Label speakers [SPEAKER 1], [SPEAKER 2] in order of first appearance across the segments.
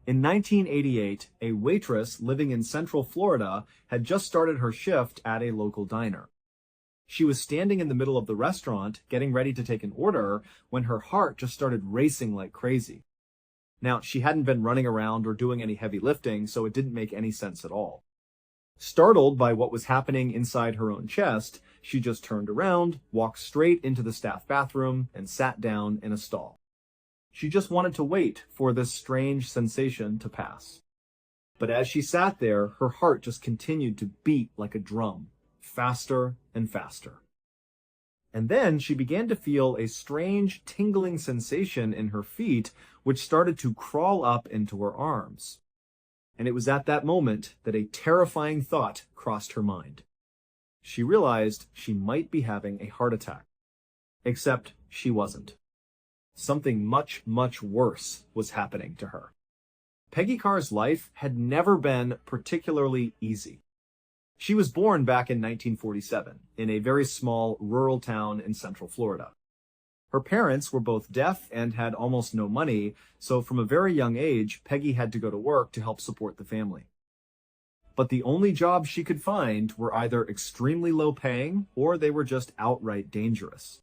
[SPEAKER 1] In 1988, a waitress living in Central Florida had just started her shift at a local diner. She was standing in the middle of the restaurant, getting ready to take an order, when her heart just started racing like crazy. Now, she hadn't been running around or doing any heavy lifting, so it didn't make any sense at all. Startled by what was happening inside her own chest, she just turned around, walked straight into the staff bathroom, and sat down in a stall. She just wanted to wait for this strange sensation to pass. But as she sat there, her heart just continued to beat like a drum, faster and faster. And then she began to feel a strange tingling sensation in her feet, which started to crawl up into her arms. And it was at that moment that a terrifying thought crossed her mind. She realized she might be having a heart attack. Except she wasn't. Something much, much worse was happening to her. Peggy Carr's life had never been particularly easy. She was born back in 1947 in a very small rural town in Central Florida. Her parents were both deaf and had almost no money, so from a very young age, Peggy had to go to work to help support the family. But the only jobs she could find were either extremely low paying or they were just outright dangerous.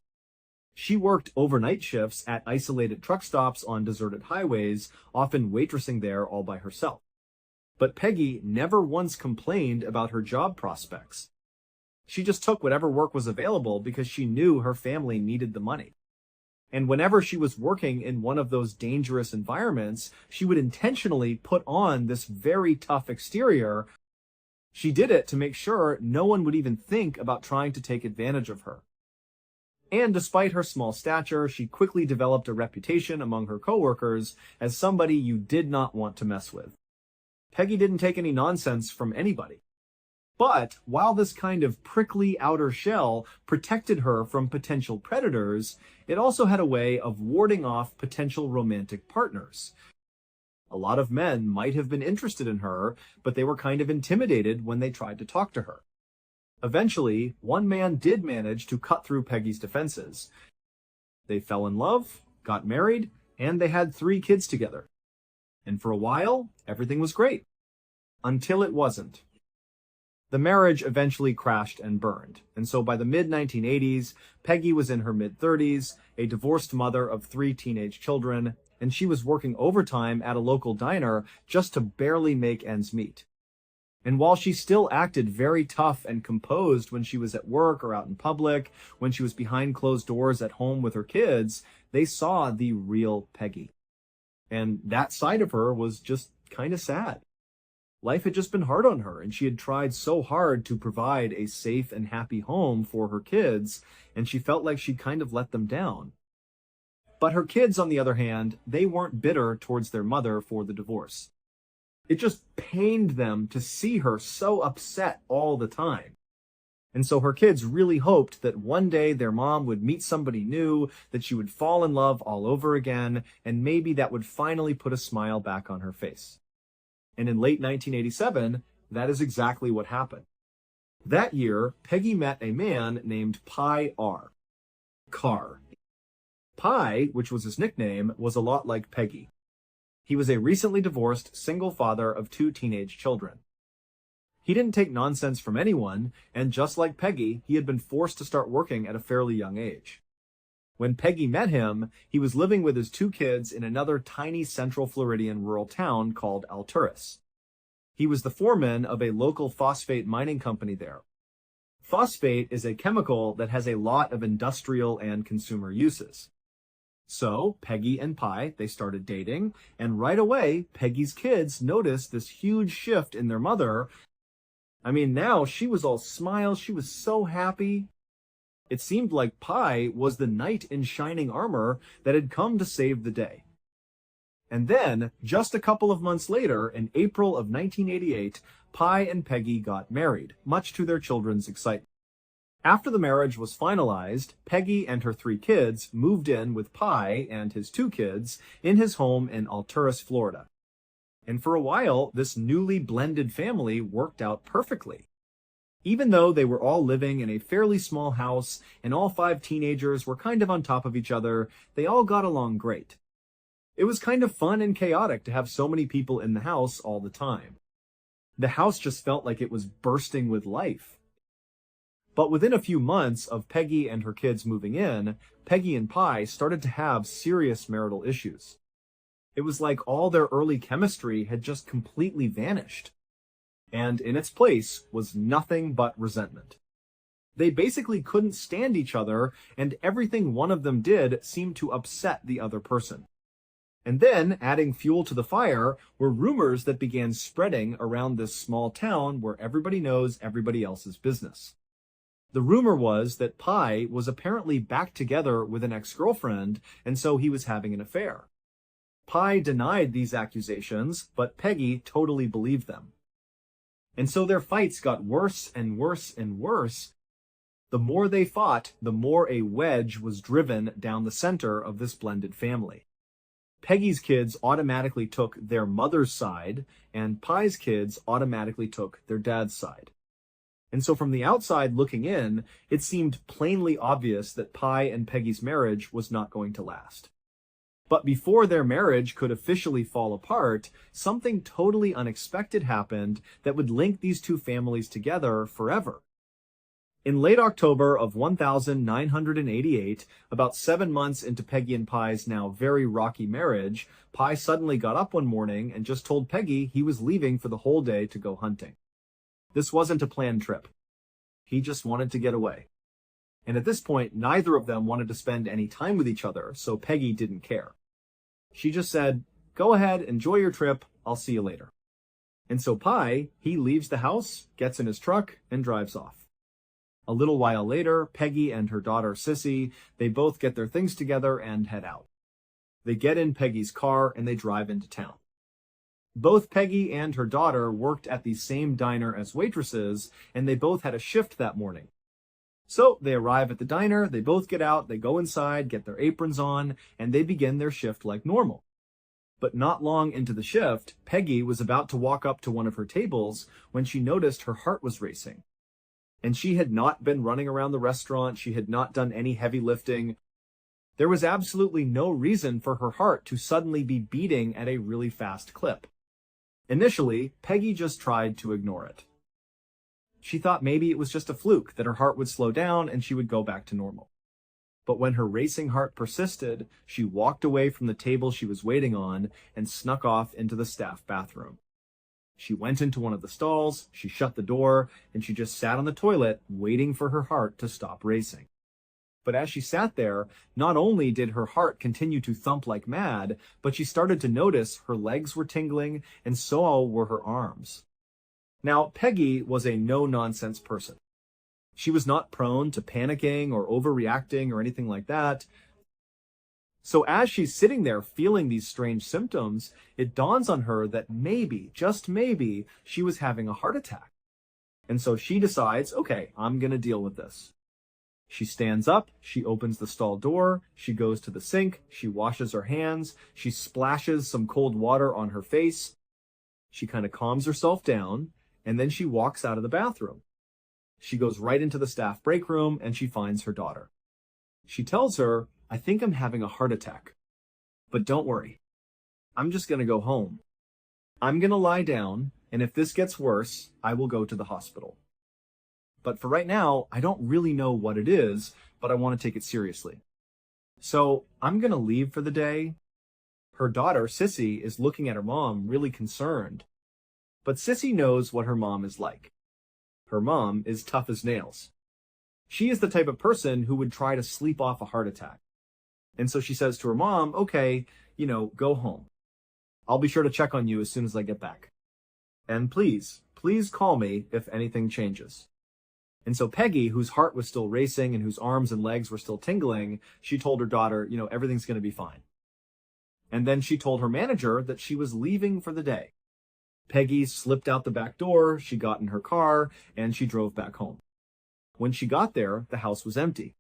[SPEAKER 1] She worked overnight shifts at isolated truck stops on deserted highways, often waitressing there all by herself. But Peggy never once complained about her job prospects. She just took whatever work was available because she knew her family needed the money. And whenever she was working in one of those dangerous environments, she would intentionally put on this very tough exterior. She did it to make sure no one would even think about trying to take advantage of her. And despite her small stature, she quickly developed a reputation among her coworkers as somebody you did not want to mess with. Peggy didn't take any nonsense from anybody. But while this kind of prickly outer shell protected her from potential predators, it also had a way of warding off potential romantic partners. A lot of men might have been interested in her, but they were kind of intimidated when they tried to talk to her. Eventually, one man did manage to cut through Peggy's defenses. They fell in love, got married, and they had 3 kids together. And for a while, everything was great. Until it wasn't. The marriage eventually crashed and burned, and so by the mid-1980s, Peggy was in her mid-30s, a divorced mother of 3 teenage children, and she was working overtime at a local diner just to barely make ends meet. And while she still acted very tough and composed when she was at work or out in public, when she was behind closed doors at home with her kids, they saw the real Peggy. And that side of her was just kind of sad. Life had just been hard on her, and she had tried so hard to provide a safe and happy home for her kids, and she felt like she'd kind of let them down. But her kids, on the other hand, they weren't bitter towards their mother for the divorce. It just pained them to see her so upset all the time. And so her kids really hoped that one day their mom would meet somebody new, that she would fall in love all over again, and maybe that would finally put a smile back on her face. And in late 1987, that is exactly what happened. That year, Peggy met a man named Pi R. Carr. Pi, which was his nickname, was a lot like Peggy. He was a recently divorced single father of 2 teenage children. He didn't take nonsense from anyone, and just like Peggy, he had been forced to start working at a fairly young age. When Peggy met him, he was living with his 2 kids in another tiny Central Floridian rural town called Alturas. He was the foreman of a local phosphate mining company there. Phosphate is a chemical that has a lot of industrial and consumer uses. So Peggy and Pi, they started dating, and right away, Peggy's kids noticed this huge shift in their mother. I mean, now she was all smiles, she was so happy. It seemed like Pi was the knight in shining armor that had come to save the day. And then, just a couple of months later, in April of 1988, Pi and Peggy got married, much to their children's excitement. After the marriage was finalized, Peggy and her 3 kids moved in with Pi and his 2 kids in his home in Alturas, Florida. And for a while, this newly blended family worked out perfectly. Even though they were all living in a fairly small house and all 5 teenagers were kind of on top of each other, they all got along great. It was kind of fun and chaotic to have so many people in the house all the time. The house just felt like it was bursting with life. But within a few months of Peggy and her kids moving in, Peggy and Pi started to have serious marital issues. It was like all their early chemistry had just completely vanished. And in its place was nothing but resentment. They basically couldn't stand each other, and everything one of them did seemed to upset the other person. And then, adding fuel to the fire, were rumors that began spreading around this small town where everybody knows everybody else's business. The rumor was that Pi was apparently back together with an ex-girlfriend, and so he was having an affair. Pi denied these accusations, but Peggy totally believed them. And so their fights got worse and worse and worse. The more they fought, the more a wedge was driven down the center of this blended family. Peggy's kids automatically took their mother's side, and Pi's kids automatically took their dad's side. And so from the outside looking in, it seemed plainly obvious that Pi and Peggy's marriage was not going to last. But before their marriage could officially fall apart, something totally unexpected happened that would link these two families together forever. In late October of 1988, about 7 months into Peggy and Pi's now very rocky marriage, Pi suddenly got up one morning and just told Peggy he was leaving for the whole day to go hunting. This wasn't a planned trip. He just wanted to get away. And at this point, neither of them wanted to spend any time with each other, so Peggy didn't care. She just said, "Go ahead, enjoy your trip, I'll see you later." And so Pi, he leaves the house, gets in his truck, and drives off. A little while later, Peggy and her daughter Sissy, they both get their things together and head out. They get in Peggy's car and they drive into town. Both Peggy and her daughter worked at the same diner as waitresses, and they both had a shift that morning. So they arrive at the diner, they both get out, they go inside, get their aprons on, and they begin their shift like normal. But not long into the shift, Peggy was about to walk up to one of her tables when she noticed her heart was racing. And she had not been running around the restaurant, she had not done any heavy lifting. There was absolutely no reason for her heart to suddenly be beating at a really fast clip. Initially, Peggy just tried to ignore it. She thought maybe it was just a fluke, that her heart would slow down and she would go back to normal. But when her racing heart persisted, she walked away from the table she was waiting on and snuck off into the staff bathroom. She went into one of the stalls, she shut the door, and she just sat on the toilet waiting for her heart to stop racing. But as she sat there, not only did her heart continue to thump like mad, but she started to notice her legs were tingling and so were her arms. Now, Peggy was a no-nonsense person. She was not prone to panicking or overreacting or anything like that. So as she's sitting there feeling these strange symptoms, it dawns on her that maybe, just maybe, she was having a heart attack. And so she decides, okay, I'm going to deal with this. She stands up, she opens the stall door, she goes to the sink, she washes her hands, she splashes some cold water on her face. She kind of calms herself down, and then she walks out of the bathroom. She goes right into the staff break room and she finds her daughter. She tells her, "I think I'm having a heart attack. But don't worry. I'm just going to go home. I'm going to lie down, and if this gets worse, I will go to the hospital. But for right now, I don't really know what it is, but I want to take it seriously. So I'm going to leave for the day." Her daughter, Sissy, is looking at her mom really concerned. But Sissy knows what her mom is like. Her mom is tough as nails. She is the type of person who would try to sleep off a heart attack. And so she says to her mom, "Okay, go home. I'll be sure to check on you as soon as I get back. And please call me if anything changes." And so Peggy, whose heart was still racing and whose arms and legs were still tingling, she told her daughter, everything's going to be fine. And then she told her manager that she was leaving for the day. Peggy slipped out the back door, she got in her car, and she drove back home. When she got there, the house was empty.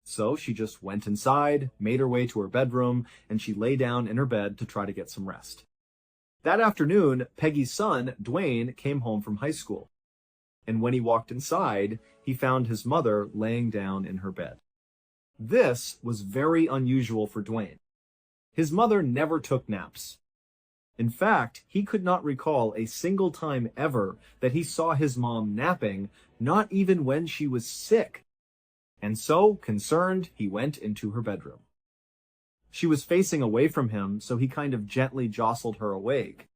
[SPEAKER 1] So she just went inside, made her way to her bedroom, and she lay down in her bed to try to get some rest. That afternoon, Peggy's son, Dwayne, came home from high school. And when he walked inside, he found his mother laying down in her bed. This was very unusual for Dwayne. His mother never took naps. In fact, he could not recall a single time ever that he saw his mom napping, not even when she was sick. And so, concerned, he went into her bedroom. She was facing away from him, so he kind of gently jostled her awake.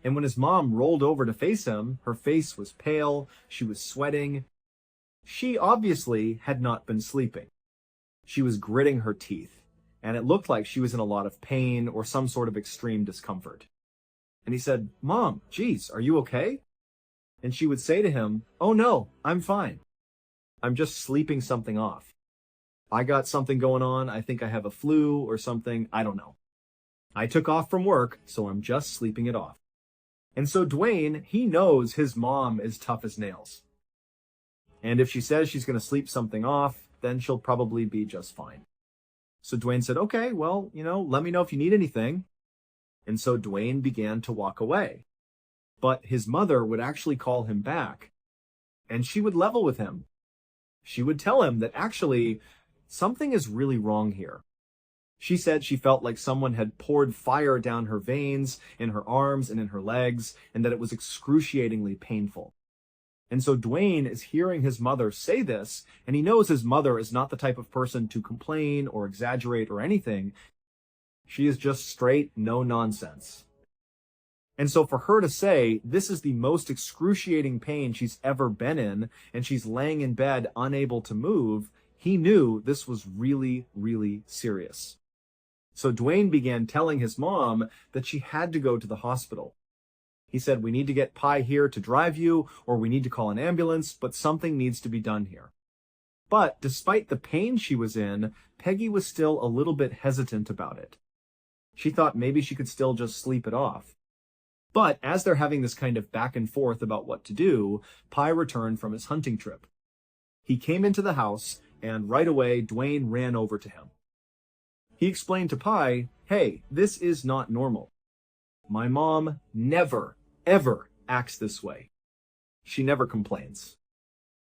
[SPEAKER 1] And when his mom rolled over to face him, her face was pale, she was sweating. She obviously had not been sleeping. She was gritting her teeth, and it looked like she was in a lot of pain or some sort of extreme discomfort. And he said, "Mom, geez, are you okay?" And she would say to him, "Oh no, I'm fine. I'm just sleeping something off. I got something going on. I think I have a flu or something. I don't know. I took off from work, so I'm just sleeping it off." And so Dwayne, he knows his mom is tough as nails. And if she says she's going to sleep something off, then she'll probably be just fine. So Dwayne said, "Okay, well, let me know if you need anything." And so Dwayne began to walk away. But his mother would actually call him back, and she would level with him. She would tell him that actually something is really wrong here. She said she felt like someone had poured fire down her veins, in her arms, and in her legs, and that it was excruciatingly painful. And so Dwayne is hearing his mother say this, and he knows his mother is not the type of person to complain or exaggerate or anything. She is just straight, no nonsense. And so for her to say this is the most excruciating pain she's ever been in, and she's laying in bed unable to move, he knew this was really, really serious. So Dwayne began telling his mom that she had to go to the hospital. He said, "We need to get Pi here to drive you, or we need to call an ambulance, but something needs to be done here." But despite the pain she was in, Peggy was still a little bit hesitant about it. She thought maybe she could still just sleep it off. But as they're having this kind of back and forth about what to do, Pi returned from his hunting trip. He came into the house, and right away, Dwayne ran over to him. He explained to Pi, "Hey, this is not normal. My mom never, ever acts this way. She never complains.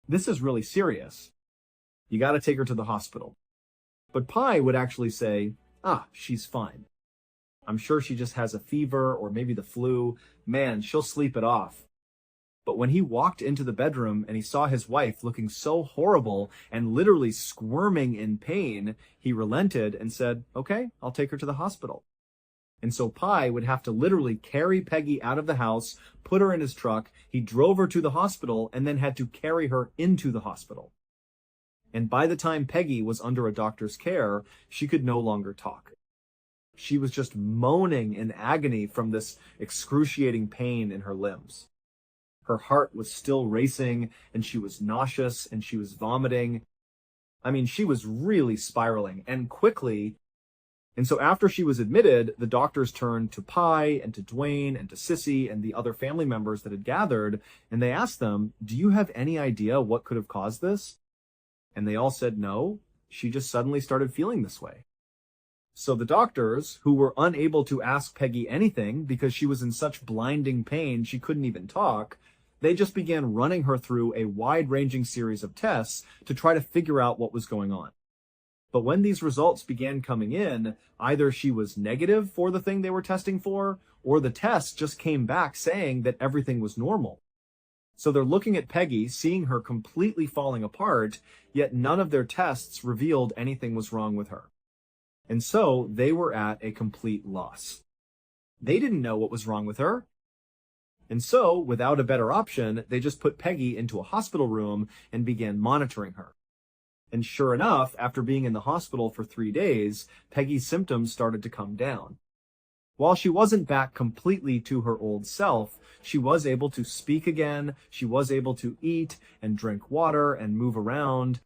[SPEAKER 1] This is really serious. You gotta take her to the hospital." But Pi would actually say, "She's fine. I'm sure she just has a fever or maybe the flu. Man, she'll sleep it off." But when he walked into the bedroom and he saw his wife looking so horrible and literally squirming in pain, he relented and said, "Okay, I'll take her to the hospital." And so Pi would have to literally carry Peggy out of the house, put her in his truck. He drove her to the hospital and then had to carry her into the hospital. And by the time Peggy was under a doctor's care, she could no longer talk. She was just moaning in agony from this excruciating pain in her limbs. Her heart was still racing, and she was nauseous, and she was vomiting. I mean, she was really spiraling, and quickly. And so after she was admitted, the doctors turned to Pi and to Dwayne and to Sissy and the other family members that had gathered, and they asked them, "Do you have any idea what could have caused this?" And they all said no. She just suddenly started feeling this way. So the doctors, who were unable to ask Peggy anything because she was in such blinding pain she couldn't even talk, they just began running her through a wide-ranging series of tests to try to figure out what was going on. But when these results began coming in, either she was negative for the thing they were testing for, or the tests just came back saying that everything was normal. So they're looking at Peggy, seeing her completely falling apart, yet none of their tests revealed anything was wrong with her. And so they were at a complete loss. They didn't know what was wrong with her. And so, without a better option, they just put Peggy into a hospital room and began monitoring her. And sure enough, after being in the hospital for 3 days, Peggy's symptoms started to come down. While she wasn't back completely to her old self, she was able to speak again, she was able to eat and drink water and move around.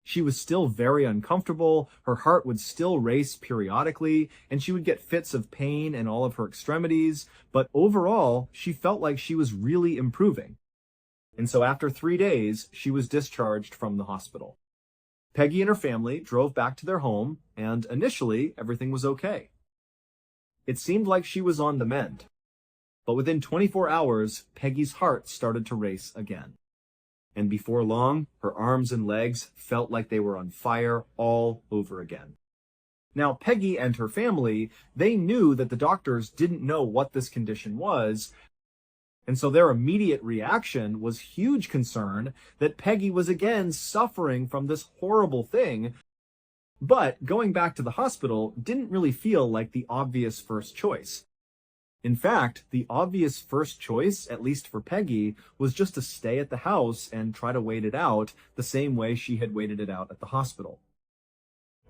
[SPEAKER 1] She was still very uncomfortable, her heart would still race periodically, and she would get fits of pain in all of her extremities, but overall, she felt like she was really improving. And so after 3 days, she was discharged from the hospital. Peggy and her family drove back to their home, and initially, everything was okay. It seemed like she was on the mend. But within 24 hours, Peggy's heart started to race again. And before long, her arms and legs felt like they were on fire all over again. Now, Peggy and her family, they knew that the doctors didn't know what this condition was, and so their immediate reaction was huge concern that Peggy was again suffering from this horrible thing. But going back to the hospital didn't really feel like the obvious first choice. In fact, the obvious first choice, at least for Peggy, was just to stay at the house and try to wait it out the same way she had waited it out at the hospital.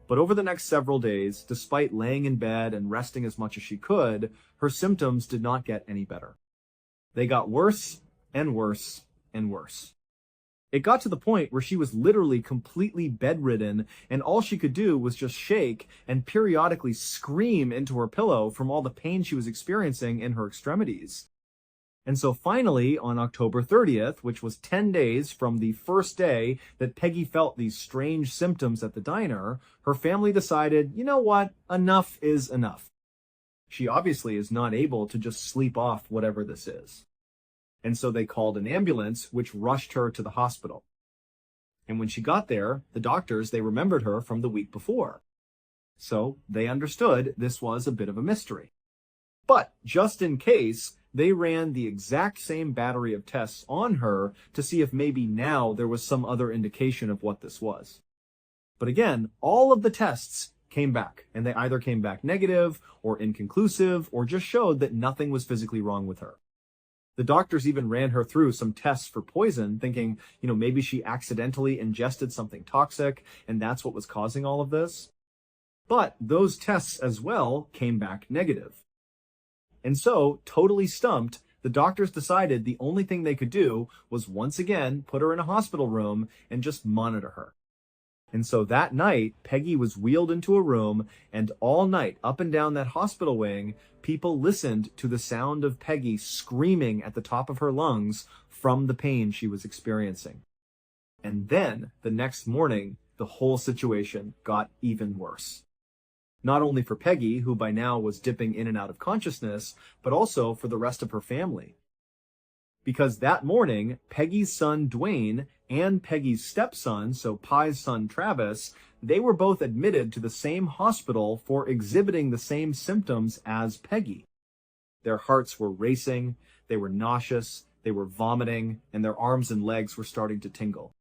[SPEAKER 1] But over the next several days, despite laying in bed and resting as much as she could, her symptoms did not get any better. They got worse and worse and worse. It got to the point where she was literally completely bedridden, and all she could do was just shake and periodically scream into her pillow from all the pain she was experiencing in her extremities. And so finally, on October 30th, which was 10 days from the first day that Peggy felt these strange symptoms at the diner, her family decided, you know what, enough is enough. She obviously is not able to just sleep off whatever this is. And so they called an ambulance, which rushed her to the hospital. And when she got there, the doctors, they remembered her from the week before. So they understood this was a bit of a mystery. But just in case, they ran the exact same battery of tests on her to see if maybe now there was some other indication of what this was. But again, all of the tests came back, and they either came back negative or inconclusive or just showed that nothing was physically wrong with her. The doctors even ran her through some tests for poison, thinking, maybe she accidentally ingested something toxic, and that's what was causing all of this. But those tests as well came back negative. And so, totally stumped, the doctors decided the only thing they could do was once again put her in a hospital room and just monitor her. And so that night, Peggy was wheeled into a room, and all night, up and down that hospital wing, people listened to the sound of Peggy screaming at the top of her lungs from the pain she was experiencing. And then, the next morning, the whole situation got even worse. Not only for Peggy, who by now was dipping in and out of consciousness, but also for the rest of her family. Because that morning, Peggy's son Dwayne and Peggy's stepson, so Pi's son Travis, they were both admitted to the same hospital for exhibiting the same symptoms as Peggy. Their hearts were racing, they were nauseous, they were vomiting, and their arms and legs were starting to tingle.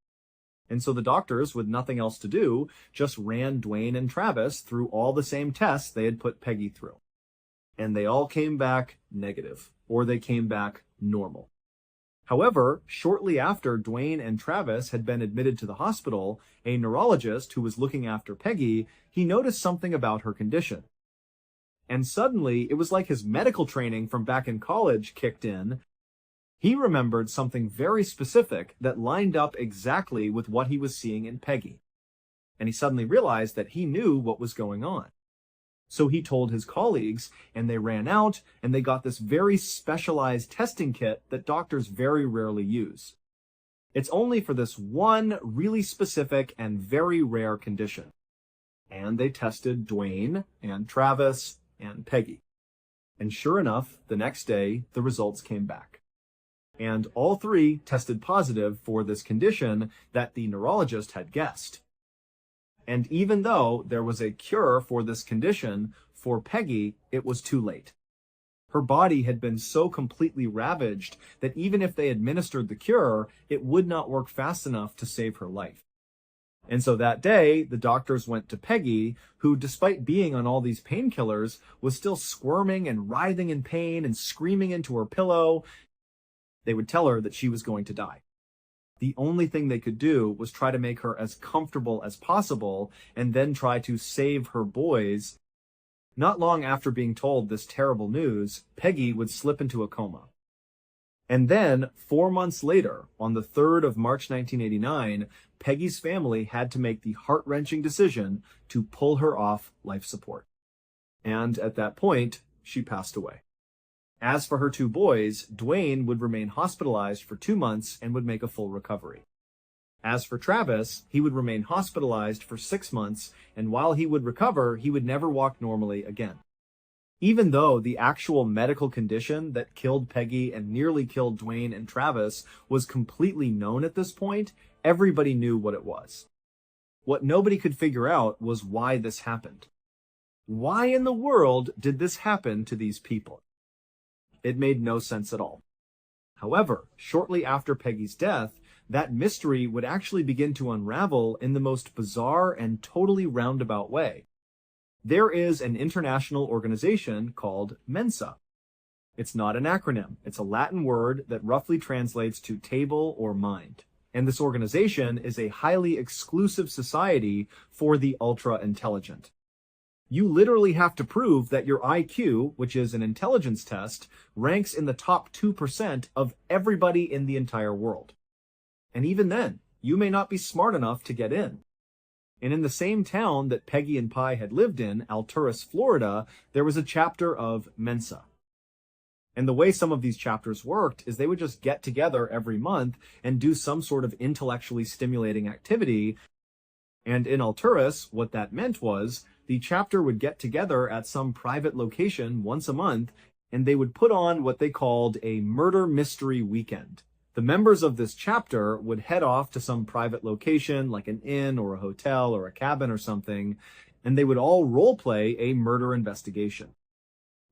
[SPEAKER 1] And so the doctors, with nothing else to do, just ran Dwayne and Travis through all the same tests they had put Peggy through. And they all came back negative, or they came back normal. However, shortly after Dwayne and Travis had been admitted to the hospital, a neurologist who was looking after Peggy, he noticed something about her condition. And suddenly, it was like his medical training from back in college kicked in. He remembered something very specific that lined up exactly with what he was seeing in Peggy. And he suddenly realized that he knew what was going on. So he told his colleagues, and they ran out, and they got this very specialized testing kit that doctors very rarely use. It's only for this one really specific and very rare condition. And they tested Dwayne and Travis and Peggy. And sure enough, the next day, the results came back. And all three tested positive for this condition that the neurologist had guessed. And even though there was a cure for this condition, for Peggy, it was too late. Her body had been so completely ravaged that even if they administered the cure, it would not work fast enough to save her life. And so that day, the doctors went to Peggy, who, despite being on all these painkillers, was still squirming and writhing in pain and screaming into her pillow. They would tell her that she was going to die. The only thing they could do was try to make her as comfortable as possible and then try to save her boys. Not long after being told this terrible news, Peggy would slip into a coma. And then, 4 months later, on the 3rd of March 1989, Peggy's family had to make the heart-wrenching decision to pull her off life support. And at that point, she passed away. As for her 2 boys, Dwayne would remain hospitalized for 2 months and would make a full recovery. As for Travis, he would remain hospitalized for 6 months, and while he would recover, he would never walk normally again. Even though the actual medical condition that killed Peggy and nearly killed Dwayne and Travis was completely known at this point, everybody knew what it was. What nobody could figure out was why this happened. Why in the world did this happen to these people? It made no sense at all. However, shortly after Peggy's death, that mystery would actually begin to unravel in the most bizarre and totally roundabout way. There is an international organization called Mensa. It's not an acronym. It's a Latin word that roughly translates to table or mind. And this organization is a highly exclusive society for the ultra-intelligent. You literally have to prove that your IQ, which is an intelligence test, ranks in the top 2% of everybody in the entire world. And even then, you may not be smart enough to get in. And in the same town that Peggy and Pi had lived in, Alturas, Florida, there was a chapter of Mensa. And the way some of these chapters worked is they would just get together every month and do some sort of intellectually stimulating activity. And in Alturas, what that meant was the chapter would get together at some private location once a month, and they would put on what they called a murder mystery weekend. The members of this chapter would head off to some private location, like an inn or a hotel or a cabin or something, and they would all role play a murder investigation.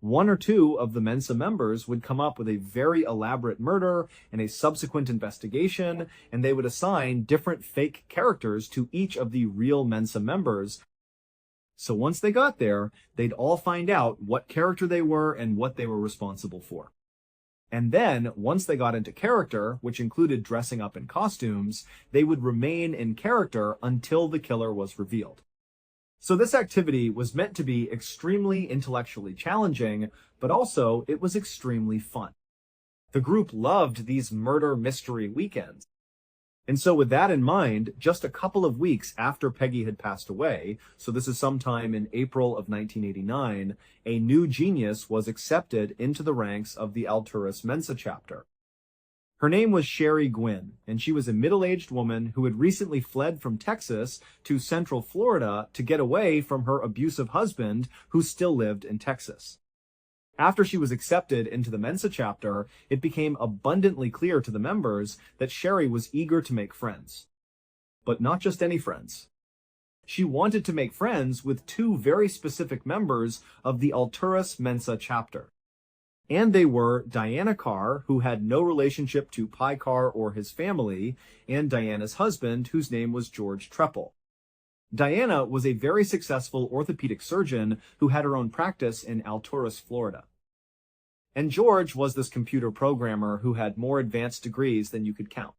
[SPEAKER 1] One or two of the Mensa members would come up with a very elaborate murder and a subsequent investigation, and they would assign different fake characters to each of the real Mensa members. So once they got there, they'd all find out what character they were and what they were responsible for. And then, once they got into character, which included dressing up in costumes, they would remain in character until the killer was revealed. So this activity was meant to be extremely intellectually challenging, but also it was extremely fun. The group loved these murder mystery weekends. And so with that in mind, just a couple of weeks after Peggy had passed away, so this is sometime in April of 1989, a new genius was accepted into the ranks of the Alturas Mensa chapter. Her name was Sherry Gwynn, and she was a middle-aged woman who had recently fled from Texas to Central Florida to get away from her abusive husband, who still lived in Texas. After she was accepted into the Mensa chapter, it became abundantly clear to the members that Sherry was eager to make friends. But not just any friends. She wanted to make friends with two very specific members of the Alturas Mensa chapter. And they were Diana Carr, who had no relationship to Pi Carr or his family, and Diana's husband, whose name was George Treppel. Diana was a very successful orthopedic surgeon who had her own practice in Alturas, Florida. And George was this computer programmer who had more advanced degrees than you could count.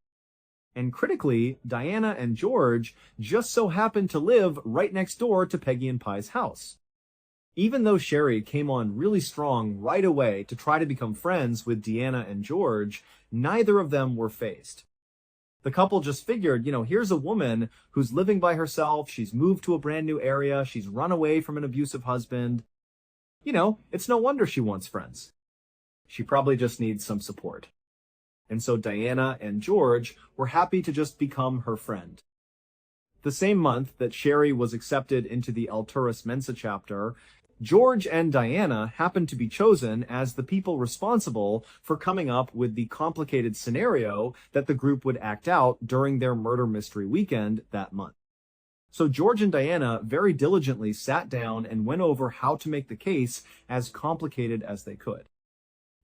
[SPEAKER 1] And critically, Diana and George just so happened to live right next door to Peggy and Pi's house. Even though Sherry came on really strong right away to try to become friends with Deanna and George, neither of them were fazed. The couple just figured, here's a woman who's living by herself, she's moved to a brand new area, she's run away from an abusive husband. It's no wonder she wants friends. She probably just needs some support. And so Diana and George were happy to just become her friend. The same month that Sherry was accepted into the Alturas Mensa chapter, George and Diana happened to be chosen as the people responsible for coming up with the complicated scenario that the group would act out during their murder mystery weekend that month. So George and Diana very diligently sat down and went over how to make the case as complicated as they could.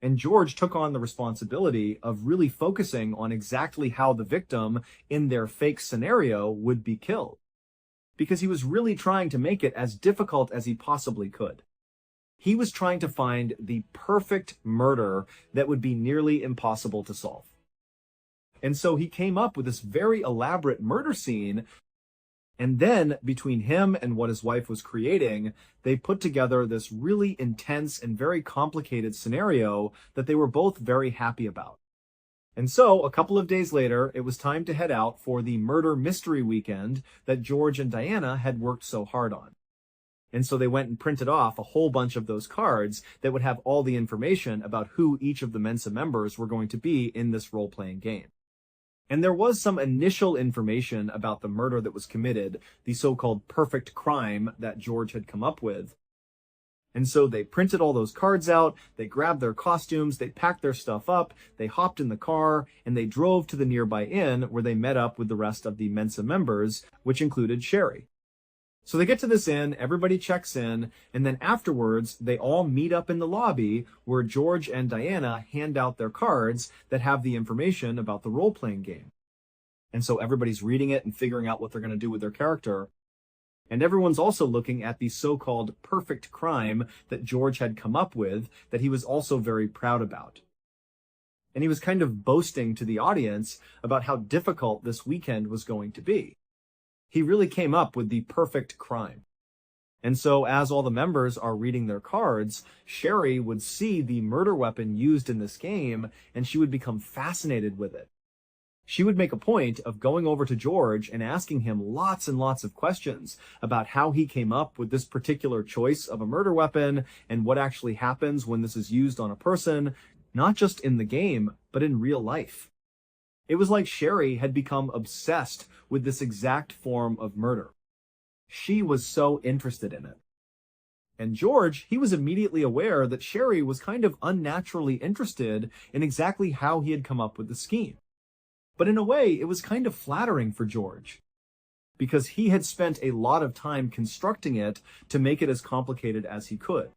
[SPEAKER 1] And George took on the responsibility of really focusing on exactly how the victim in their fake scenario would be killed, because he was really trying to make it as difficult as he possibly could. He was trying to find the perfect murder that would be nearly impossible to solve. And so he came up with this very elaborate murder scene, and then between him and what his wife was creating, they put together this really intense and very complicated scenario that they were both very happy about. And so, a couple of days later, it was time to head out for the murder mystery weekend that George and Diana had worked so hard on. And so they went and printed off a whole bunch of those cards that would have all the information about who each of the Mensa members were going to be in this role-playing game. And there was some initial information about the murder that was committed, the so-called perfect crime that George had come up with. And so they printed all those cards out, they grabbed their costumes, they packed their stuff up, they hopped in the car, and they drove to the nearby inn where they met up with the rest of the Mensa members, which included Sherry. So they get to this inn, everybody checks in, and then afterwards, they all meet up in the lobby where George and Diana hand out their cards that have the information about the role-playing game. And so everybody's reading it and figuring out what they're going to do with their character. And everyone's also looking at the so-called perfect crime that George had come up with that he was also very proud about. And he was kind of boasting to the audience about how difficult this weekend was going to be. He really came up with the perfect crime. And so as all the members are reading their cards, Sherry would see the murder weapon used in this game, and she would become fascinated with it. She would make a point of going over to George and asking him lots and lots of questions about how he came up with this particular choice of a murder weapon and what actually happens when this is used on a person, not just in the game, but in real life. It was like Sherry had become obsessed with this exact form of murder. She was so interested in it. And George, he was immediately aware that Sherry was kind of unnaturally interested in exactly how he had come up with the scheme. But in a way, it was kind of flattering for George, because he had spent a lot of time constructing it to make it as complicated as he could.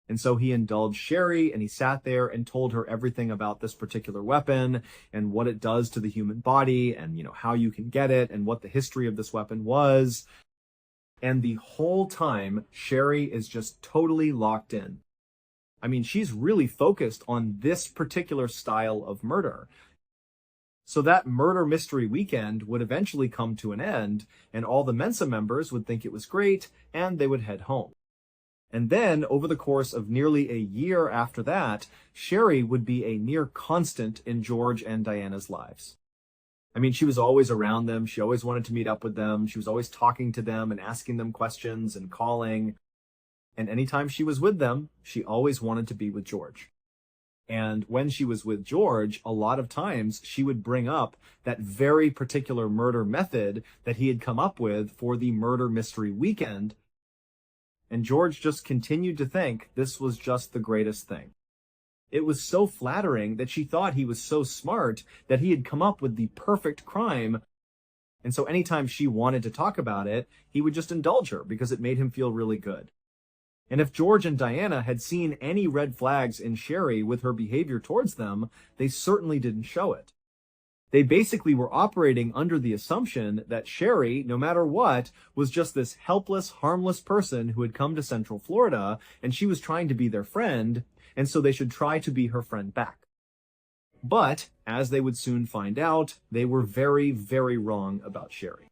[SPEAKER 1] And so he indulged Sherry, and he sat there and told her everything about this particular weapon and what it does to the human body and, how you can get it and what the history of this weapon was. And the whole time, Sherry is just totally locked in. I mean, she's really focused on this particular style of murder. So that murder mystery weekend would eventually come to an end, and all the Mensa members would think it was great, and they would head home. And then, over the course of nearly a year after that, Sherry would be a near constant in George and Diana's lives. I mean, she was always around them. She always wanted to meet up with them. She was always talking to them and asking them questions and calling. And anytime she was with them, she always wanted to be with George. And when she was with George, a lot of times she would bring up that very particular murder method that he had come up with for the murder mystery weekend. And George just continued to think this was just the greatest thing. It was so flattering that she thought he was so smart that he had come up with the perfect crime. And so anytime she wanted to talk about it, he would just indulge her because it made him feel really good. And if George and Diana had seen any red flags in Sherry with her behavior towards them, they certainly didn't show it. They basically were operating under the assumption that Sherry, no matter what, was just this helpless, harmless person who had come to Central Florida, and she was trying to be their friend, and so they should try to be her friend back. But, as they would soon find out, they were very, very wrong about Sherry.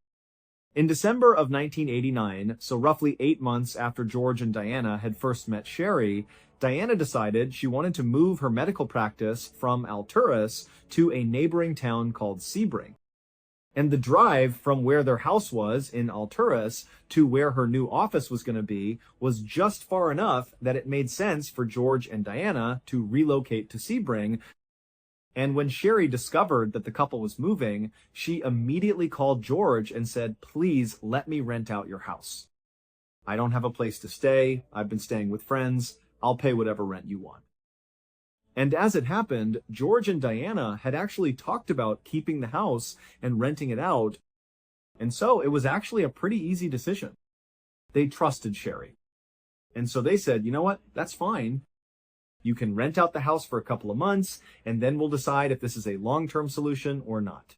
[SPEAKER 1] In December of 1989, so roughly 8 months after George and Diana had first met Sherry, Diana decided she wanted to move her medical practice from Alturas to a neighboring town called Sebring. And the drive from where their house was in Alturas to where her new office was going to be was just far enough that it made sense for George and Diana to relocate to Sebring. And when Sherry discovered that the couple was moving, she immediately called George and said, "Please let me rent out your house. I don't have a place to stay. I've been staying with friends. I'll pay whatever rent you want." And as it happened, George and Diana had actually talked about keeping the house and renting it out. And so it was actually a pretty easy decision. They trusted Sherry. And so they said, "You know what? That's fine. You can rent out the house for a couple of months, and then we'll decide if this is a long-term solution or not."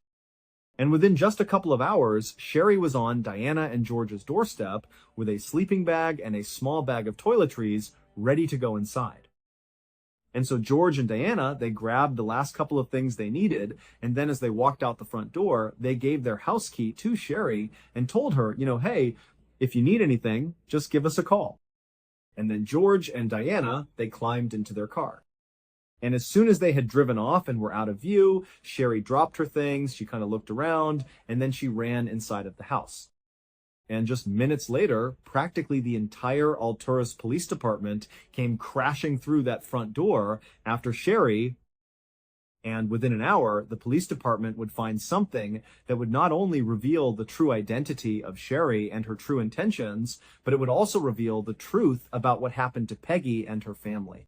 [SPEAKER 1] And within just a couple of hours, Sherry was on Diana and George's doorstep with a sleeping bag and a small bag of toiletries ready to go inside. And so George and Diana, they grabbed the last couple of things they needed, and then as they walked out the front door, they gave their house key to Sherry and told her, "Hey, if you need anything, just give us a call." And then George and Diana, they climbed into their car. And as soon as they had driven off and were out of view, Sherry dropped her things, she kind of looked around, and then she ran inside of the house. And just minutes later, practically the entire Alturas Police Department came crashing through that front door after Sherry. And within an hour, the police department would find something that would not only reveal the true identity of Sherry and her true intentions, but it would also reveal the truth about what happened to Peggy and her family.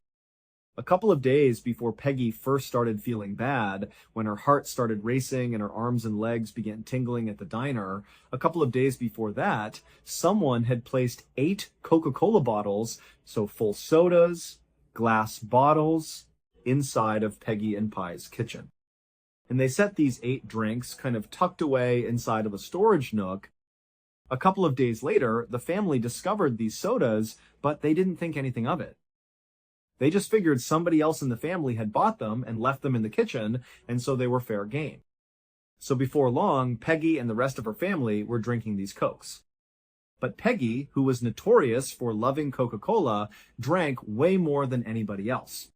[SPEAKER 1] A couple of days before Peggy first started feeling bad, when her heart started racing and her arms and legs began tingling at the diner, a couple of days before that, someone had placed 8 Coca-Cola bottles, so full sodas, glass bottles, inside of Peggy and Pi's kitchen. And they set these 8 drinks kind of tucked away inside of a storage nook. A couple of days later, the family discovered these sodas, but they didn't think anything of it. They just figured somebody else in the family had bought them and left them in the kitchen, and so they were fair game. So before long, Peggy and the rest of her family were drinking these Cokes. But Peggy, who was notorious for loving Coca-Cola, drank way more than anybody else.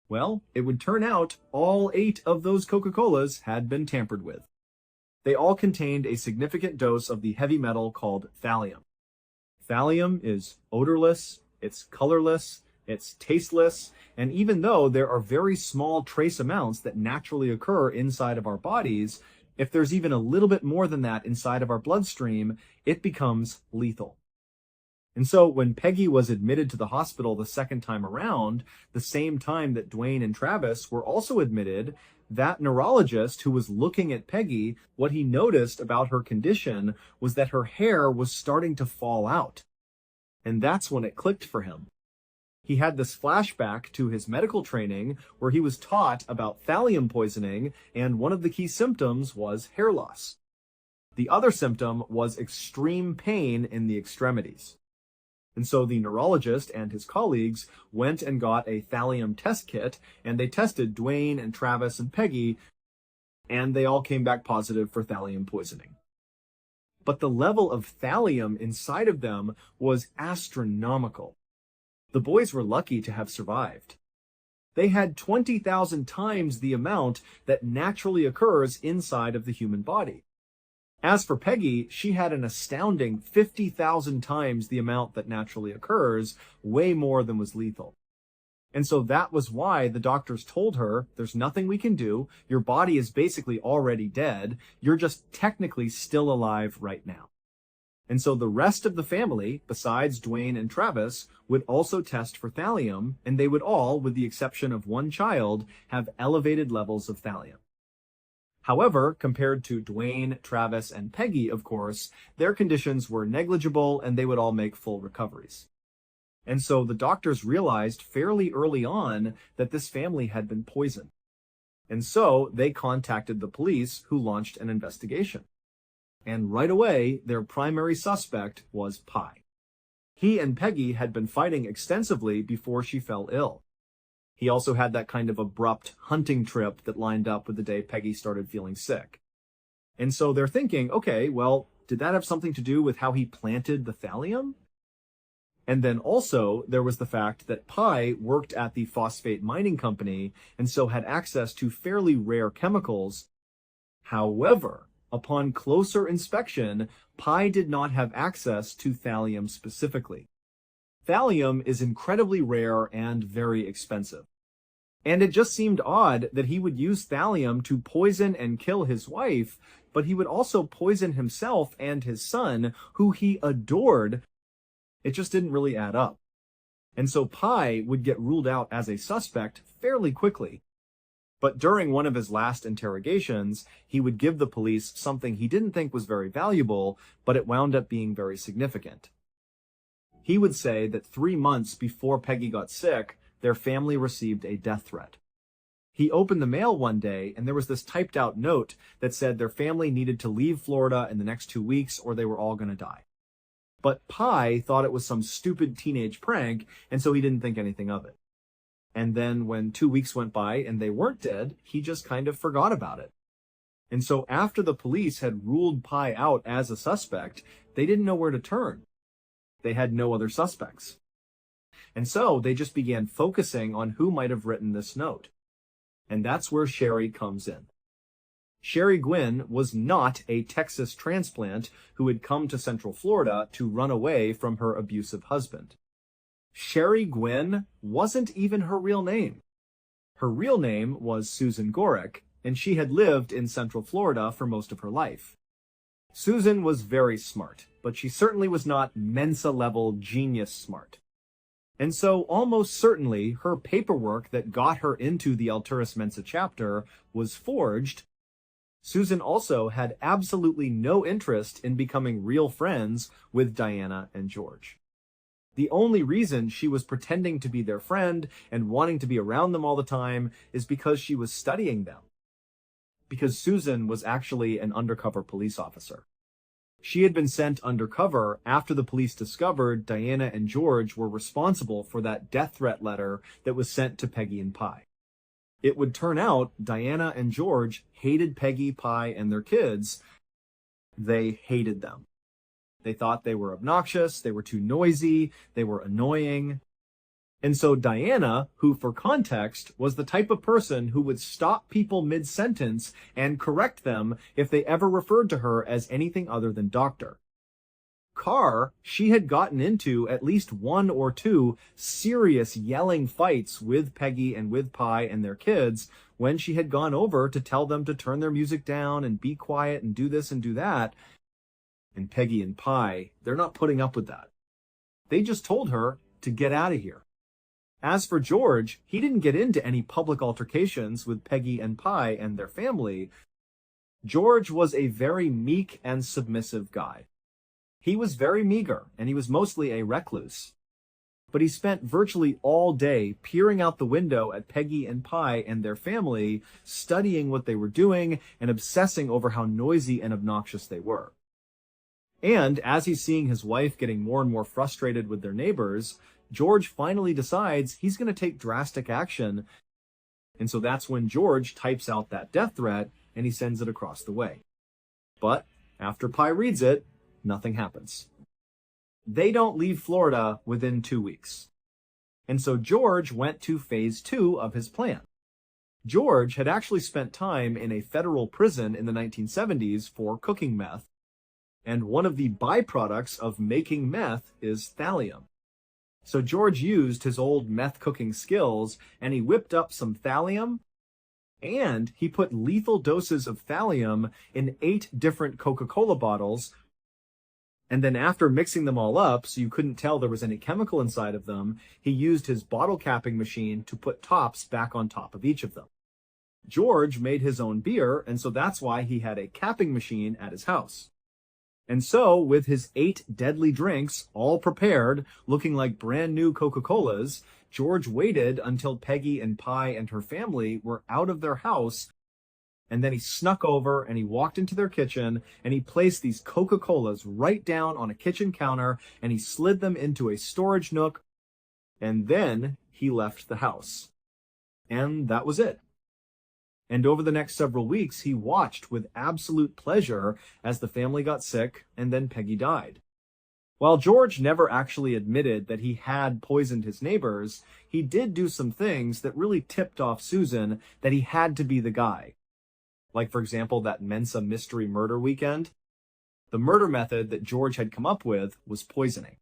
[SPEAKER 1] Well, it would turn out all 8 of those Coca-Colas had been tampered with. They all contained a significant dose of the heavy metal called thallium. Thallium is odorless, it's colorless, it's tasteless, and even though there are very small trace amounts that naturally occur inside of our bodies, if there's even a little bit more than that inside of our bloodstream, it becomes lethal. And so when Peggy was admitted to the hospital the second time around, the same time that Dwayne and Travis were also admitted, that neurologist who was looking at Peggy, what he noticed about her condition was that her hair was starting to fall out. And that's when it clicked for him. He had this flashback to his medical training where he was taught about thallium poisoning, and one of the key symptoms was hair loss. The other symptom was extreme pain in the extremities. And so the neurologist and his colleagues went and got a thallium test kit, and they tested Dwayne and Travis and Peggy, and they all came back positive for thallium poisoning. But the level of thallium inside of them was astronomical. The boys were lucky to have survived. They had 20,000 times the amount that naturally occurs inside of the human body. As for Peggy, she had an astounding 50,000 times the amount that naturally occurs, way more than was lethal. And so that was why the doctors told her, there's nothing we can do, your body is basically already dead, you're just technically still alive right now. And so the rest of the family, besides Dwayne and Travis, would also test for thallium, and they would all, with the exception of one child, have elevated levels of thallium. However, compared to Dwayne, Travis, and Peggy, of course, their conditions were negligible and they would all make full recoveries. And so the doctors realized fairly early on that this family had been poisoned. And so they contacted the police, who launched an investigation. And right away, their primary suspect was Pi. He and Peggy had been fighting extensively before she fell ill. He also had that kind of abrupt hunting trip that lined up with the day Peggy started feeling sick. And so they're thinking, okay, well, did that have something to do with how he planted the thallium? And then also, there was the fact that Pi worked at the phosphate mining company and so had access to fairly rare chemicals. However, upon closer inspection, Pi did not have access to thallium specifically. Thallium is incredibly rare and very expensive. And it just seemed odd that he would use thallium to poison and kill his wife, but he would also poison himself and his son, who he adored. It just didn't really add up. And so Pi would get ruled out as a suspect fairly quickly. But during one of his last interrogations, he would give the police something he didn't think was very valuable, but it wound up being very significant. He would say that 3 months before Peggy got sick, their family received a death threat. He opened the mail one day, and there was this typed out note that said their family needed to leave Florida in the next 2 weeks or they were all going to die. But Pi thought it was some stupid teenage prank, and so he didn't think anything of it. And then when 2 weeks went by and they weren't dead, he just kind of forgot about it. And so after the police had ruled Pi out as a suspect, they didn't know where to turn. They had no other suspects. And so they just began focusing on who might have written this note. And that's where Sherry comes in. Sherry Gwynn was not a Texas transplant who had come to Central Florida to run away from her abusive husband. Sherry Gwynn wasn't even her real name. Her real name was Susan Gorick, and she had lived in Central Florida for most of her life. Susan was very smart, but she certainly was not Mensa-level genius smart. And so almost certainly her paperwork that got her into the Alturas Mensa chapter was forged. Susan also had absolutely no interest in becoming real friends with Diana and George. The only reason she was pretending to be their friend and wanting to be around them all the time is because she was studying them. Because Susan was actually an undercover police officer. She had been sent undercover after the police discovered Diana and George were responsible for that death threat letter that was sent to Peggy and Pi. It would turn out Diana and George hated Peggy, Pi, and their kids. They hated them. They thought they were obnoxious, they were too noisy, they were annoying. And so Diana, who for context was the type of person who would stop people mid-sentence and correct them if they ever referred to her as anything other than doctor. She had gotten into at least one or two serious yelling fights with Peggy and with Pi and their kids when she had gone over to tell them to turn their music down and be quiet and do this and do that. And Peggy and Pi, they're not putting up with that. They just told her to get out of here. As for George, he didn't get into any public altercations with Peggy and Pi and their family. George was a very meek and submissive guy. He was very meager, and he was mostly a recluse. But he spent virtually all day peering out the window at Peggy and Pi and their family, studying what they were doing and obsessing over how noisy and obnoxious they were. And as he's seeing his wife getting more and more frustrated with their neighbors, George finally decides he's going to take drastic action. And so that's when George types out that death threat and he sends it across the way. But after Pi reads it, nothing happens. They don't leave Florida within 2 weeks. And so George went to phase 2 of his plan. George had actually spent time in a federal prison in the 1970s for cooking meth. And one of the byproducts of making meth is thallium. So George used his old meth cooking skills and he whipped up some thallium and he put lethal doses of thallium in 8 different Coca-Cola bottles. And then after mixing them all up so you couldn't tell there was any chemical inside of them, he used his bottle capping machine to put tops back on top of each of them. George made his own beer, and so that's why he had a capping machine at his house. And so, with his 8 deadly drinks, all prepared, looking like brand new Coca-Colas, George waited until Peggy and Pi and her family were out of their house, and then he snuck over and he walked into their kitchen and he placed these Coca-Colas right down on a kitchen counter and he slid them into a storage nook, and then he left the house. And that was it. And over the next several weeks, he watched with absolute pleasure as the family got sick and then Peggy died. While George never actually admitted that he had poisoned his neighbors, he did do some things that really tipped off Susan that he had to be the guy. Like, for example, that Mensa mystery murder weekend. The murder method that George had come up with was poisoning.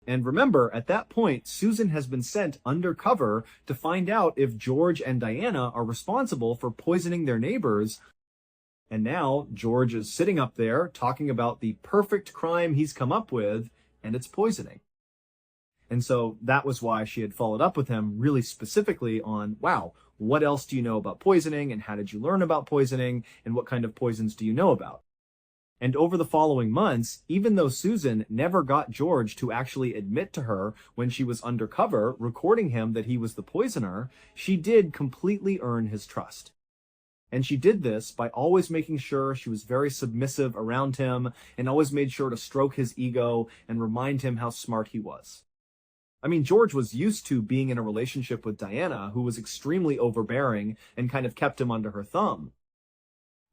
[SPEAKER 1] And remember, at that point, Susan has been sent undercover to find out if George and Diana are responsible for poisoning their neighbors. And now George is sitting up there talking about the perfect crime he's come up with, and it's poisoning. And so that was why she had followed up with him really specifically on, wow, what else do you know about poisoning, and how did you learn about poisoning, and what kind of poisons do you know about? And over the following months, even though Susan never got George to actually admit to her when she was undercover recording him that he was the poisoner, she did completely earn his trust. And she did this by always making sure she was very submissive around him and always made sure to stroke his ego and remind him how smart he was. I mean, George was used to being in a relationship with Diana, who was extremely overbearing and kind of kept him under her thumb.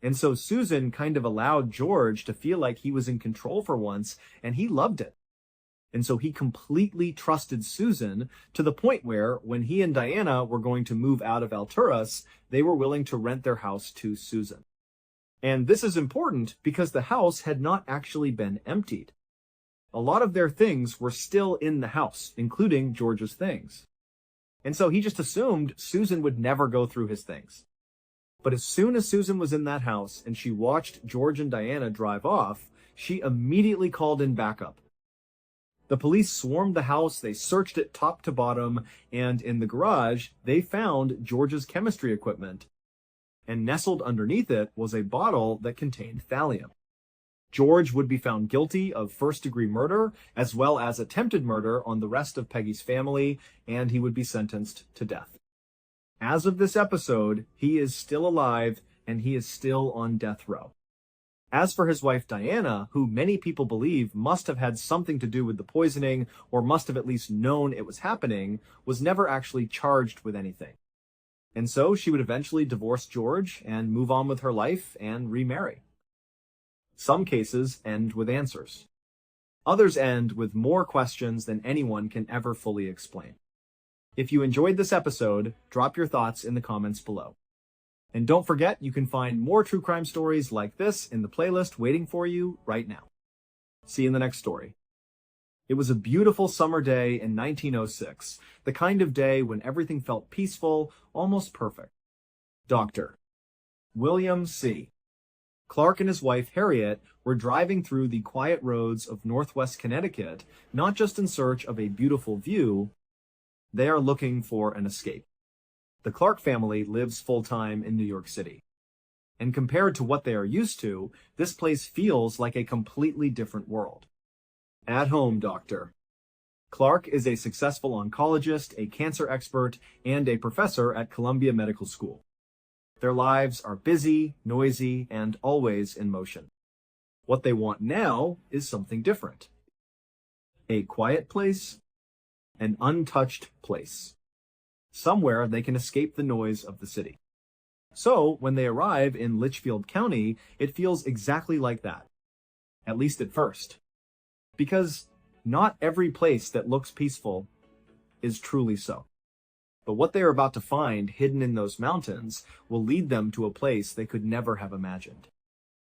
[SPEAKER 1] And so Susan kind of allowed George to feel like he was in control for once, and he loved it. And so he completely trusted Susan to the point where when he and Diana were going to move out of Alturas, they were willing to rent their house to Susan. And this is important because the house had not actually been emptied. A lot of their things were still in the house, including George's things. And so he just assumed Susan would never go through his things. But as soon as Susan was in that house and she watched George and Diana drive off, she immediately called in backup. The police swarmed the house, they searched it top to bottom, and in the garage, they found George's chemistry equipment. And nestled underneath it was a bottle that contained thallium. George would be found guilty of first-degree murder, as well as attempted murder on the rest of Peggy's family, and he would be sentenced to death. As of this episode, he is still alive, and he is still on death row. As for his wife Diana, who many people believe must have had something to do with the poisoning, or must have at least known it was happening, was never actually charged with anything. And so she would eventually divorce George and move on with her life and remarry. Some cases end with answers. Others end with more questions than anyone can ever fully explain. If you enjoyed this episode, drop your thoughts in the comments below. And don't forget, you can find more true crime stories like this in the playlist waiting for you right now. See you in the next story. It was a beautiful summer day in 1906, the kind of day when everything felt peaceful, almost perfect. Dr. William C. Clark and his wife Harriet were driving through the quiet roads of Northwest Connecticut, not just in search of a beautiful view, they are looking for an escape. The Clark family lives full-time in New York City. And compared to what they are used to, this place feels like a completely different world. At home, Doctor. Clark is a successful oncologist, a cancer expert, and a professor at Columbia Medical School. Their lives are busy, noisy, and always in motion. What they want now is something different. A quiet place, an untouched place. Somewhere they can escape the noise of the city. So, when they arrive in Litchfield County, it feels exactly like that. At least at first. Because not every place that looks peaceful is truly so. But what they are about to find hidden in those mountains will lead them to a place they could never have imagined.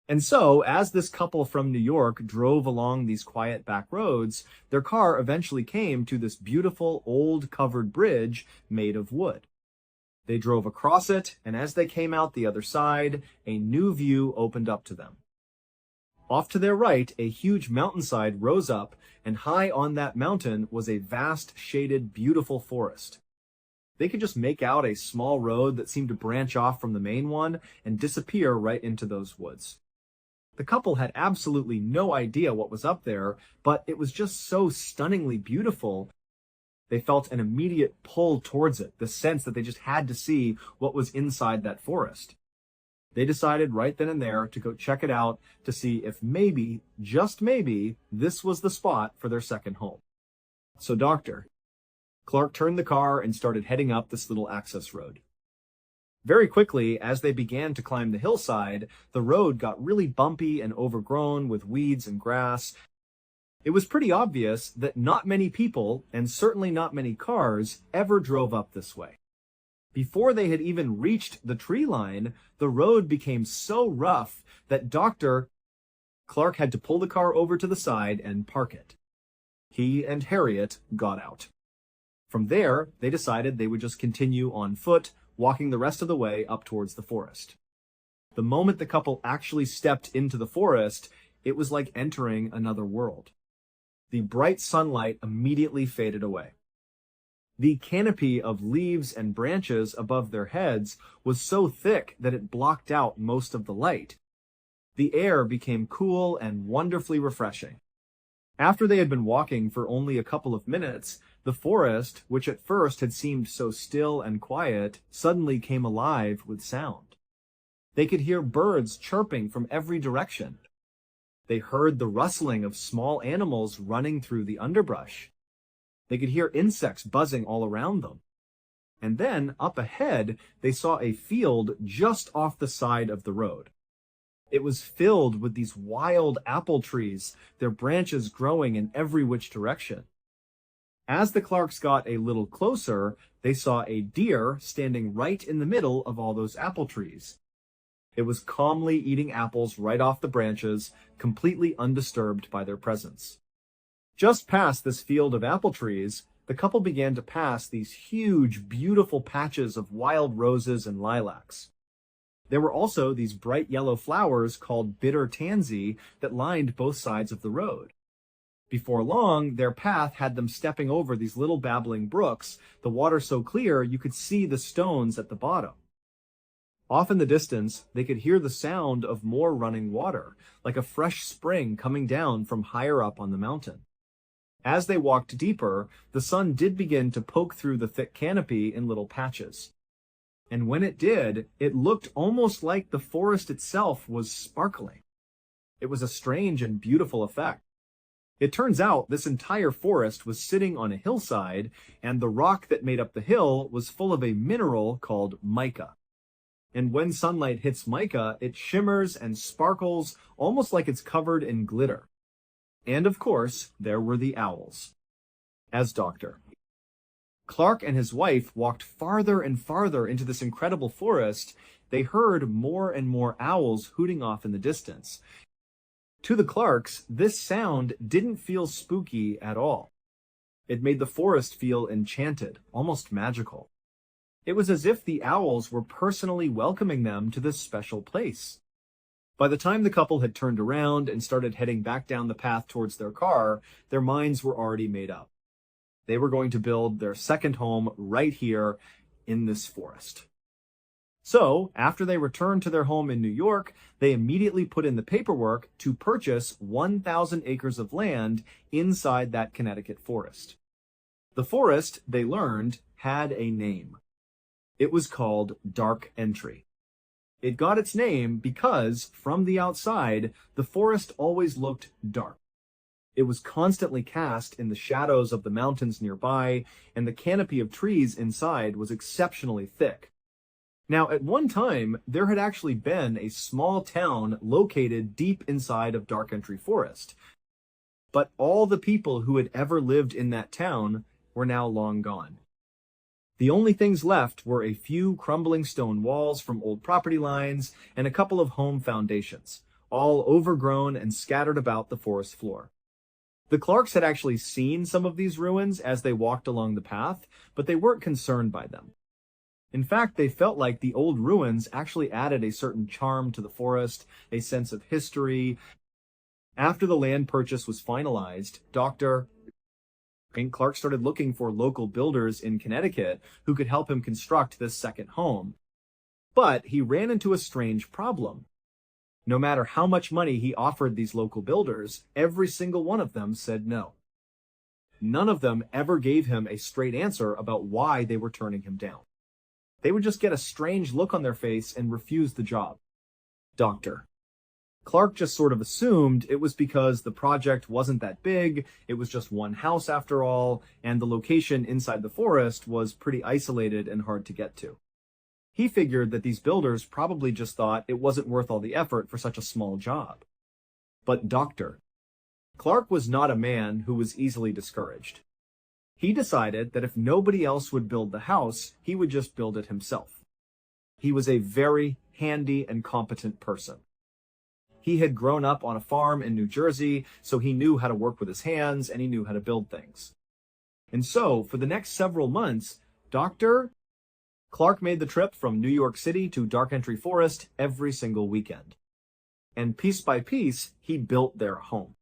[SPEAKER 1] And so, as this couple from New York drove along these quiet back roads, their car eventually came to this beautiful old covered bridge made of wood. They drove across it, and as they came out the other side, a new view opened up to them. Off to their right, a huge mountainside rose up, and high on that mountain was a vast, shaded, beautiful forest. They could just make out a small road that seemed to branch off from the main one and disappear right into those woods. The couple had absolutely no idea what was up there, but it was just so stunningly beautiful. They felt an immediate pull towards it, the sense that they just had to see what was inside that forest. They decided right then and there to go check it out to see if maybe, just maybe, this was the spot for their second home. So, Doctor. Clark turned the car and started heading up this little access road. Very quickly, as they began to climb the hillside, the road got really bumpy and overgrown with weeds and grass. It was pretty obvious that not many people, and certainly not many cars, ever drove up this way. Before they had even reached the tree line, the road became so rough that Dr. Clark had to pull the car over to the side and park it. He and Harriet got out. From there, they decided they would just continue on foot, walking the rest of the way up towards the forest. The moment the couple actually stepped into the forest, it was like entering another world. The bright sunlight immediately faded away. The canopy of leaves and branches above their heads was so thick that it blocked out most of the light. The air became cool and wonderfully refreshing. After they had been walking for only a couple of minutes, the forest, which at first had seemed so still and quiet, suddenly came alive with sound. They could hear birds chirping from every direction. They heard the rustling of small animals running through the underbrush. They could hear insects buzzing all around them. And then, up ahead, they saw a field just off the side of the road. It was filled with these wild apple trees, their branches growing in every which direction. As the Clarks got a little closer, they saw a deer standing right in the middle of all those apple trees. It was calmly eating apples right off the branches, completely undisturbed by their presence. Just past this field of apple trees, the couple began to pass these huge, beautiful patches of wild roses and lilacs. There were also these bright yellow flowers called bitter tansy that lined both sides of the road. Before long, their path had them stepping over these little babbling brooks, the water so clear you could see the stones at the bottom. Off in the distance, they could hear the sound of more running water, like a fresh spring coming down from higher up on the mountain. As they walked deeper, the sun did begin to poke through the thick canopy in little patches. And when it did, it looked almost like the forest itself was sparkling. It was a strange and beautiful effect. It turns out this entire forest was sitting on a hillside, and the rock that made up the hill was full of a mineral called mica. And when sunlight hits mica, it shimmers and sparkles almost like it's covered in glitter. And of course, there were the owls. As Dr. Clark and his wife walked farther and farther into this incredible forest, they heard more and more owls hooting off in the distance. To the Clarks, this sound didn't feel spooky at all. It made the forest feel enchanted, almost magical. It was as if the owls were personally welcoming them to this special place. By the time the couple had turned around and started heading back down the path towards their car, their minds were already made up. They were going to build their second home right here in this forest. So, after they returned to their home in New York, they immediately put in the paperwork to purchase 1,000 acres of land inside that Connecticut forest. The forest, they learned, had a name. It was called Dark Entry. It got its name because, from the outside, the forest always looked dark. It was constantly cast in the shadows of the mountains nearby, and the canopy of trees inside was exceptionally thick. Now, at one time, there had actually been a small town located deep inside of Dark Entry Forest. But all the people who had ever lived in that town were now long gone. The only things left were a few crumbling stone walls from old property lines and a couple of home foundations, all overgrown and scattered about the forest floor. The Clarks had actually seen some of these ruins as they walked along the path, but they weren't concerned by them. In fact, they felt like the old ruins actually added a certain charm to the forest, a sense of history. After the land purchase was finalized, Dr. Clark started looking for local builders in Connecticut who could help him construct this second home. But he ran into a strange problem. No matter how much money he offered these local builders, every single one of them said no. None of them ever gave him a straight answer about why they were turning him down. They would just get a strange look on their face and refuse the job. Dr. Clark just sort of assumed it was because the project wasn't that big, it was just one house after all, and the location inside the forest was pretty isolated and hard to get to. He figured that these builders probably just thought it wasn't worth all the effort for such a small job. But Dr. Clark was not a man who was easily discouraged. He decided that if nobody else would build the house, he would just build it himself. He was a very handy and competent person. He had grown up on a farm in New Jersey, so he knew how to work with his hands and he knew how to build things. And so, for the next several months, Dr. Clark made the trip from New York City to Dark Entry Forest every single weekend. And piece by piece, he built their home.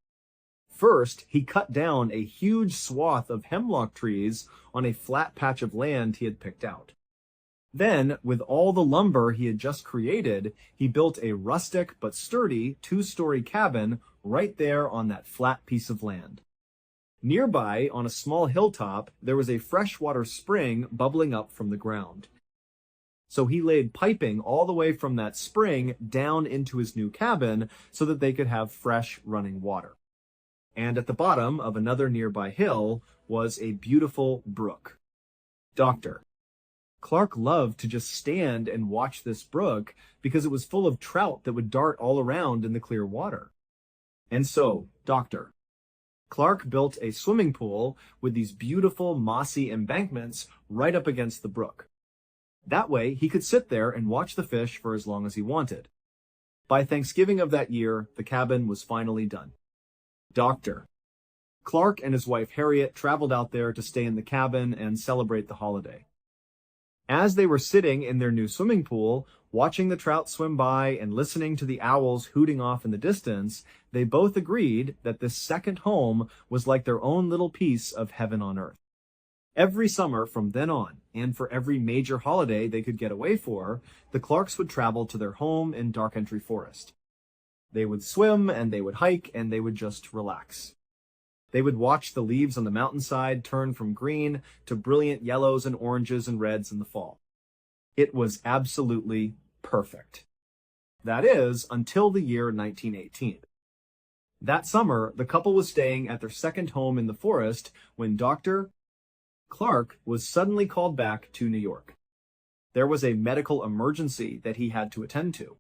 [SPEAKER 1] First, he cut down a huge swath of hemlock trees on a flat patch of land he had picked out. Then, with all the lumber he had just created, he built a rustic but sturdy two-story cabin right there on that flat piece of land. Nearby, on a small hilltop, there was a freshwater spring bubbling up from the ground. So he laid piping all the way from that spring down into his new cabin so that they could have fresh running water. And at the bottom of another nearby hill was a beautiful brook. Dr. Clark loved to just stand and watch this brook because it was full of trout that would dart all around in the clear water. And so, Dr. Clark built a swimming pool with these beautiful mossy embankments right up against the brook. That way, he could sit there and watch the fish for as long as he wanted. By Thanksgiving of that year, the cabin was finally done. Dr. Clark and his wife Harriet traveled out there to stay in the cabin and celebrate the holiday. As they were sitting in their new swimming pool, watching the trout swim by and listening to the owls hooting off in the distance, they both agreed that this second home was like their own little piece of heaven on earth. Every summer from then on, and for every major holiday they could get away for, the Clarks would travel to their home in Dark Entry Forest. They would swim, and they would hike, and they would just relax. They would watch the leaves on the mountainside turn from green to brilliant yellows and oranges and reds in the fall. It was absolutely perfect. That is, until the year 1918. That summer, the couple was staying at their second home in the forest when Dr. Clark was suddenly called back to New York. There was a medical emergency that he had to attend to.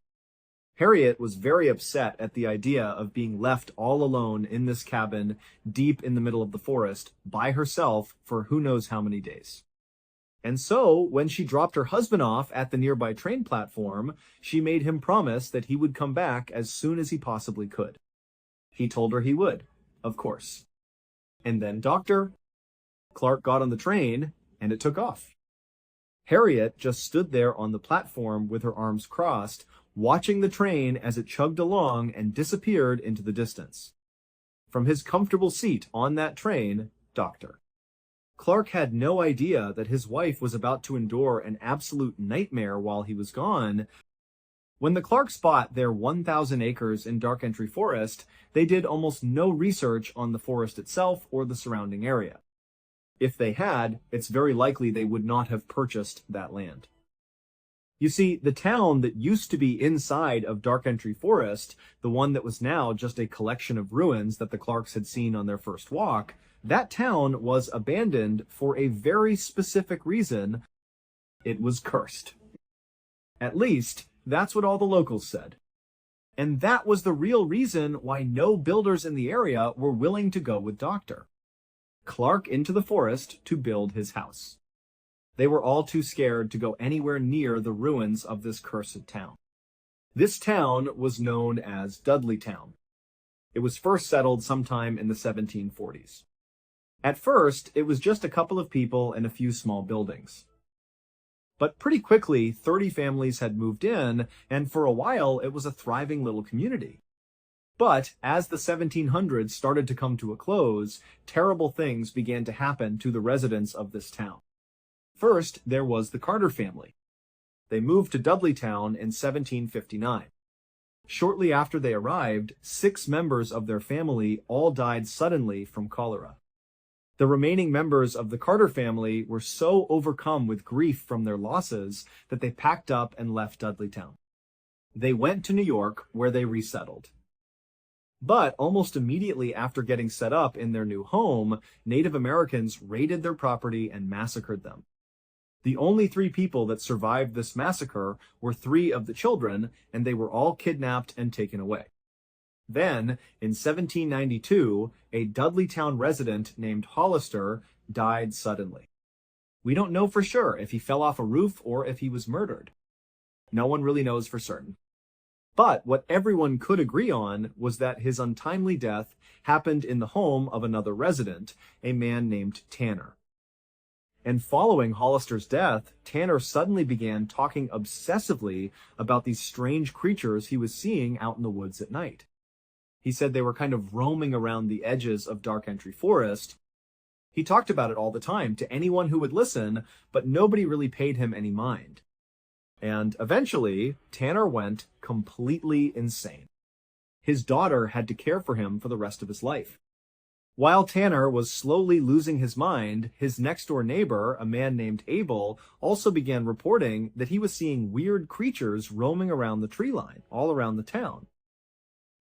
[SPEAKER 1] Harriet was very upset at the idea of being left all alone in this cabin deep in the middle of the forest by herself for who knows how many days. And so, when she dropped her husband off at the nearby train platform, she made him promise that he would come back as soon as he possibly could. He told her he would, of course. And then Dr. Clark got on the train, and it took off. Harriet just stood there on the platform with her arms crossed, watching the train as it chugged along and disappeared into the distance. From his comfortable seat on that train, Dr. Clark had no idea that his wife was about to endure an absolute nightmare while he was gone. When the Clarks bought their 1,000 acres in Dark Entry Forest, they did almost no research on the forest itself or the surrounding area. If they had, it's very likely they would not have purchased that land. You see, the town that used to be inside of Dark Entry Forest, the one that was now just a collection of ruins that the Clarks had seen on their first walk, that town was abandoned for a very specific reason. It was cursed. At least, that's what all the locals said. And that was the real reason why no builders in the area were willing to go with Dr. Clark into the forest to build his house. They were all too scared to go anywhere near the ruins of this cursed town. This town was known as Dudleytown. It was first settled sometime in the 1740s. At first, it was just a couple of people and a few small buildings. But pretty quickly, 30 families had moved in, and for a while, it was a thriving little community. But as the 1700s started to come to a close, terrible things began to happen to the residents of this town. First, there was the Carter family. They moved to Dudleytown in 1759. Shortly after they arrived, 6 members of their family all died suddenly from cholera. The remaining members of the Carter family were so overcome with grief from their losses that they packed up and left Dudleytown. They went to New York, where they resettled. But almost immediately after getting set up in their new home, Native Americans raided their property and massacred them. The only 3 people that survived this massacre were 3 of the children, and they were all kidnapped and taken away. Then, in 1792, a Dudleytown resident named Hollister died suddenly. We don't know for sure if he fell off a roof or if he was murdered. No one really knows for certain. But what everyone could agree on was that his untimely death happened in the home of another resident, a man named Tanner. And following Hollister's death, Tanner suddenly began talking obsessively about these strange creatures he was seeing out in the woods at night. He said they were kind of roaming around the edges of Dark Entry Forest. He talked about it all the time to anyone who would listen, but nobody really paid him any mind. And eventually, Tanner went completely insane. His daughter had to care for him for the rest of his life. While Tanner was slowly losing his mind, his next-door neighbor, a man named Abel, also began reporting that he was seeing weird creatures roaming around the tree line, all around the town.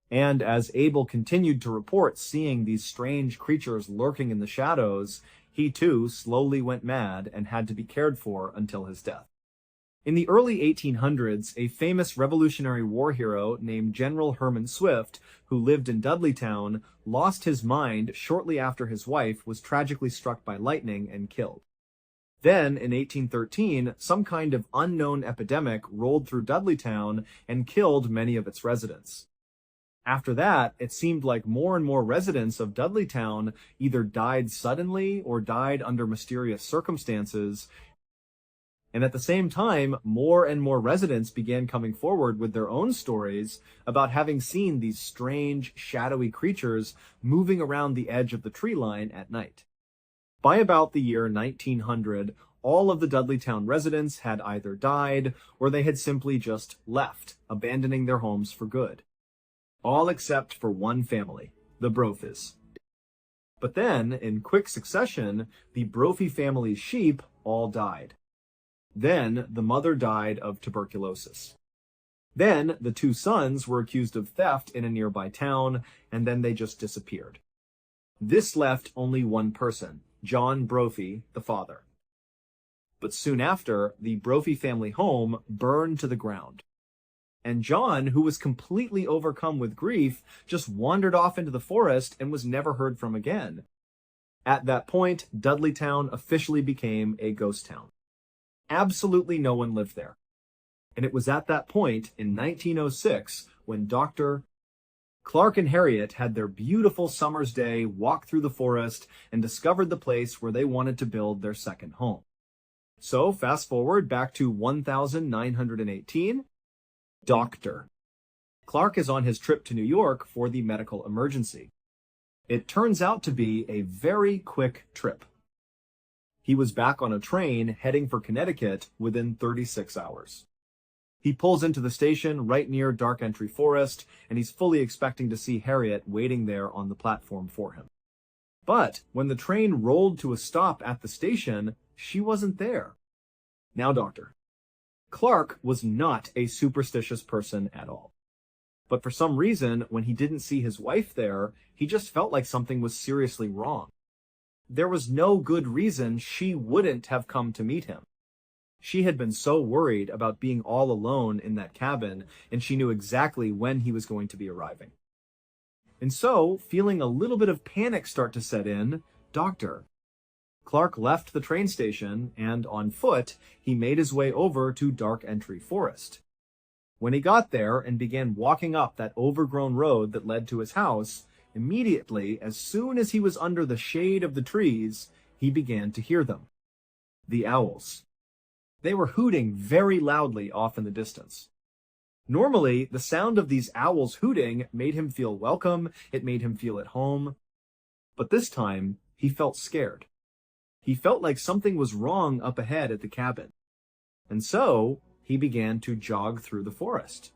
[SPEAKER 1] And as Abel continued to report seeing these strange creatures lurking in the shadows, he too slowly went mad and had to be cared for until his death. In the early 1800s, a famous Revolutionary War hero named General Herman Swift, who lived in Dudleytown, lost his mind shortly after his wife was tragically struck by lightning and killed. Then, in 1813, some kind of unknown epidemic rolled through Dudleytown and killed many of its residents. After that, it seemed like more and more residents of Dudleytown either died suddenly or died under mysterious circumstances. And at the same time, more and more residents began coming forward with their own stories about having seen these strange, shadowy creatures moving around the edge of the tree line at night. By about the year 1900, all of the Dudleytown residents had either died or they had simply just left, abandoning their homes for good. All except for one family, the Brophies. But then, in quick succession, the Brophy family's sheep all died. Then, the mother died of tuberculosis. Then, the two sons were accused of theft in a nearby town, and then they just disappeared. This left only one person, John Brophy, the father. But soon after, the Brophy family home burned to the ground. And John, who was completely overcome with grief, just wandered off into the forest and was never heard from again. At that point, Dudleytown officially became a ghost town. Absolutely no one lived there. And it was at that point, in 1906, when Dr. Clark and Harriet had their beautiful summer's day walk through the forest and discovered the place where they wanted to build their second home. So, fast forward back to 1918, Dr. Clark is on his trip to New York for the medical emergency. It turns out to be a very quick trip. He was back on a train heading for Connecticut within 36 hours. He pulls into the station right near Dark Entry Forest, and he's fully expecting to see Harriet waiting there on the platform for him. But when the train rolled to a stop at the station, she wasn't there. Now, Dr. Clark was not a superstitious person at all. But for some reason, when he didn't see his wife there, he just felt like something was seriously wrong. There was no good reason she wouldn't have come to meet him. She had been so worried about being all alone in that cabin, and she knew exactly when he was going to be arriving. And so, feeling a little bit of panic start to set in, Dr. Clark left the train station, and on foot, he made his way over to Dark Entry Forest. When he got there and began walking up that overgrown road that led to his house, immediately, as soon as he was under the shade of the trees, he began to hear them. The owls. They were hooting very loudly off in the distance. Normally, the sound of these owls hooting made him feel welcome, it made him feel at home. But this time, he felt scared. He felt like something was wrong up ahead at the cabin. And so, he began to jog through the forest.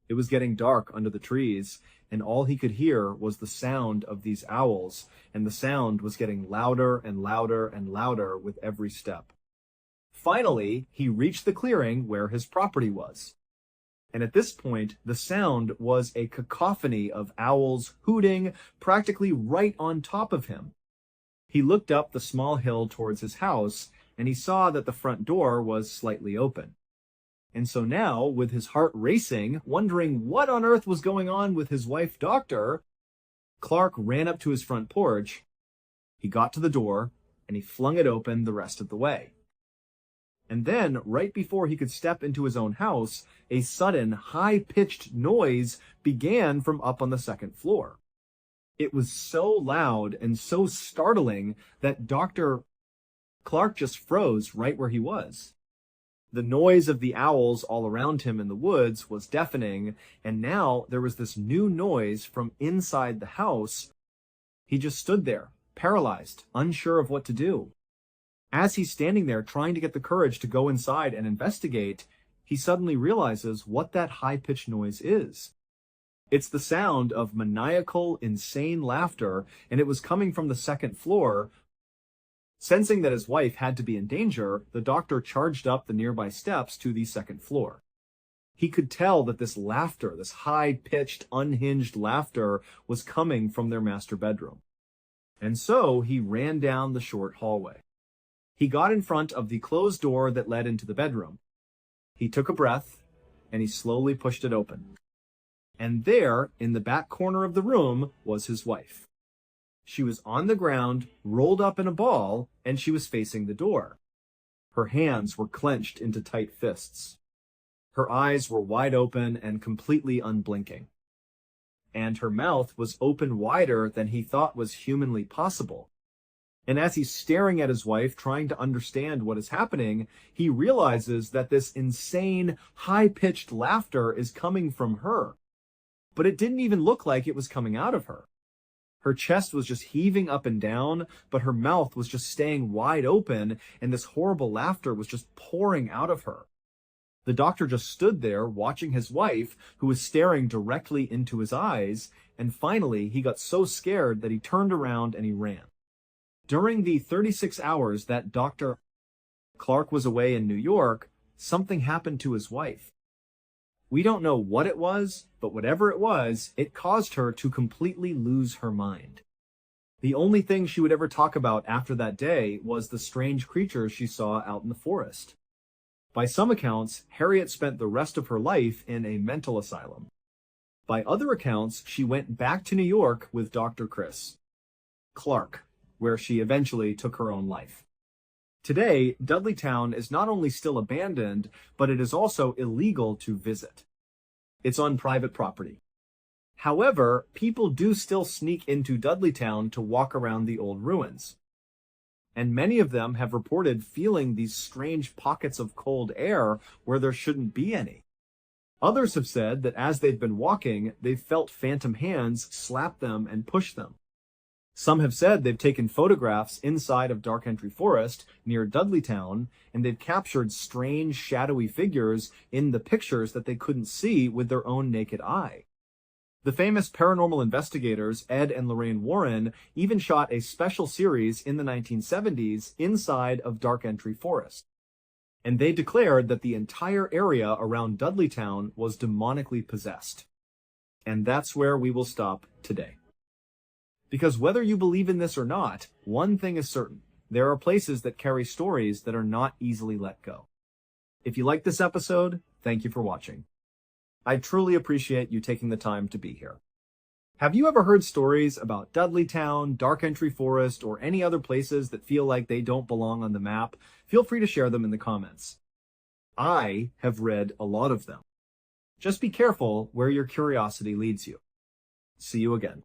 [SPEAKER 1] It was getting dark under the trees, and all he could hear was the sound of these owls, and the sound was getting louder and louder and louder with every step. Finally, he reached the clearing where his property was. And at this point, the sound was a cacophony of owls hooting practically right on top of him. He looked up the small hill towards his house, and he saw that the front door was slightly open. And so now, with his heart racing, wondering what on earth was going on with his wife, Doctor, Clark ran up to his front porch. He got to the door, and he flung it open the rest of the way. And then, right before he could step into his own house, a sudden, high-pitched noise began from up on the second floor. It was so loud and so startling that Dr. Clark just froze right where he was. The noise of the owls all around him in the woods was deafening, and now there was this new noise from inside the house. He just stood there, paralyzed, unsure of what to do. As he's standing there trying to get the courage to go inside and investigate, he suddenly realizes what that high-pitched noise is. It's the sound of maniacal, insane laughter, and it was coming from the second floor. Sensing that his wife had to be in danger, the doctor charged up the nearby steps to the second floor. He could tell that this laughter, this high-pitched, unhinged laughter, was coming from their master bedroom. And so he ran down the short hallway. He got in front of the closed door that led into the bedroom. He took a breath, and he slowly pushed it open. And there, in the back corner of the room, was his wife. She was on the ground, rolled up in a ball, and she was facing the door. Her hands were clenched into tight fists. Her eyes were wide open and completely unblinking. And her mouth was open wider than he thought was humanly possible. And as he's staring at his wife, trying to understand what is happening, he realizes that this insane, high-pitched laughter is coming from her. But it didn't even look like it was coming out of her. Her chest was just heaving up and down, but her mouth was just staying wide open, and this horrible laughter was just pouring out of her. The doctor just stood there watching his wife, who was staring directly into his eyes, and finally he got so scared that he turned around and he ran. During the 36 hours that Dr. Clark was away in New York, something happened to his wife. We don't know what it was, but whatever it was, it caused her to completely lose her mind. The only thing she would ever talk about after that day was the strange creatures she saw out in the forest. By some accounts, Harriet spent the rest of her life in a mental asylum. By other accounts, she went back to New York with Dr. Chris Clark, where she eventually took her own life. Today, Dudleytown is not only still abandoned, but it is also illegal to visit. It's on private property. However, people do still sneak into Dudleytown to walk around the old ruins. And many of them have reported feeling these strange pockets of cold air where there shouldn't be any. Others have said that as they've been walking, they've felt phantom hands slap them and push them. Some have said they've taken photographs inside of Dark Entry Forest near Dudleytown, and they've captured strange shadowy figures in the pictures that they couldn't see with their own naked eye. The famous paranormal investigators Ed and Lorraine Warren even shot a special series in the 1970s inside of Dark Entry Forest. And they declared that the entire area around Dudleytown was demonically possessed. And that's where we will stop today. Because whether you believe in this or not, one thing is certain. There are places that carry stories that are not easily let go. If you liked this episode, thank you for watching. I truly appreciate you taking the time to be here. Have you ever heard stories about Dudleytown, Dark Entry Forest, or any other places that feel like they don't belong on the map? Feel free to share them in the comments. I have read a lot of them. Just be careful where your curiosity leads you. See you again.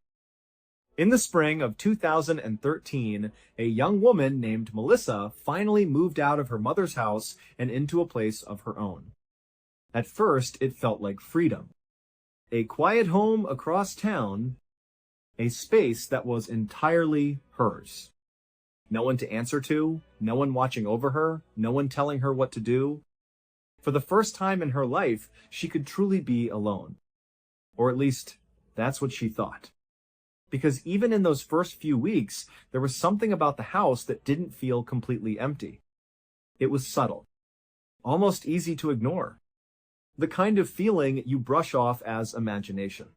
[SPEAKER 1] In the spring of 2013, a young woman named Melissa finally moved out of her mother's house and into a place of her own. At first, it felt like freedom. A quiet home across town, a space that was entirely hers. No one to answer to, no one watching over her, no one telling her what to do. For the first time in her life, she could truly be alone. Or at least, that's what she thought. Because even in those first few weeks, there was something about the house that didn't feel completely empty. It was subtle, almost easy to ignore. The kind of feeling you brush off as imagination.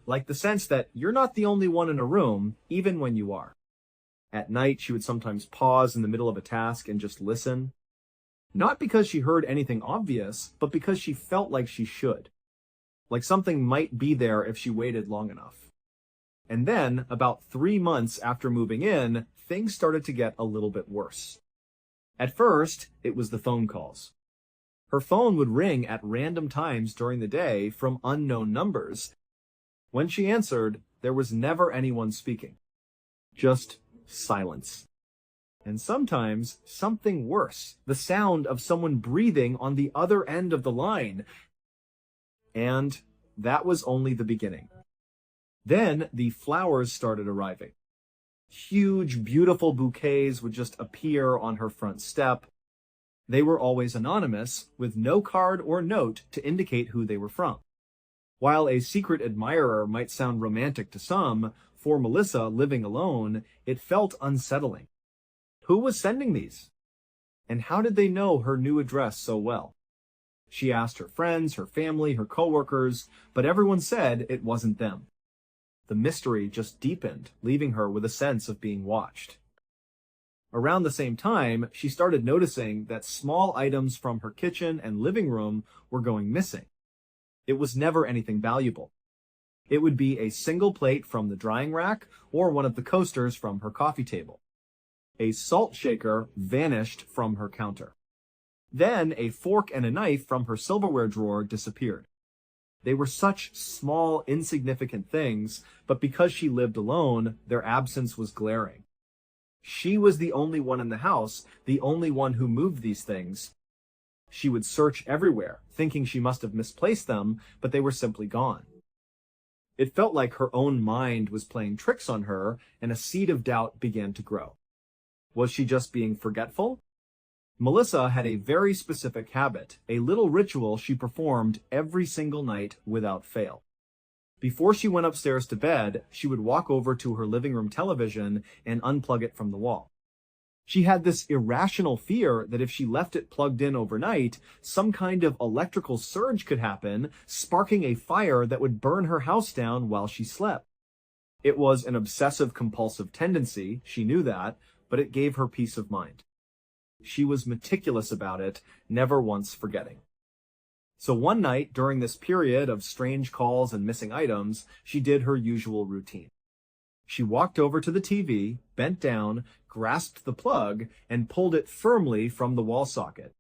[SPEAKER 1] Like the sense that you're not the only one in a room, even when you are. At night, she would sometimes pause in the middle of a task and just listen. Not because she heard anything obvious, but because she felt like she should. Like something might be there if she waited long enough. And then, about 3 months after moving in, things started to get a little bit worse. At first, it was the phone calls. Her phone would ring at random times during the day from unknown numbers. When she answered, there was never anyone speaking. Just silence. And sometimes, something worse. The sound of someone breathing on the other end of the line. And that was only the beginning. Then the flowers started arriving. Huge, beautiful bouquets would just appear on her front step. They were always anonymous, with no card or note to indicate who they were from. While a secret admirer might sound romantic to some, for Melissa living alone, it felt unsettling. Who was sending these? And how did they know her new address so well? She asked her friends, her family, her coworkers, but everyone said it wasn't them. The mystery just deepened, leaving her with a sense of being watched. Around the same time, she started noticing that small items from her kitchen and living room were going missing. It was never anything valuable. It would be a single plate from the drying rack or one of the coasters from her coffee table. A salt shaker vanished from her counter. Then a fork and a knife from her silverware drawer disappeared. They were such small, insignificant things, but because she lived alone, their absence was glaring. She was the only one in the house, the only one who moved these things. She would search everywhere, thinking she must have misplaced them, but they were simply gone. It felt like her own mind was playing tricks on her, and a seed of doubt began to grow. Was she just being forgetful? Melissa had a very specific habit, a little ritual she performed every single night without fail. Before she went upstairs to bed, she would walk over to her living room television and unplug it from the wall. She had this irrational fear that if she left it plugged in overnight, some kind of electrical surge could happen, sparking a fire that would burn her house down while she slept. It was an obsessive-compulsive tendency, she knew that, but it gave her peace of mind. She was meticulous about it, never once forgetting. So one night, during this period of strange calls and missing items, she did her usual routine. She walked over to the TV, bent down, grasped the plug, and pulled it firmly from the wall socket.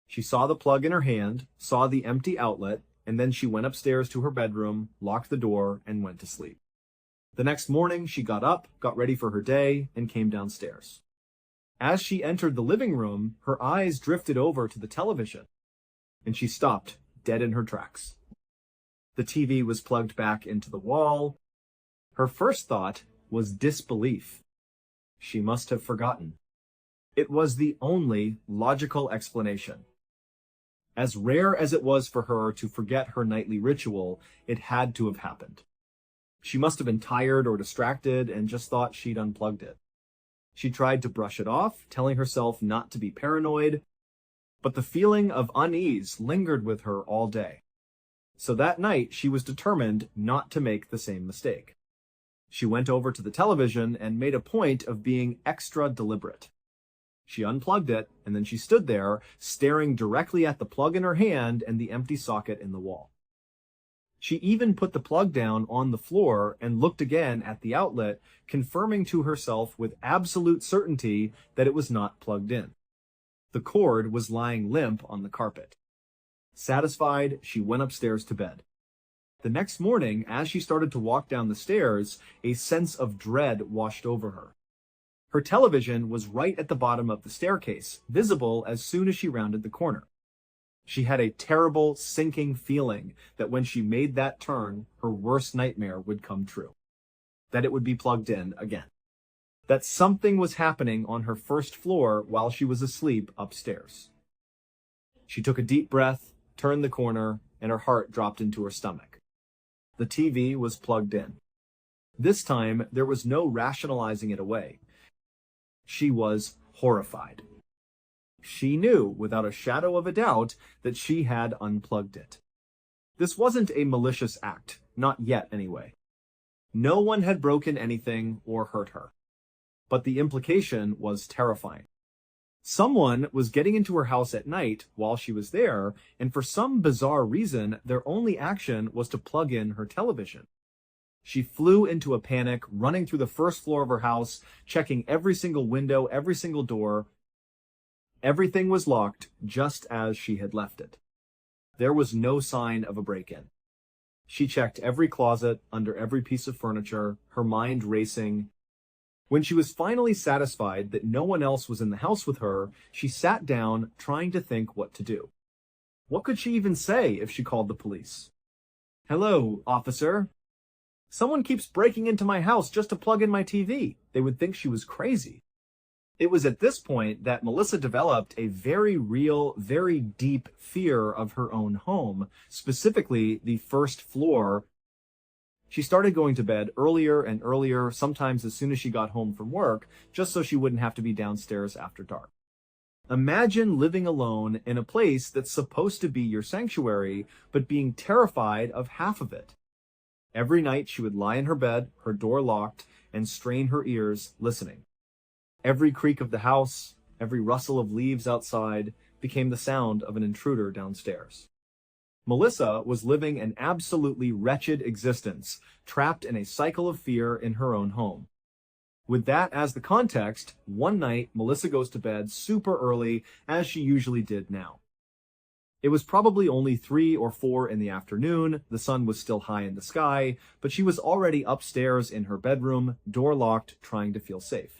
[SPEAKER 1] She saw the plug in her hand, saw the empty outlet, and then she went upstairs to her bedroom, locked the door, and went to sleep. The next morning, she got up, got ready for her day, and came downstairs. As she entered the living room, her eyes drifted over to the television, and she stopped, dead in her tracks. The TV was plugged back into the wall. Her first thought was disbelief. She must have forgotten. It was the only logical explanation. As rare as it was for her to forget her nightly ritual, it had to have happened. She must have been tired or distracted and just thought she'd unplugged it. She tried to brush it off, telling herself not to be paranoid, but the feeling of unease lingered with her all day. So that night, she was determined not to make the same mistake. She went over to the television and made a point of being extra deliberate. She unplugged it, and then she stood there, staring directly at the plug in her hand and the empty socket in the wall. She even put the plug down on the floor and looked again at the outlet, confirming to herself with absolute certainty that it was not plugged in. The cord was lying limp on the carpet. Satisfied, she went upstairs to bed. The next morning, as she started to walk down the stairs, a sense of dread washed over her. Her television was right at the bottom of the staircase, visible as soon as she rounded the corner. She had a terrible, sinking feeling that when she made that turn, her worst nightmare would come true. That it would be plugged in again. That something was happening on her first floor while she was asleep upstairs. She took a deep breath, turned the corner, and her heart dropped into her stomach. The TV was plugged in. This time, there was no rationalizing it away. She was horrified. She knew, without a shadow of a doubt, that she had unplugged it. This wasn't a malicious act, not yet anyway. No one had broken anything or hurt her. But the implication was terrifying. Someone was getting into her house at night while she was there, and for some bizarre reason, their only action was to plug in her television. She flew into a panic, running through the first floor of her house, checking every single window, every single door. Everything was locked, just as she had left it. There was no sign of a break-in. She checked every closet, under every piece of furniture, her mind racing. When she was finally satisfied that no one else was in the house with her, she sat down, trying to think what to do. What could she even say if she called the police? "Hello, officer. Someone keeps breaking into my house just to plug in my TV." They would think she was crazy. It was at this point that Melissa developed a very real, very deep fear of her own home, specifically the first floor. She started going to bed earlier and earlier, sometimes as soon as she got home from work, just so she wouldn't have to be downstairs after dark. Imagine living alone in a place that's supposed to be your sanctuary, but being terrified of half of it. Every night she would lie in her bed, her door locked, and strain her ears, listening. Every creak of the house, every rustle of leaves outside, became the sound of an intruder downstairs. Melissa was living an absolutely wretched existence, trapped in a cycle of fear in her own home. With that as the context, one night Melissa goes to bed super early, as she usually did now. It was probably only 3 or 4 in the afternoon, the sun was still high in the sky, but she was already upstairs in her bedroom, door locked, trying to feel safe.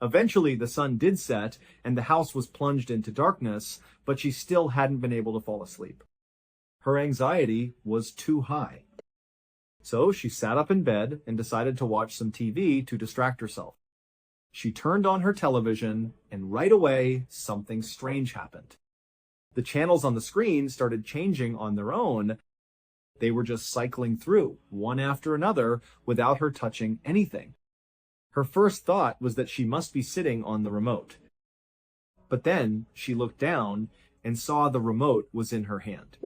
[SPEAKER 1] Eventually, the sun did set, and the house was plunged into darkness, but she still hadn't been able to fall asleep. Her anxiety was too high. So she sat up in bed and decided to watch some TV to distract herself. She turned on her television, and right away, something strange happened. The channels on the screen started changing on their own. They were just cycling through, one after another, without her touching anything. Her first thought was that she must be sitting on the remote. But then she looked down and saw the remote was in her hand.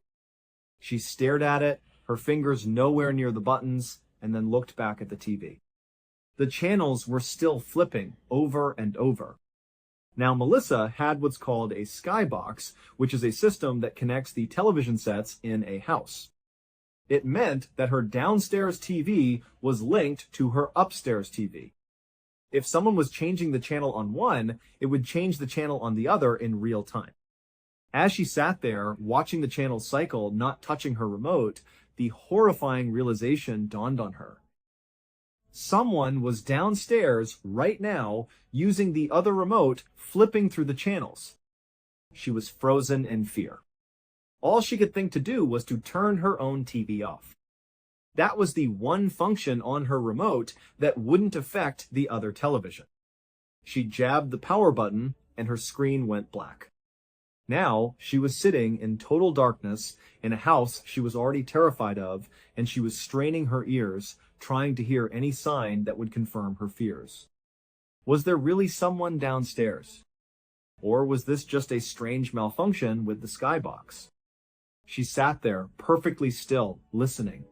[SPEAKER 1] She stared at it, her fingers nowhere near the buttons, and then looked back at the TV. The channels were still flipping over and over. Now, Melissa had what's called a skybox, which is a system that connects the television sets in a house. It meant that her downstairs TV was linked to her upstairs TV. If someone was changing the channel on one, it would change the channel on the other in real time. As she sat there, watching the channel cycle, not touching her remote, the horrifying realization dawned on her. Someone was downstairs right now, using the other remote, flipping through the channels. She was frozen in fear. All she could think to do was to turn her own TV off. That was the one function on her remote that wouldn't affect the other television. She jabbed the power button, and her screen went black. Now, she was sitting in total darkness in a house she was already terrified of, and she was straining her ears, trying to hear any sign that would confirm her fears. Was there really someone downstairs? Or was this just a strange malfunction with the skybox? She sat there, perfectly still, listening.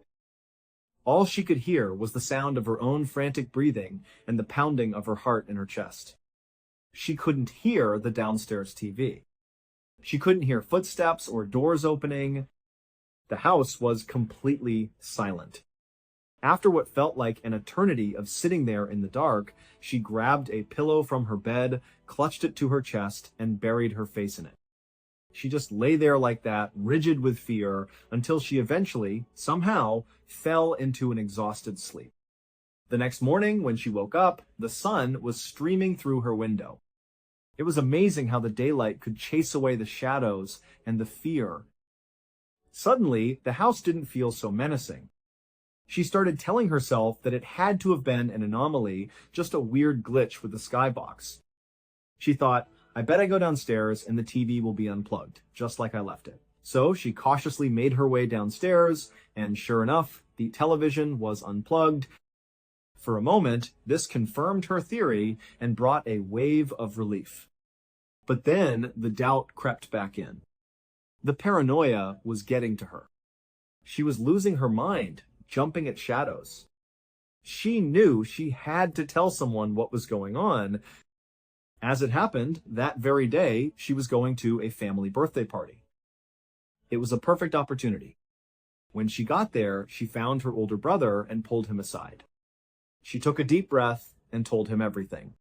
[SPEAKER 1] All she could hear was the sound of her own frantic breathing and the pounding of her heart in her chest. She couldn't hear the downstairs TV. She couldn't hear footsteps or doors opening. The house was completely silent. After what felt like an eternity of sitting there in the dark, she grabbed a pillow from her bed, clutched it to her chest, and buried her face in it. She just lay there like that, rigid with fear, until she eventually, somehow, fell into an exhausted sleep. The next morning, when she woke up, the sun was streaming through her window. It was amazing how the daylight could chase away the shadows and the fear. Suddenly, the house didn't feel so menacing. She started telling herself that it had to have been an anomaly, just a weird glitch with the skybox. She thought, I bet I go downstairs and the TV will be unplugged, just like I left it. So she cautiously made her way downstairs, and sure enough, the television was unplugged. For a moment, this confirmed her theory and brought a wave of relief. But then the doubt crept back in. The paranoia was getting to her. She was losing her mind, jumping at shadows. She knew she had to tell someone what was going on. As it happened, that very day, she was going to a family birthday party. It was a perfect opportunity. When she got there, she found her older brother and pulled him aside. She took a deep breath and told him everything.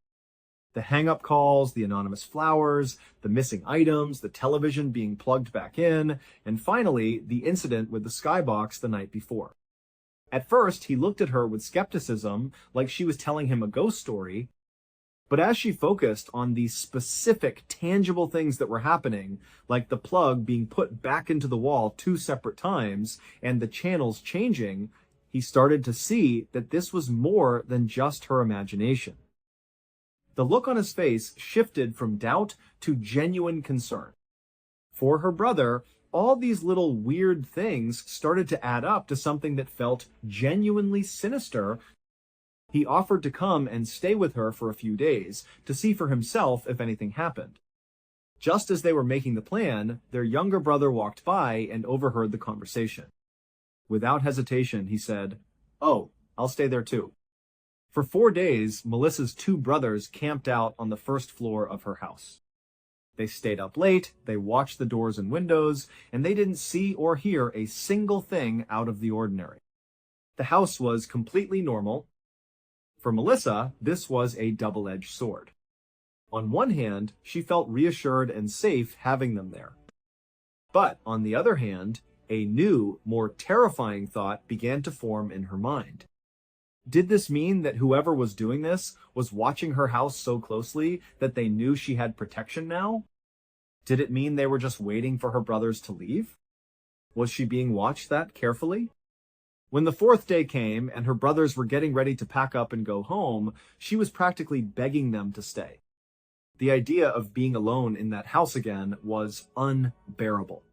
[SPEAKER 1] The hang-up calls, the anonymous flowers, the missing items, the television being plugged back in, and finally, the incident with the skybox the night before. At first, he looked at her with skepticism, like she was telling him a ghost story. But as she focused on the specific, tangible things that were happening, like the plug being put back into the wall 2 separate times, and the channels changing, he started to see that this was more than just her imagination. The look on his face shifted from doubt to genuine concern. For her brother, all these little weird things started to add up to something that felt genuinely sinister. He offered to come and stay with her for a few days to see for himself if anything happened. Just as they were making the plan, their younger brother walked by and overheard the conversation. Without hesitation, he said, "Oh, I'll stay there too." For 4 days, Melissa's 2 brothers camped out on the first floor of her house. They stayed up late, they watched the doors and windows, and they didn't see or hear a single thing out of the ordinary. The house was completely normal. For Melissa, this was a double-edged sword. On one hand, she felt reassured and safe having them there. But on the other hand, a new, more terrifying thought began to form in her mind. Did this mean that whoever was doing this was watching her house so closely that they knew she had protection now? Did it mean they were just waiting for her brothers to leave? Was she being watched that carefully? When the fourth day came and her brothers were getting ready to pack up and go home, she was practically begging them to stay. The idea of being alone in that house again was unbearable.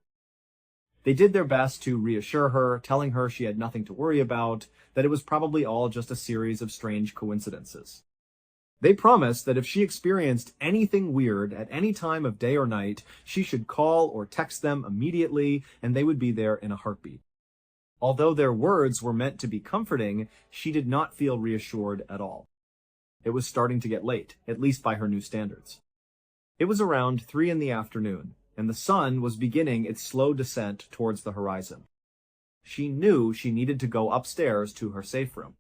[SPEAKER 1] They did their best to reassure her, telling her she had nothing to worry about, that it was probably all just a series of strange coincidences. They promised that if she experienced anything weird at any time of day or night, she should call or text them immediately and they would be there in a heartbeat. Although their words were meant to be comforting, she did not feel reassured at all. It was starting to get late, at least by her new standards. It was around 3 in the afternoon, and the sun was beginning its slow descent towards the horizon. She knew she needed to go upstairs to her safe room.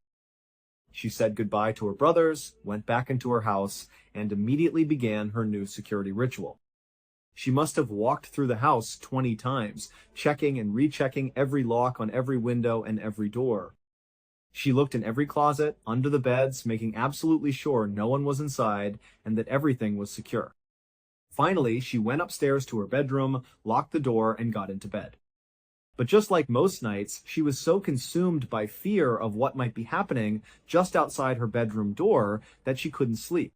[SPEAKER 1] She said goodbye to her brothers, went back into her house, and immediately began her new security ritual. She must have walked through the house 20 times, checking and rechecking every lock on every window and every door. She looked in every closet, under the beds, making absolutely sure no one was inside and that everything was secure. Finally, she went upstairs to her bedroom, locked the door, and got into bed. But just like most nights, she was so consumed by fear of what might be happening just outside her bedroom door that she couldn't sleep.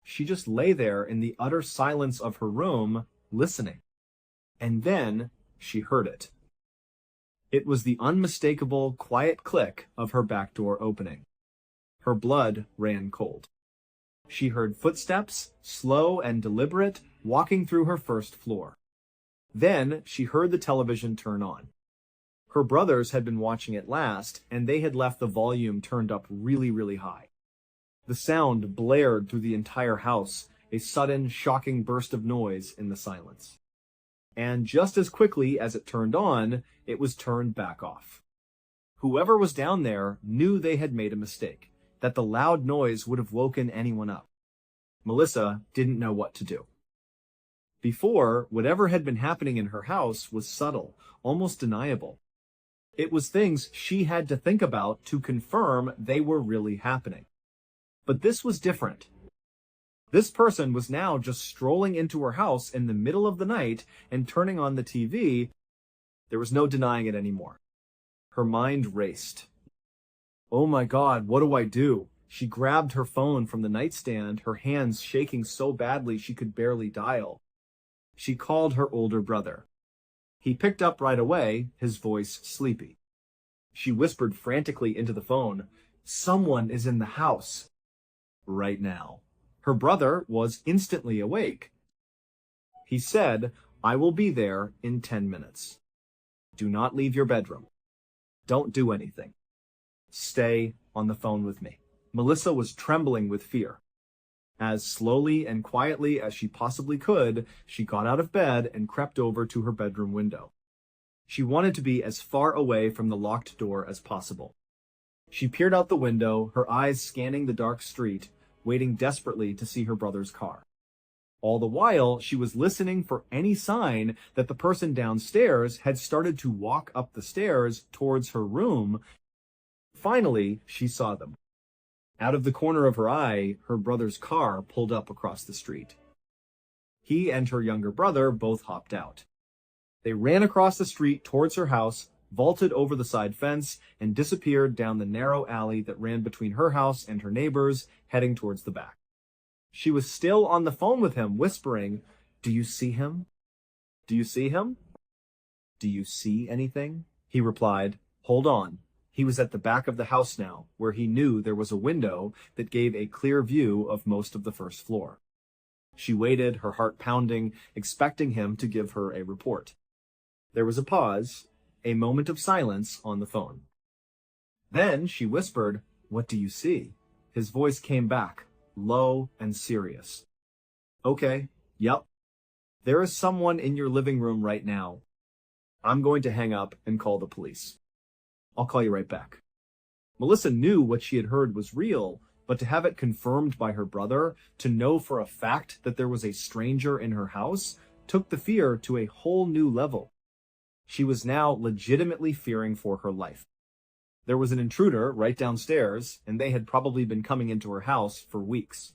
[SPEAKER 1] She just lay there in the utter silence of her room, listening. And then she heard it. It was the unmistakable, quiet click of her back door opening. Her blood ran cold. She heard footsteps, slow and deliberate, walking through her first floor. Then she heard the television turn on. Her brothers had been watching it last, and they had left the volume turned up really, really high. The sound blared through the entire house, a sudden, shocking burst of noise in the silence. And just as quickly as it turned on, it was turned back off. Whoever was down there knew they had made a mistake, that the loud noise would have woken anyone up. Melissa didn't know what to do. Before, whatever had been happening in her house was subtle, almost deniable. It was things she had to think about to confirm they were really happening. But this was different. This person was now just strolling into her house in the middle of the night and turning on the TV. There was no denying it anymore. Her mind raced. Oh my God, what do I do? She grabbed her phone from the nightstand, her hands shaking so badly she could barely dial. She called her older brother. He picked up right away, his voice sleepy. She whispered frantically into the phone, "Someone is in the house." Right now. Her brother was instantly awake. He said, "I will be there in 10 minutes. Do not leave your bedroom. Don't do anything. Stay on the phone with me." Melissa was trembling with fear. As slowly and quietly as she possibly could, she got out of bed and crept over to her bedroom window. She wanted to be as far away from the locked door as possible. She peered out the window, her eyes scanning the dark street, waiting desperately to see her brother's car. All the while, she was listening for any sign that the person downstairs had started to walk up the stairs towards her room. Finally, she saw them. Out of the corner of her eye, her brother's car pulled up across the street. He and her younger brother both hopped out. They ran across the street towards her house, vaulted over the side fence, and disappeared down the narrow alley that ran between her house and her neighbor's, heading towards the back. She was still on the phone with him, whispering, "Do you see him? Do you see him? Do you see anything?" He replied, "Hold on." He was at the back of the house now, where he knew there was a window that gave a clear view of most of the first floor. She waited, her heart pounding, expecting him to give her a report. There was a pause, a moment of silence on the phone. Then she whispered, "What do you see?" His voice came back, low and serious. "Okay, yep. There is someone in your living room right now. I'm going to hang up and call the police. I'll call you right back." Melissa knew what she had heard was real, but to have it confirmed by her brother, to know for a fact that there was a stranger in her house, took the fear to a whole new level. She was now legitimately fearing for her life. There was an intruder right downstairs, and they had probably been coming into her house for weeks.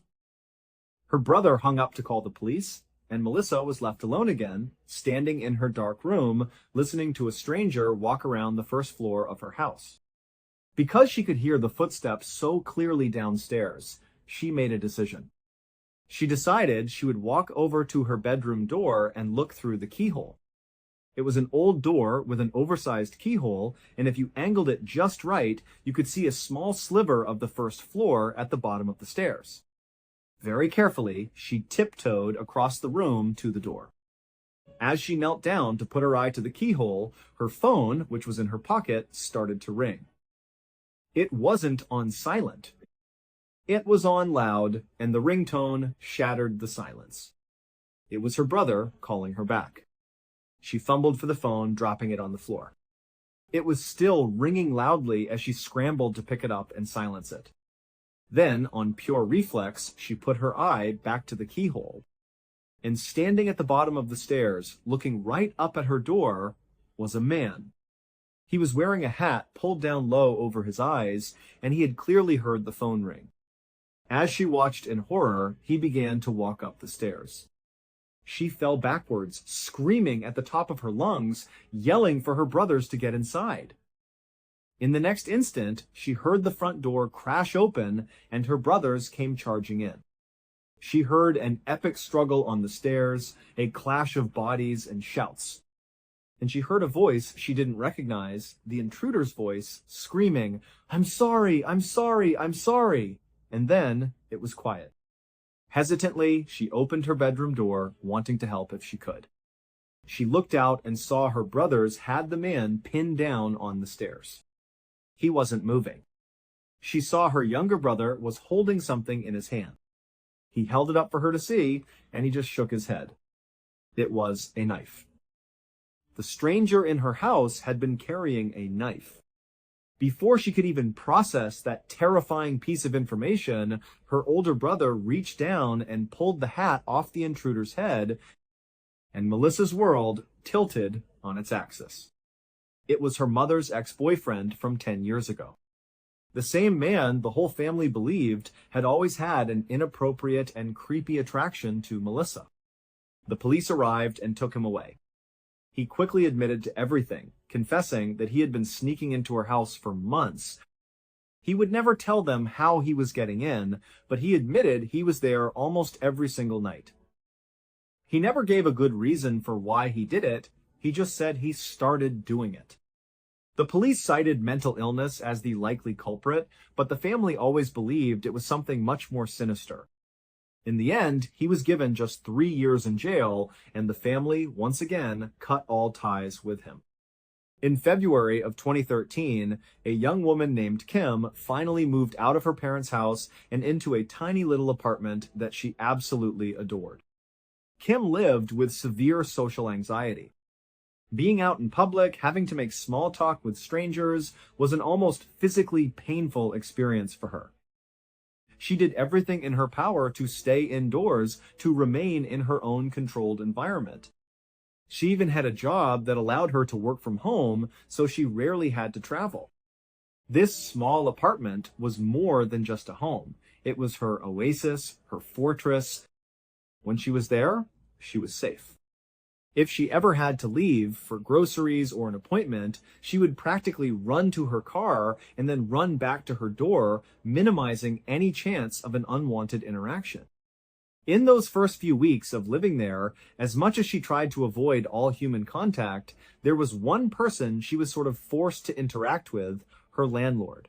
[SPEAKER 1] Her brother hung up to call the police, and Melissa was left alone again, standing in her dark room, listening to a stranger walk around the first floor of her house. Because she could hear the footsteps so clearly downstairs, she made a decision. She decided she would walk over to her bedroom door and look through the keyhole. It was an old door with an oversized keyhole, and if you angled it just right, you could see a small sliver of the first floor at the bottom of the stairs. Very carefully, she tiptoed across the room to the door. As she knelt down to put her eye to the keyhole, her phone, which was in her pocket, started to ring. It wasn't on silent. It was on loud, and the ringtone shattered the silence. It was her brother calling her back. She fumbled for the phone, dropping it on the floor. It was still ringing loudly as she scrambled to pick it up and silence it. Then, on pure reflex, she put her eye back to the keyhole. And standing at the bottom of the stairs, looking right up at her door, was a man. He was wearing a hat pulled down low over his eyes, and he had clearly heard the phone ring. As she watched in horror, he began to walk up the stairs. She fell backwards, screaming at the top of her lungs, yelling for her brothers to get inside. In the next instant, she heard the front door crash open, and her brothers came charging in. She heard an epic struggle on the stairs, a clash of bodies and shouts. And she heard a voice she didn't recognize, the intruder's voice, screaming, "I'm sorry, I'm sorry, I'm sorry." And then it was quiet. Hesitantly, she opened her bedroom door, wanting to help if she could. She looked out and saw her brothers had the man pinned down on the stairs. He wasn't moving. She saw her younger brother was holding something in his hand. He held it up for her to see, and he just shook his head. It was a knife. The stranger in her house had been carrying a knife. Before she could even process that terrifying piece of information, her older brother reached down and pulled the hat off the intruder's head, and Melissa's world tilted on its axis. It was her mother's ex-boyfriend from 10 years ago. The same man the whole family believed had always had an inappropriate and creepy attraction to Melissa. The police arrived and took him away. He quickly admitted to everything, confessing that he had been sneaking into her house for months. He would never tell them how he was getting in, but he admitted he was there almost every single night. He never gave a good reason for why he did it, he just said he started doing it. The police cited mental illness as the likely culprit, but the family always believed it was something much more sinister. In the end, he was given just 3 years in jail, and the family, once again, cut all ties with him. In February of 2013, a young woman named Kim finally moved out of her parents' house and into a tiny little apartment that she absolutely adored. Kim lived with severe social anxiety. Being out in public, having to make small talk with strangers, was an almost physically painful experience for her. She did everything in her power to stay indoors, to remain in her own controlled environment. She even had a job that allowed her to work from home, so she rarely had to travel. This small apartment was more than just a home. It was her oasis, her fortress. When she was there, she was safe. If she ever had to leave for groceries or an appointment, she would practically run to her car and then run back to her door, minimizing any chance of an unwanted interaction. In those first few weeks of living there, as much as she tried to avoid all human contact, there was one person she was sort of forced to interact with, her landlord.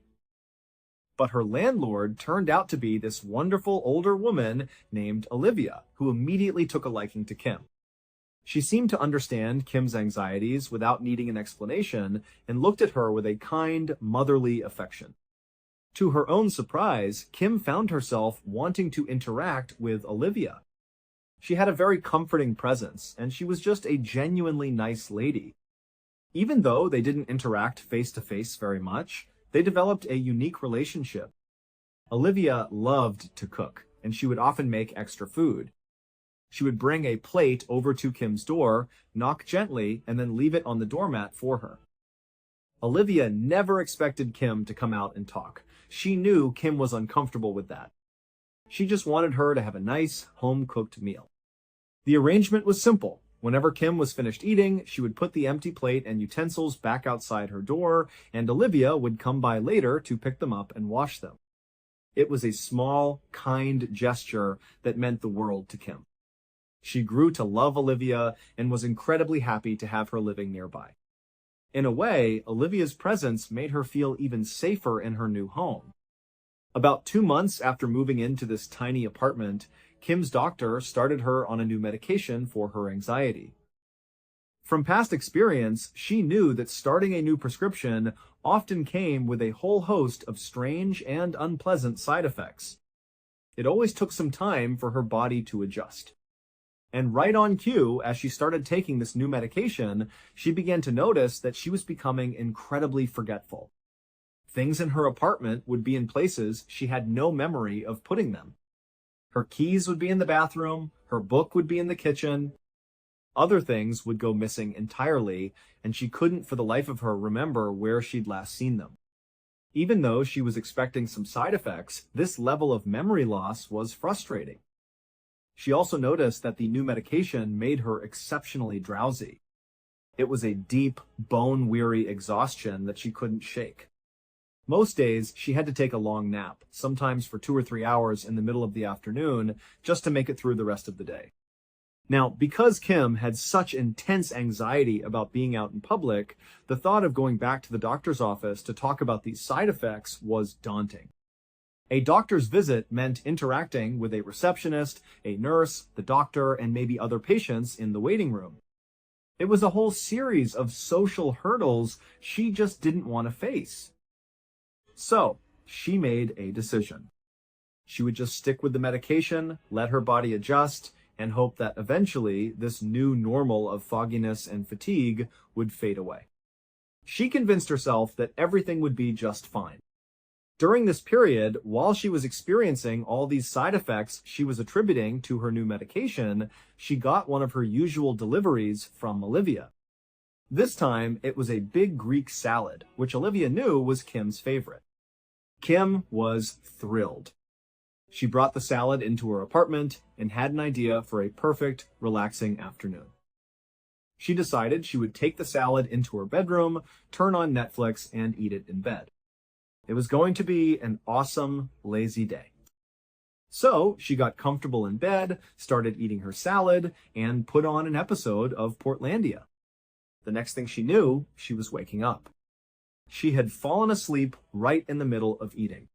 [SPEAKER 1] But her landlord turned out to be this wonderful older woman named Olivia, who immediately took a liking to Kim. She seemed to understand Kim's anxieties without needing an explanation and looked at her with a kind, motherly affection. To her own surprise, Kim found herself wanting to interact with Olivia. She had a very comforting presence, and she was just a genuinely nice lady. Even though they didn't interact face-to-face very much, they developed a unique relationship. Olivia loved to cook, and she would often make extra food. She would bring a plate over to Kim's door, knock gently, and then leave it on the doormat for her. Olivia never expected Kim to come out and talk. She knew Kim was uncomfortable with that. She just wanted her to have a nice, home-cooked meal. The arrangement was simple. Whenever Kim was finished eating, she would put the empty plate and utensils back outside her door, and Olivia would come by later to pick them up and wash them. It was a small, kind gesture that meant the world to Kim. She grew to love Olivia and was incredibly happy to have her living nearby. In a way, Olivia's presence made her feel even safer in her new home. About 2 months after moving into this tiny apartment, Kim's doctor started her on a new medication for her anxiety. From past experience, she knew that starting a new prescription often came with a whole host of strange and unpleasant side effects. It always took some time for her body to adjust. And right on cue, as she started taking this new medication, she began to notice that she was becoming incredibly forgetful. Things in her apartment would be in places she had no memory of putting them. Her keys would be in the bathroom, her book would be in the kitchen. Other things would go missing entirely, and she couldn't for the life of her remember where she'd last seen them. Even though she was expecting some side effects, this level of memory loss was frustrating. She also noticed that the new medication made her exceptionally drowsy. It was a deep, bone-weary exhaustion that she couldn't shake. Most days, she had to take a long nap, sometimes for 2 or 3 hours in the middle of the afternoon, just to make it through the rest of the day. Now, because Kim had such intense anxiety about being out in public, the thought of going back to the doctor's office to talk about these side effects was daunting. A doctor's visit meant interacting with a receptionist, a nurse, the doctor, and maybe other patients in the waiting room. It was a whole series of social hurdles she just didn't want to face. So, she made a decision. She would just stick with the medication, let her body adjust, and hope that eventually this new normal of fogginess and fatigue would fade away. She convinced herself that everything would be just fine. During this period, while she was experiencing all these side effects she was attributing to her new medication, she got one of her usual deliveries from Olivia. This time, it was a big Greek salad, which Olivia knew was Kim's favorite. Kim was thrilled. She brought the salad into her apartment and had an idea for a perfect, relaxing afternoon. She decided she would take the salad into her bedroom, turn on Netflix, and eat it in bed. It was going to be an awesome, lazy day. So she got comfortable in bed, started eating her salad, and put on an episode of Portlandia. The next thing she knew, she was waking up. She had fallen asleep right in the middle of eating.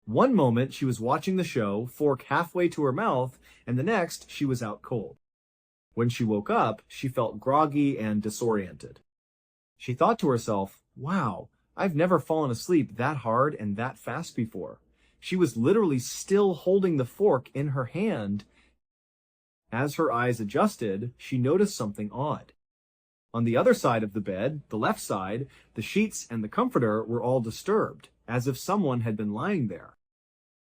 [SPEAKER 1] One moment she was watching the show, fork halfway to her mouth, and the next she was out cold. When she woke up, she felt groggy and disoriented. She thought to herself, wow, I've never fallen asleep that hard and that fast before. She was literally still holding the fork in her hand. As her eyes adjusted, she noticed something odd. On the other side of the bed, the left side, the sheets and the comforter were all disturbed, as if someone had been lying there.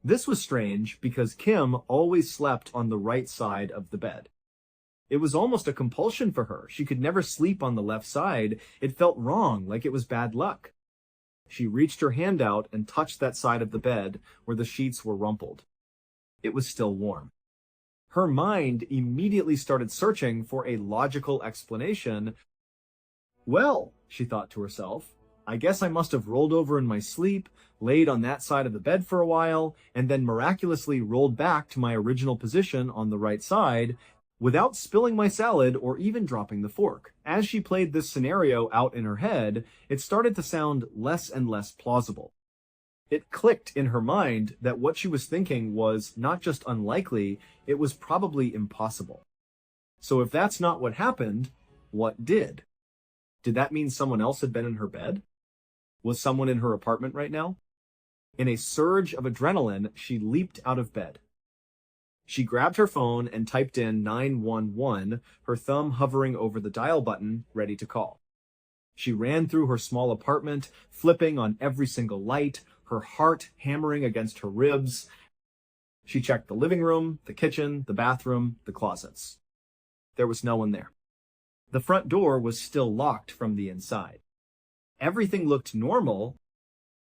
[SPEAKER 1] This was strange because Kim always slept on the right side of the bed. It was almost a compulsion for her. She could never sleep on the left side. It felt wrong, like it was bad luck. She reached her hand out and touched that side of the bed where the sheets were rumpled. It was still warm. Her mind immediately started searching for a logical explanation. Well, she thought to herself, I guess I must have rolled over in my sleep, laid on that side of the bed for a while, and then miraculously rolled back to my original position on the right side without spilling my salad or even dropping the fork. As she played this scenario out in her head, it started to sound less and less plausible. It clicked in her mind that what she was thinking was not just unlikely, it was probably impossible. So if that's not what happened, what did? Did that mean someone else had been in her bed? Was someone in her apartment right now? In a surge of adrenaline, she leaped out of bed. She grabbed her phone and typed in 911, her thumb hovering over the dial button, ready to call. She ran through her small apartment, flipping on every single light, her heart hammering against her ribs. She checked the living room, the kitchen, the bathroom, the closets. There was no one there. The front door was still locked from the inside. Everything looked normal.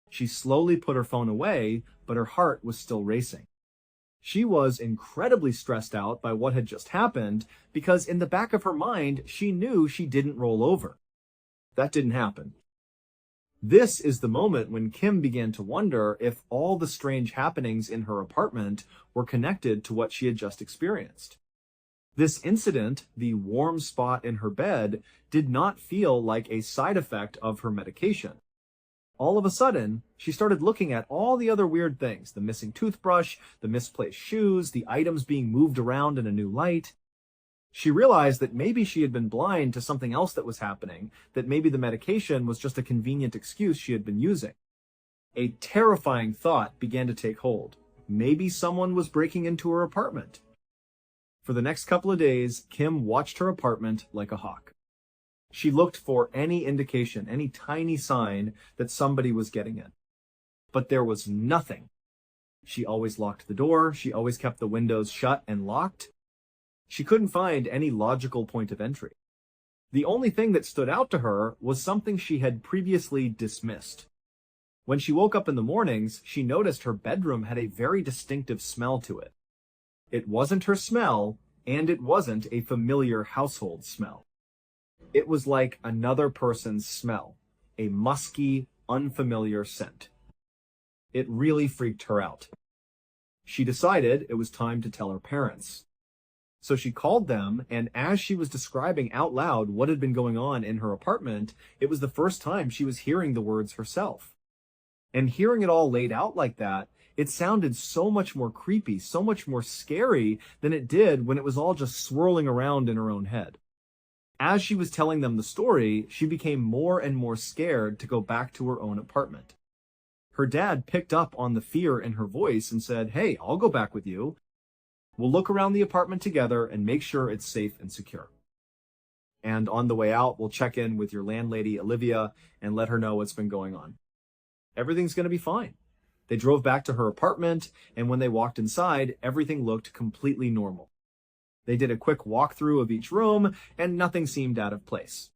[SPEAKER 1] She slowly put her phone away, but her heart was still racing. She was incredibly stressed out by what had just happened because in the back of her mind, she knew she didn't roll over. That didn't happen. This is the moment when Kim began to wonder if all the strange happenings in her apartment were connected to what she had just experienced. This incident, the warm spot in her bed, did not feel like a side effect of her medication. All of a sudden, she started looking at all the other weird things, the missing toothbrush, the misplaced shoes, the items being moved around in a new light. She realized that maybe she had been blind to something else that was happening, that maybe the medication was just a convenient excuse she had been using. A terrifying thought began to take hold. Maybe someone was breaking into her apartment. For the next couple of days, Kim watched her apartment like a hawk. She looked for any indication, any tiny sign that somebody was getting in. But there was nothing. She always locked the door. She always kept the windows shut and locked. She couldn't find any logical point of entry. The only thing that stood out to her was something she had previously dismissed. When she woke up in the mornings, she noticed her bedroom had a very distinctive smell to it. It wasn't her smell, and it wasn't a familiar household smell. It was like another person's smell, a musky, unfamiliar scent. It really freaked her out. She decided it was time to tell her parents. So she called them, and as she was describing out loud what had been going on in her apartment, it was the first time she was hearing the words herself. And hearing it all laid out like that, it sounded so much more creepy, so much more scary than it did when it was all just swirling around in her own head. As she was telling them the story, she became more and more scared to go back to her own apartment. Her dad picked up on the fear in her voice and said, "Hey, I'll go back with you. We'll look around the apartment together and make sure it's safe and secure. And on the way out, we'll check in with your landlady, Olivia, and let her know what's been going on. Everything's going to be fine." They drove back to her apartment, and when they walked inside, everything looked completely normal. They did a quick walkthrough of each room, and nothing seemed out of place.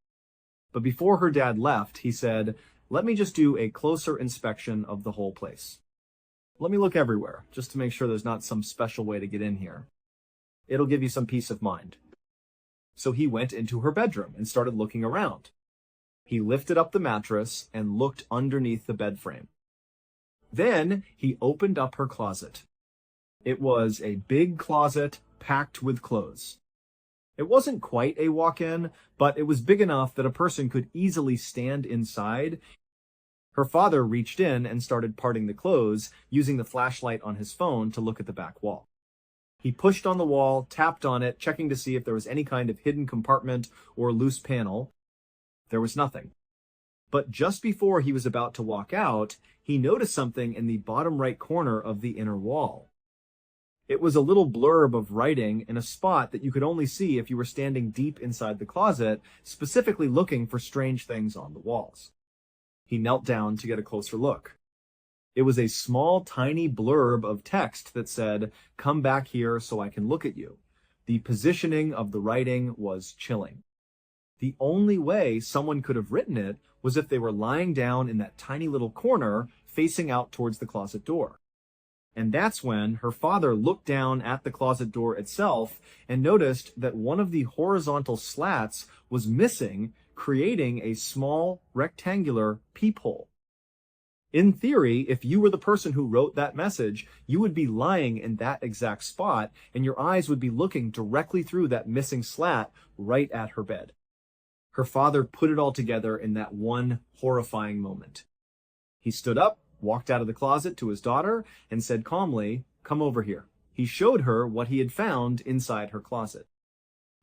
[SPEAKER 1] But before her dad left, he said, "Let me just do a closer inspection of the whole place. Let me look everywhere, just to make sure there's not some special way to get in here. It'll give you some peace of mind." So he went into her bedroom and started looking around. He lifted up the mattress and looked underneath the bed frame. Then he opened up her closet. It was a big closet packed with clothes. It wasn't quite a walk-in, but it was big enough that a person could easily stand inside. Her father reached in and started parting the clothes, using the flashlight on his phone to look at the back wall. He pushed on the wall, tapped on it, checking to see if there was any kind of hidden compartment or loose panel. There was nothing. But just before he was about to walk out, he noticed something in the bottom right corner of the inner wall. It was a little blurb of writing in a spot that you could only see if you were standing deep inside the closet, specifically looking for strange things on the walls. He knelt down to get a closer look. It was a small, tiny blurb of text that said, "Come back here so I can look at you." The positioning of the writing was chilling. The only way someone could have written it was if they were lying down in that tiny little corner facing out towards the closet door. And that's when her father looked down at the closet door itself and noticed that one of the horizontal slats was missing, creating a small rectangular peephole. In theory, if you were the person who wrote that message, you would be lying in that exact spot and your eyes would be looking directly through that missing slat right at her bed. Her father put it all together in that one horrifying moment. He stood up, walked out of the closet to his daughter, and said calmly, "Come over here." He showed her what he had found inside her closet.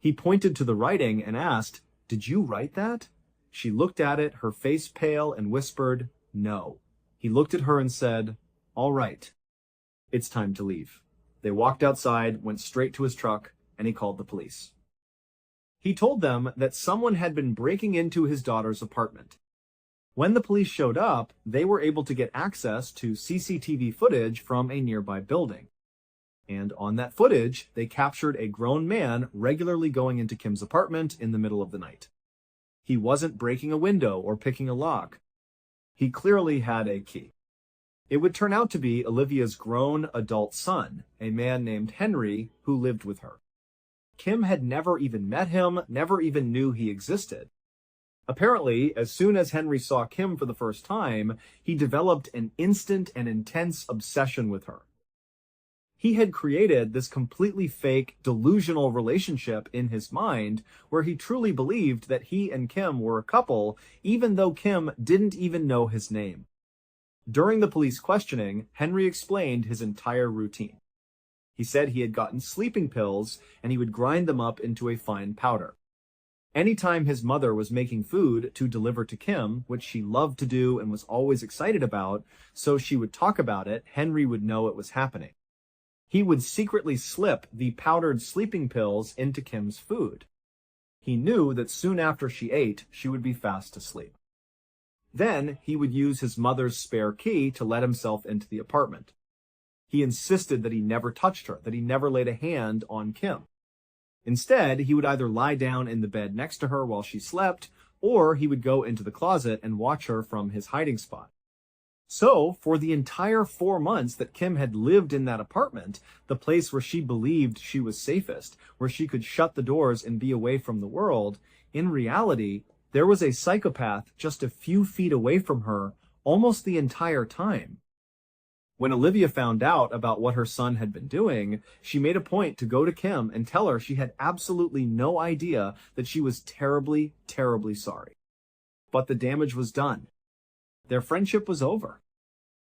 [SPEAKER 1] He pointed to the writing and asked, "Did you write that?" She looked at it, her face pale, and whispered, "No." He looked at her and said, "All right, it's time to leave." They walked outside, went straight to his truck, and he called the police. He told them that someone had been breaking into his daughter's apartment. When the police showed up, they were able to get access to CCTV footage from a nearby building. And on that footage, they captured a grown man regularly going into Kim's apartment in the middle of the night. He wasn't breaking a window or picking a lock. He clearly had a key. It would turn out to be Olivia's grown adult son, a man named Henry, who lived with her. Kim had never even met him, never even knew he existed. Apparently, as soon as Henry saw Kim for the first time, he developed an instant and intense obsession with her. He had created this completely fake, delusional relationship in his mind where he truly believed that he and Kim were a couple, even though Kim didn't even know his name. During the police questioning, Henry explained his entire routine. He said he had gotten sleeping pills and he would grind them up into a fine powder. Anytime his mother was making food to deliver to Kim, which she loved to do and was always excited about, so she would talk about it, Henry would know it was happening. He would secretly slip the powdered sleeping pills into Kim's food. He knew that soon after she ate, she would be fast asleep. Then he would use his mother's spare key to let himself into the apartment. He insisted that he never touched her, that he never laid a hand on Kim. Instead, he would either lie down in the bed next to her while she slept, or he would go into the closet and watch her from his hiding spot. So, for the entire 4 months that Kim had lived in that apartment, the place where she believed she was safest, where she could shut the doors and be away from the world, in reality, there was a psychopath just a few feet away from her almost the entire time. When Olivia found out about what her son had been doing, she made a point to go to Kim and tell her she had absolutely no idea that she was terribly, terribly sorry. But the damage was done. Their friendship was over.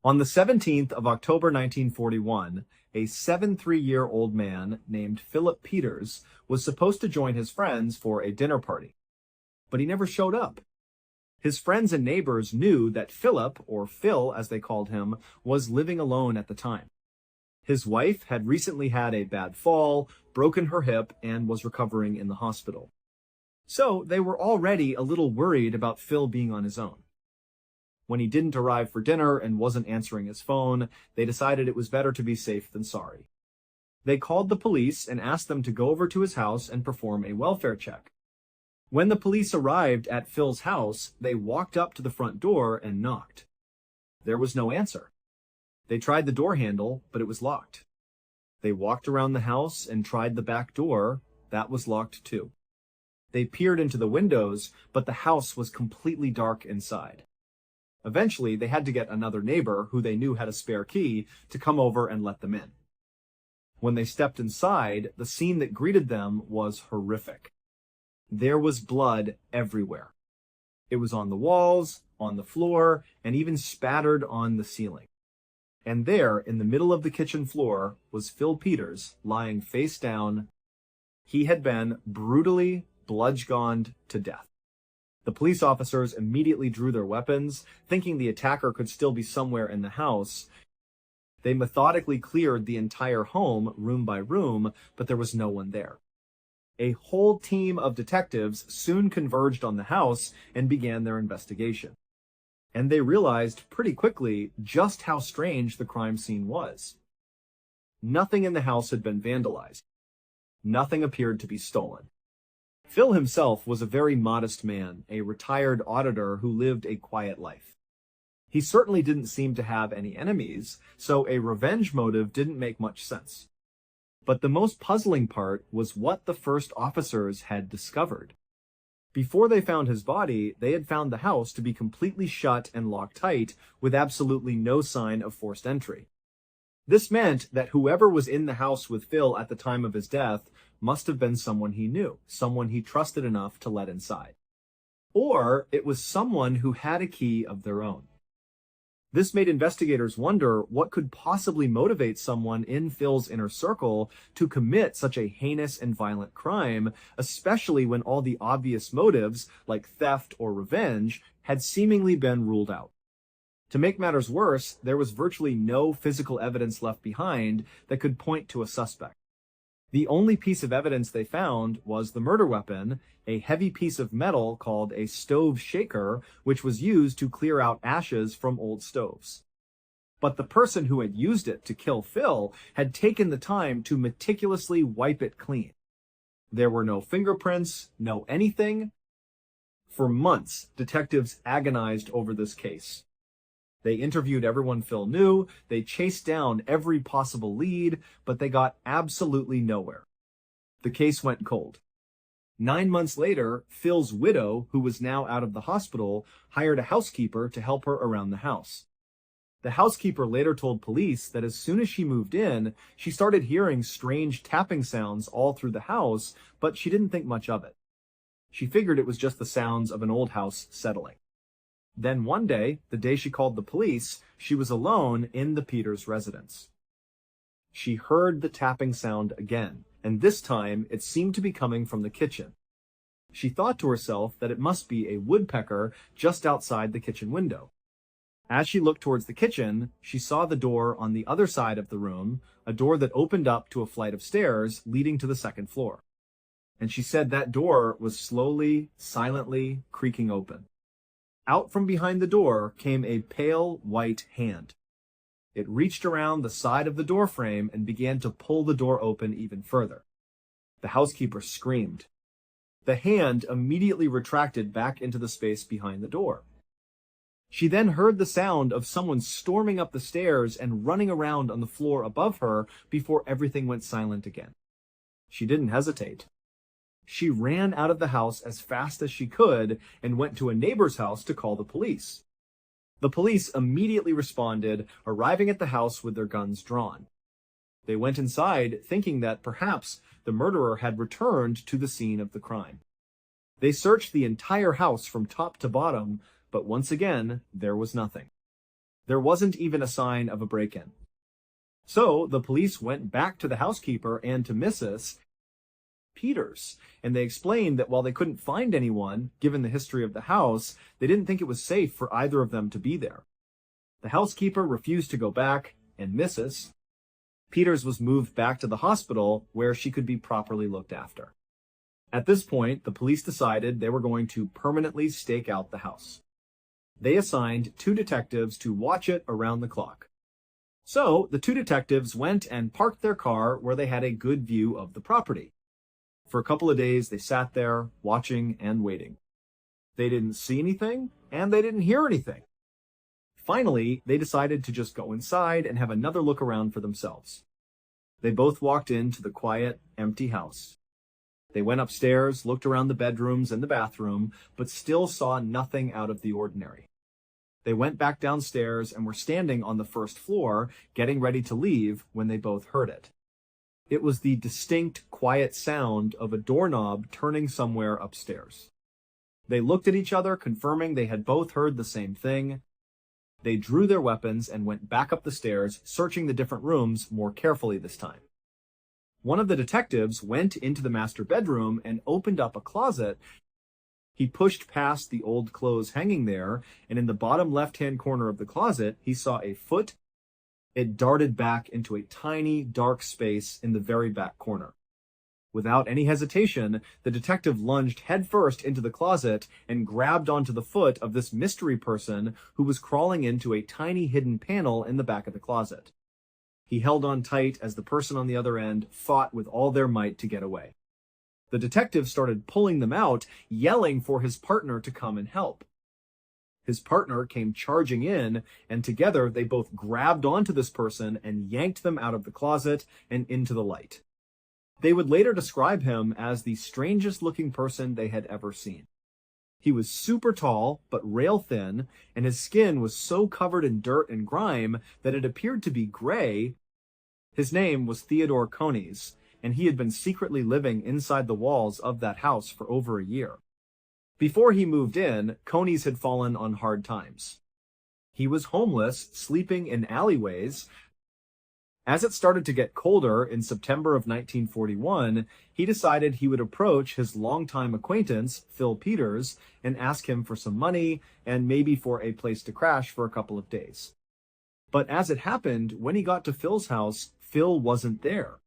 [SPEAKER 1] On the 17th of October 1941, a 73-year-old man named Philip Peters was supposed to join his friends for a dinner party. But he never showed up. His friends and neighbors knew that Philip, or Phil as they called him, was living alone at the time. His wife had recently had a bad fall, broken her hip, and was recovering in the hospital. So they were already a little worried about Phil being on his own. When he didn't arrive for dinner and wasn't answering his phone, they decided it was better to be safe than sorry. They called the police and asked them to go over to his house and perform a welfare check. When the police arrived at Phil's house, they walked up to the front door and knocked. There was no answer. They tried the door handle, but it was locked. They walked around the house and tried the back door. That was locked too. They peered into the windows, but the house was completely dark inside. Eventually, they had to get another neighbor, who they knew had a spare key, to come over and let them in. When they stepped inside, the scene that greeted them was horrific. There was blood everywhere. It was on the walls, on the floor, and even spattered on the ceiling. And there, in the middle of the kitchen floor, was Phil Peters, lying face down. He had been brutally bludgeoned to death. The police officers immediately drew their weapons, thinking the attacker could still be somewhere in the house. They methodically cleared the entire home, room by room, but there was no one there. A whole team of detectives soon converged on the house and began their investigation. And they realized pretty quickly just how strange the crime scene was. Nothing in the house had been vandalized. Nothing appeared to be stolen. Phil himself was a very modest man, a retired auditor who lived a quiet life. He certainly didn't seem to have any enemies, so a revenge motive didn't make much sense. But the most puzzling part was what the first officers had discovered. Before they found his body, they had found the house to be completely shut and locked tight, with absolutely no sign of forced entry. This meant that whoever was in the house with Phil at the time of his death must have been someone he knew, someone he trusted enough to let inside. Or it was someone who had a key of their own. This made investigators wonder what could possibly motivate someone in Phil's inner circle to commit such a heinous and violent crime, especially when all the obvious motives, like theft or revenge, had seemingly been ruled out. To make matters worse, there was virtually no physical evidence left behind that could point to a suspect. The only piece of evidence they found was the murder weapon, a heavy piece of metal called a stove shaker, which was used to clear out ashes from old stoves. But the person who had used it to kill Phil had taken the time to meticulously wipe it clean. There were no fingerprints, no anything. For months, detectives agonized over this case. They interviewed everyone Phil knew, they chased down every possible lead, but they got absolutely nowhere. The case went cold. 9 months later, Phil's widow, who was now out of the hospital, hired a housekeeper to help her around the house. The housekeeper later told police that as soon as she moved in, she started hearing strange tapping sounds all through the house, but she didn't think much of it. She figured it was just the sounds of an old house settling. Then one day, the day she called the police, she was alone in the Peters residence. She heard the tapping sound again, and this time it seemed to be coming from the kitchen. She thought to herself that it must be a woodpecker just outside the kitchen window. As she looked towards the kitchen, she saw the door on the other side of the room, a door that opened up to a flight of stairs leading to the second floor. And she said that door was slowly, silently creaking open. Out from behind the door came a pale white hand. It reached around the side of the door frame and began to pull the door open even further. The housekeeper screamed. The hand immediately retracted back into the space behind the door. She then heard the sound of someone storming up the stairs and running around on the floor above her before everything went silent again. She didn't hesitate. She ran out of the house as fast as she could and went to a neighbor's house to call the police. The police immediately responded, arriving at the house with their guns drawn. They went inside, thinking that perhaps the murderer had returned to the scene of the crime. They searched the entire house from top to bottom, but once again, there was nothing. There wasn't even a sign of a break-in. So the police went back to the housekeeper and to Mrs. Peters, and they explained that while they couldn't find anyone, given the history of the house, they didn't think it was safe for either of them to be there. The housekeeper refused to go back, and Mrs. Peters was moved back to the hospital where she could be properly looked after. At this point, the police decided they were going to permanently stake out the house. They assigned 2 detectives to watch it around the clock. So the 2 detectives went and parked their car where they had a good view of the property. For a couple of days, they sat there, watching and waiting. They didn't see anything, and they didn't hear anything. Finally, they decided to just go inside and have another look around for themselves. They both walked into the quiet, empty house. They went upstairs, looked around the bedrooms and the bathroom, but still saw nothing out of the ordinary. They went back downstairs and were standing on the first floor, getting ready to leave, when they both heard it. It was the distinct, quiet sound of a doorknob turning somewhere upstairs. They looked at each other, confirming they had both heard the same thing. They drew their weapons and went back up the stairs, searching the different rooms more carefully this time. One of the detectives went into the master bedroom and opened up a closet. He pushed past the old clothes hanging there, and in the bottom left-hand corner of the closet, he saw a foot. It darted back into a tiny, dark space in the very back corner. Without any hesitation, the detective lunged headfirst into the closet and grabbed onto the foot of this mystery person who was crawling into a tiny hidden panel in the back of the closet. He held on tight as the person on the other end fought with all their might to get away. The detective started pulling them out, yelling for his partner to come and help. His partner came charging in, and together they both grabbed onto this person and yanked them out of the closet and into the light. They would later describe him as the strangest looking person they had ever seen. He was super tall, but rail thin, and his skin was so covered in dirt and grime that it appeared to be gray. His name was Theodore Coneys, and he had been secretly living inside the walls of that house for over a year. Before he moved in, Coneys had fallen on hard times. He was homeless, sleeping in alleyways. As it started to get colder in September of 1941, he decided he would approach his longtime acquaintance, Phil Peters, and ask him for some money and maybe for a place to crash for a couple of days. But as it happened, when he got to Phil's house, Phil wasn't there.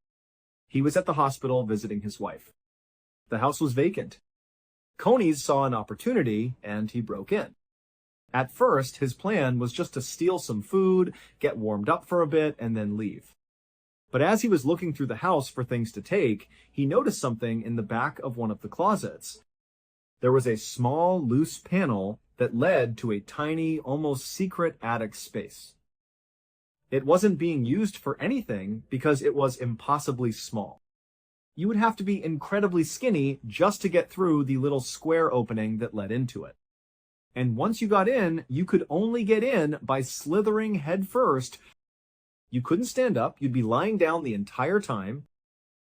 [SPEAKER 1] He was at the hospital visiting his wife. The house was vacant. Coneys saw an opportunity, and he broke in. At first, his plan was just to steal some food, get warmed up for a bit, and then leave. But as he was looking through the house for things to take, he noticed something in the back of one of the closets. There was a small, loose panel that led to a tiny, almost secret attic space. It wasn't being used for anything because it was impossibly small. You would have to be incredibly skinny just to get through the little square opening that led into it. And once you got in, you could only get in by slithering head first. You couldn't stand up, you'd be lying down the entire time.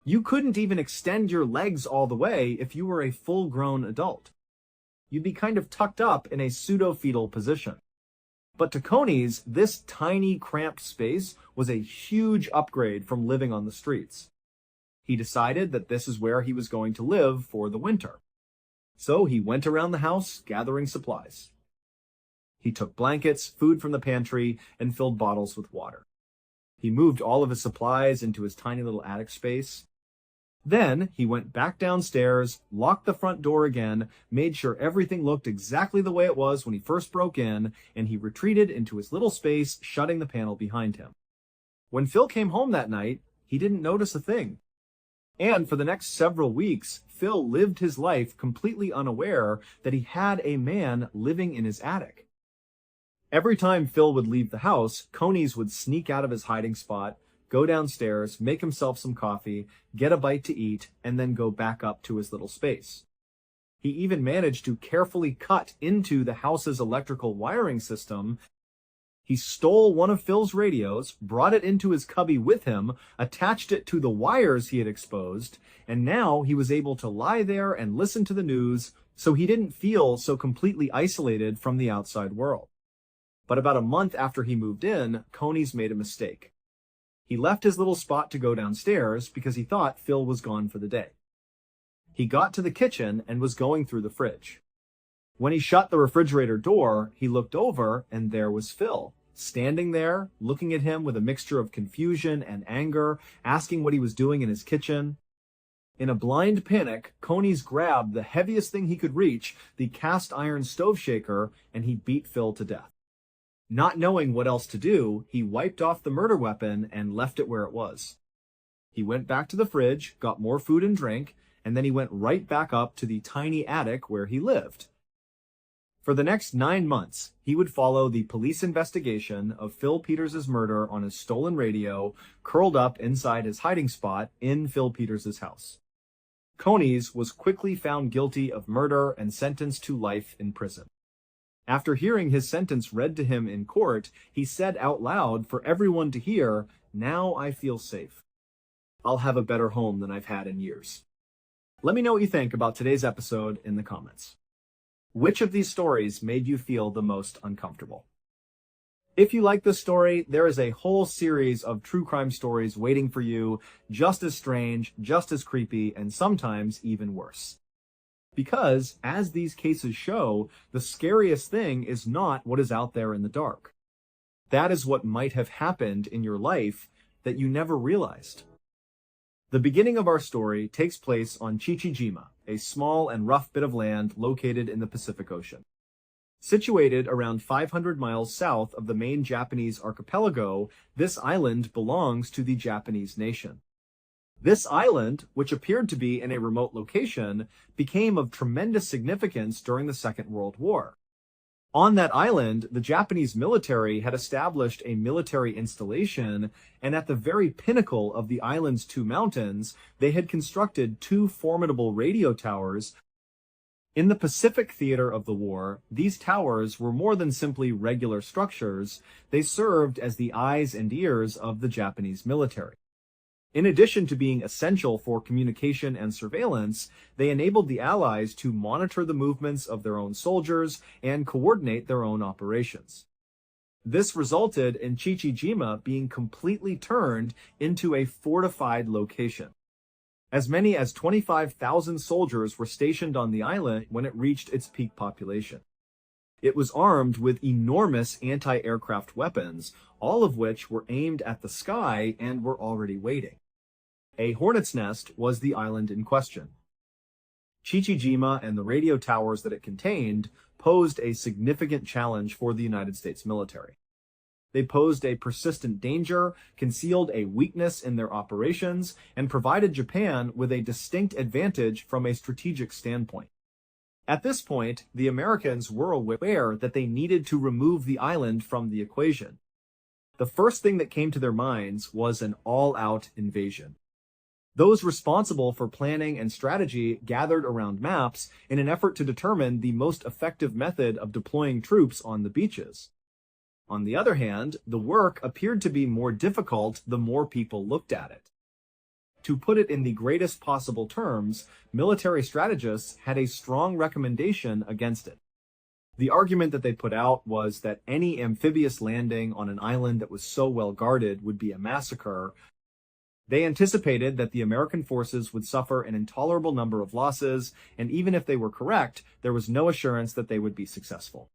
[SPEAKER 1] You couldn't even extend your legs all the way if you were a full-grown adult. You'd be kind of tucked up in a pseudo-fetal position. But to Conies, this tiny, cramped space was a huge upgrade from living on the streets. He decided that this is where he was going to live for the winter. So he went around the house gathering supplies. He took blankets, food from the pantry, and filled bottles with water. He moved all of his supplies into his tiny little attic space. Then he went back downstairs, locked the front door again, made sure everything looked exactly the way it was when he first broke in, and he retreated into his little space, shutting the panel behind him. When Phil came home that night, he didn't notice a thing. And for the next several weeks, Phil lived his life completely unaware that he had a man living in his attic. Every time Phil would leave the house, Conies would sneak out of his hiding spot, go downstairs, make himself some coffee, get a bite to eat, and then go back up to his little space. He even managed to carefully cut into the house's electrical wiring system. He stole one of Phil's radios, brought it into his cubby with him, attached it to the wires he had exposed, and now he was able to lie there and listen to the news, so he didn't feel so completely isolated from the outside world. But about a month after he moved in, Conies made a mistake. He left his little spot to go downstairs because he thought Phil was gone for the day. He got to the kitchen and was going through the fridge. When he shut the refrigerator door, he looked over and there was Phil, standing there, looking at him with a mixture of confusion and anger, asking what he was doing in his kitchen. In a blind panic, Conies grabbed the heaviest thing he could reach, the cast iron stove shaker, and he beat Phil to death. Not knowing what else to do, he wiped off the murder weapon and left it where it was. He went back to the fridge, got more food and drink, and then he went right back up to the tiny attic where he lived. For the next 9 months, he would follow the police investigation of Phil Peters' murder on his stolen radio, curled up inside his hiding spot in Phil Peters' house. Conies was quickly found guilty of murder and sentenced to life in prison. After hearing his sentence read to him in court, he said out loud for everyone to hear, "Now I feel safe. I'll have a better home than I've had in years." Let me know what you think about today's episode in the comments. Which of these stories made you feel the most uncomfortable? If you like this story, there is a whole series of true crime stories waiting for you, just as strange, just as creepy, and sometimes even worse. Because, as these cases show, the scariest thing is not what is out there in the dark. That is what might have happened in your life that you never realized. The beginning of our story takes place on Chichijima, a small and rough bit of land located in the Pacific Ocean. Situated around 500 miles south of the main Japanese archipelago, this island belongs to the Japanese nation. This island, which appeared to be in a remote location, became of tremendous significance during the Second World War. On that island, the Japanese military had established a military installation, and at the very pinnacle of the island's 2 mountains, they had constructed 2 formidable radio towers. In the Pacific theater of the war, these towers were more than simply regular structures. They served as the eyes and ears of the Japanese military. In addition to being essential for communication and surveillance, they enabled the Allies to monitor the movements of their own soldiers and coordinate their own operations. This resulted in Chichijima being completely turned into a fortified location. As many as 25,000 soldiers were stationed on the island when it reached its peak population. It was armed with enormous anti-aircraft weapons, all of which were aimed at the sky and were already waiting. A hornet's nest was the island in question. Chichijima and the radio towers that it contained posed a significant challenge for the United States military. They posed a persistent danger, concealed a weakness in their operations, and provided Japan with a distinct advantage from a strategic standpoint. At this point, the Americans were aware that they needed to remove the island from the equation. The first thing that came to their minds was an all-out invasion. Those responsible for planning and strategy gathered around maps in an effort to determine the most effective method of deploying troops on the beaches. On the other hand, the work appeared to be more difficult the more people looked at it. To put it in the greatest possible terms, military strategists had a strong recommendation against it. The argument that they put out was that any amphibious landing on an island that was so well guarded would be a massacre. They anticipated that the American forces would suffer an intolerable number of losses, and even if they were correct, there was no assurance that they would be successful.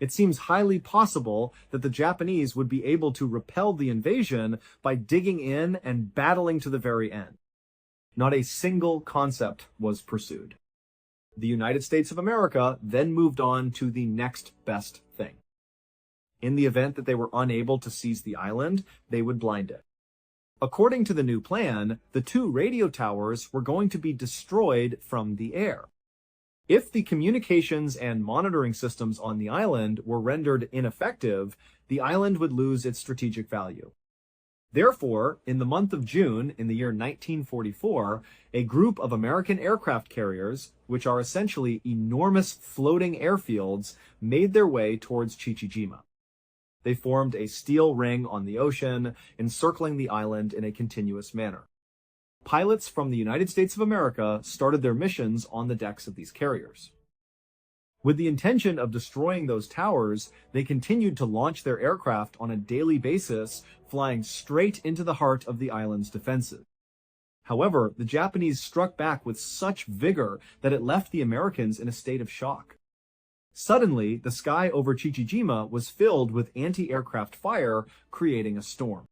[SPEAKER 1] It seems highly possible that the Japanese would be able to repel the invasion by digging in and battling to the very end. Not a single concept was pursued. The United States of America then moved on to the next best thing. In the event that they were unable to seize the island, they would blind it. According to the new plan, the 2 radio towers were going to be destroyed from the air. If the communications and monitoring systems on the island were rendered ineffective, the island would lose its strategic value. Therefore, in the month of June in the year 1944, a group of American aircraft carriers, which are essentially enormous floating airfields, made their way towards Chichijima. They formed a steel ring on the ocean, encircling the island in a continuous manner. Pilots from the United States of America started their missions on the decks of these carriers. With the intention of destroying those towers, they continued to launch their aircraft on a daily basis, flying straight into the heart of the island's defenses. However, the Japanese struck back with such vigor that it left the Americans in a state of shock. Suddenly, the sky over Chichijima was filled with anti-aircraft fire, creating a storm.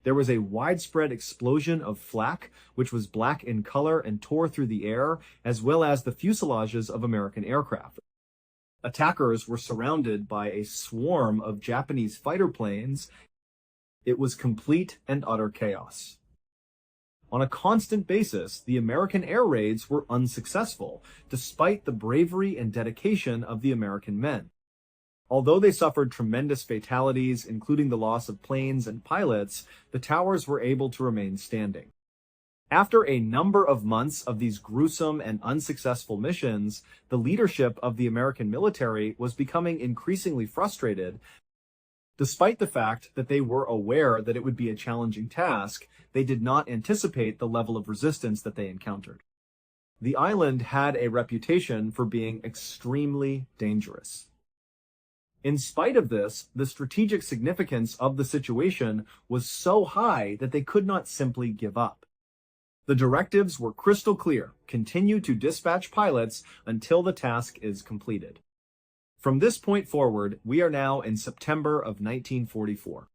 [SPEAKER 1] There was a widespread explosion of flak, which was black in color and tore through the air, as well as the fuselages of American aircraft. Attackers were surrounded by a swarm of Japanese fighter planes. It was complete and utter chaos. On a constant basis, the American air raids were unsuccessful, despite the bravery and dedication of the American men. Although they suffered tremendous fatalities, including the loss of planes and pilots, the towers were able to remain standing. After a number of months of these gruesome and unsuccessful missions, the leadership of the American military was becoming increasingly frustrated. Despite the fact that they were aware that it would be a challenging task, they did not anticipate the level of resistance that they encountered. The island had a reputation for being extremely dangerous. In spite of this, the strategic significance of the situation was so high that they could not simply give up. The directives were crystal clear: continue to dispatch pilots until the task is completed. From this point forward, we are now in September of 1944.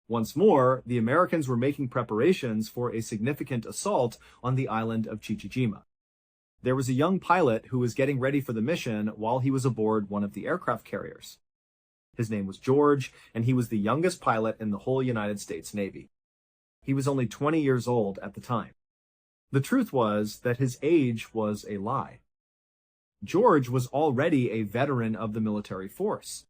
[SPEAKER 1] Once more, the Americans were making preparations for a significant assault on the island of Chichijima. There was a young pilot who was getting ready for the mission while he was aboard one of the aircraft carriers. His name was George, and he was the youngest pilot in the whole United States Navy. He was only 20 years old at the time. The truth was that his age was a lie. George was already a veteran of the military force.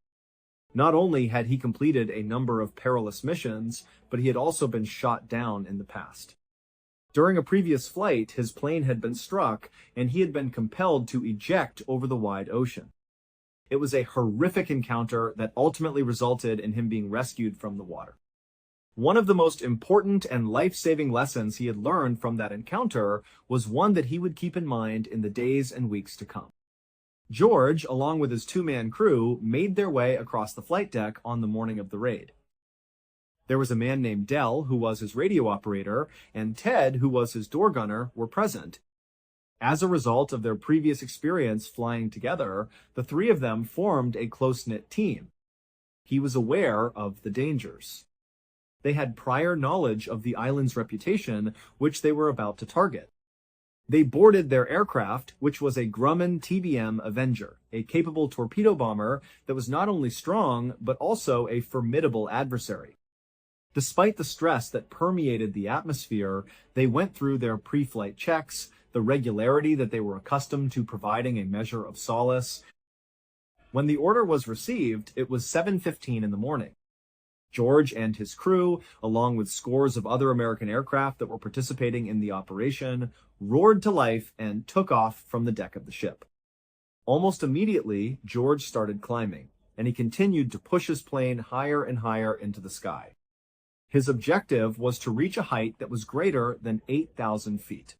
[SPEAKER 1] Not only had he completed a number of perilous missions, but he had also been shot down in the past. During a previous flight, his plane had been struck, and he had been compelled to eject over the wide ocean. It was a horrific encounter that ultimately resulted in him being rescued from the water. One of the most important and life-saving lessons he had learned from that encounter was one that he would keep in mind in the days and weeks to come. George, along with his 2-man crew, made their way across the flight deck on the morning of the raid. There was a man named Dell, who was his radio operator, and Ted, who was his door gunner, were present. As a result of their previous experience flying together, the 3 of them formed a close-knit team. He was aware of the dangers. They had prior knowledge of the island's reputation, which they were about to target. They boarded their aircraft, which was a Grumman TBM Avenger, a capable torpedo bomber that was not only strong, but also a formidable adversary. Despite the stress that permeated the atmosphere, they went through their pre-flight checks, the regularity that they were accustomed to providing a measure of solace. When the order was received, it was 7:15 in the morning. George and his crew, along with scores of other American aircraft that were participating in the operation, roared to life and took off from the deck of the ship. Almost immediately, George started climbing, and he continued to push his plane higher and higher into the sky. His objective was to reach a height that was greater than 8,000 feet.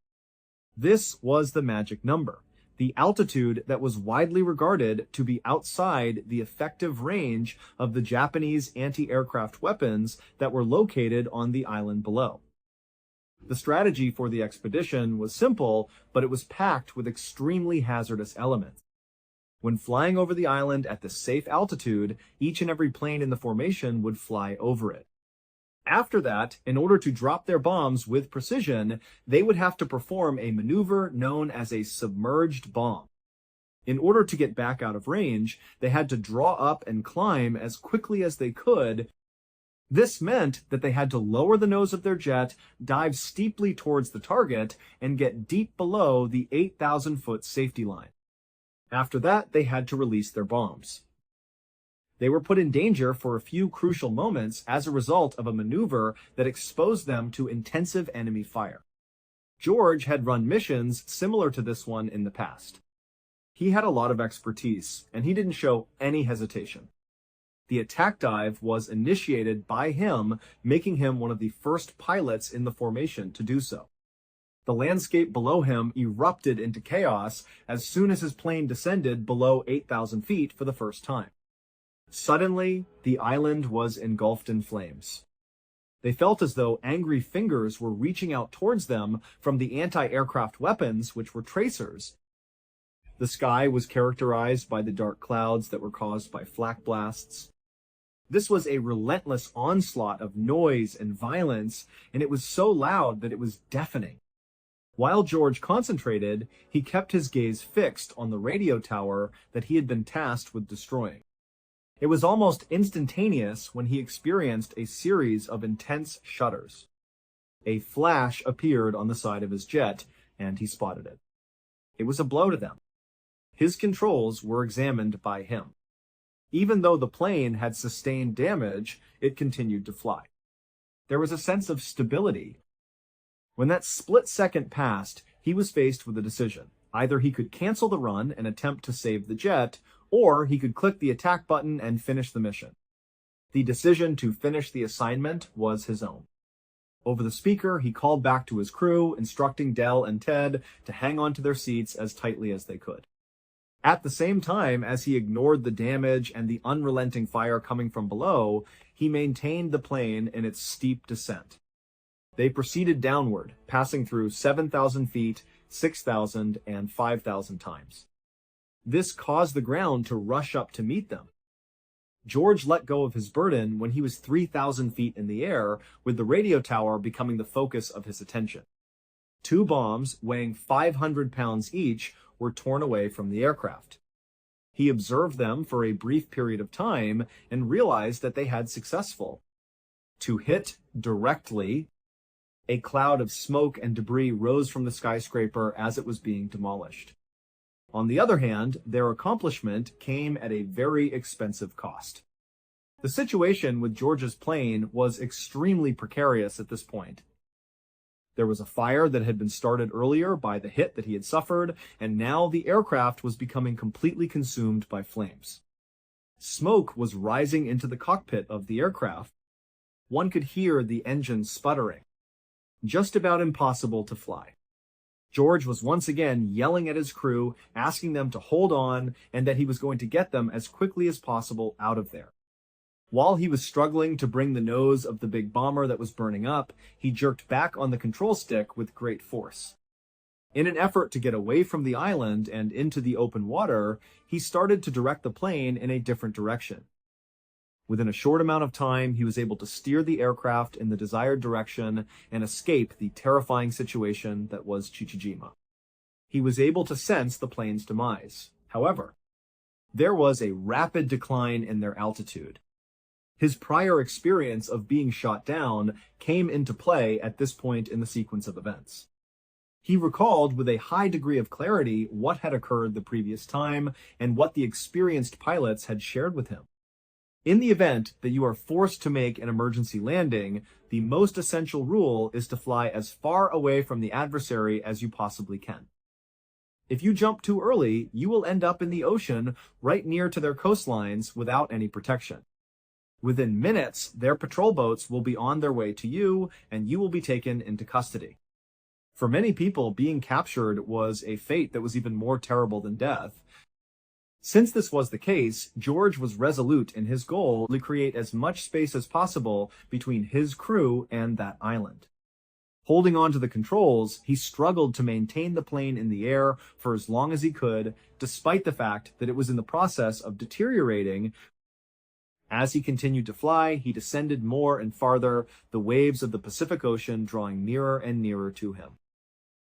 [SPEAKER 1] This was the magic number, the altitude that was widely regarded to be outside the effective range of the Japanese anti-aircraft weapons that were located on the island below. The strategy for the expedition was simple, but it was packed with extremely hazardous elements. When flying over the island at this safe altitude, each and every plane in the formation would fly over it. After that, in order to drop their bombs with precision, they would have to perform a maneuver known as a submerged bomb. In order to get back out of range, they had to draw up and climb as quickly as they could. This meant that they had to lower the nose of their jet, dive steeply towards the target, and get deep below the 8,000-foot safety line. After that, they had to release their bombs. They were put in danger for a few crucial moments as a result of a maneuver that exposed them to intensive enemy fire. George had run missions similar to this one in the past. He had a lot of expertise, and he didn't show any hesitation. The attack dive was initiated by him, making him one of the first pilots in the formation to do so. The landscape below him erupted into chaos as soon as his plane descended below 8,000 feet for the first time. Suddenly, the island was engulfed in flames. They felt as though angry fingers were reaching out towards them from the anti-aircraft weapons, which were tracers. The sky was characterized by the dark clouds that were caused by flak blasts. This was a relentless onslaught of noise and violence, and it was so loud that it was deafening. While George concentrated, he kept his gaze fixed on the radio tower that he had been tasked with destroying. It was almost instantaneous when he experienced a series of intense shudders. A flash appeared on the side of his jet, and he spotted it. It was a blow to them. His controls were examined by him. Even though the plane had sustained damage, it continued to fly. There was a sense of stability. When that split second passed, he was faced with a decision. Either he could cancel the run and attempt to save the jet, or he could click the attack button and finish the mission. The decision to finish the assignment was his own. Over the speaker, he called back to his crew, instructing Del and Ted to hang on to their seats as tightly as they could. At the same time as he ignored the damage and the unrelenting fire coming from below, he maintained the plane in its steep descent. They proceeded downward, passing through 7,000 feet, 6,000, and 5,000 times. This caused the ground to rush up to meet them. George let go of his burden when he was 3,000 feet in the air, with the radio tower becoming the focus of his attention. 2 bombs, weighing 500 pounds each, were torn away from the aircraft. He observed them for a brief period of time and realized that they had successful. To hit directly, a cloud of smoke and debris rose from the skyscraper as it was being demolished. On the other hand, their accomplishment came at a very expensive cost. The situation with George's plane was extremely precarious at this point. There was a fire that had been started earlier by the hit that he had suffered, and now the aircraft was becoming completely consumed by flames. Smoke was rising into the cockpit of the aircraft. One could hear the engine sputtering. Just about impossible to fly. George was once again yelling at his crew, asking them to hold on, and that he was going to get them as quickly as possible out of there. While he was struggling to bring the nose of the big bomber that was burning up, he jerked back on the control stick with great force. In an effort to get away from the island and into the open water, he started to direct the plane in a different direction. Within a short amount of time, he was able to steer the aircraft in the desired direction and escape the terrifying situation that was Chichijima. He was able to sense the plane's demise. However, there was a rapid decline in their altitude. His prior experience of being shot down came into play at this point in the sequence of events. He recalled with a high degree of clarity what had occurred the previous time and what the experienced pilots had shared with him. In the event that you are forced to make an emergency landing, the most essential rule is to fly as far away from the adversary as you possibly can. If you jump too early, you will end up in the ocean right near to their coastlines without any protection. Within minutes, their patrol boats will be on their way to you, and you will be taken into custody. For many people, being captured was a fate that was even more terrible than death. Since this was the case, George was resolute in his goal to create as much space as possible between his crew and that island. Holding on to the controls, he struggled to maintain the plane in the air for as long as he could, despite the fact that it was in the process of deteriorating. As he continued to fly, he descended more and farther, the waves of the Pacific Ocean drawing nearer and nearer to him.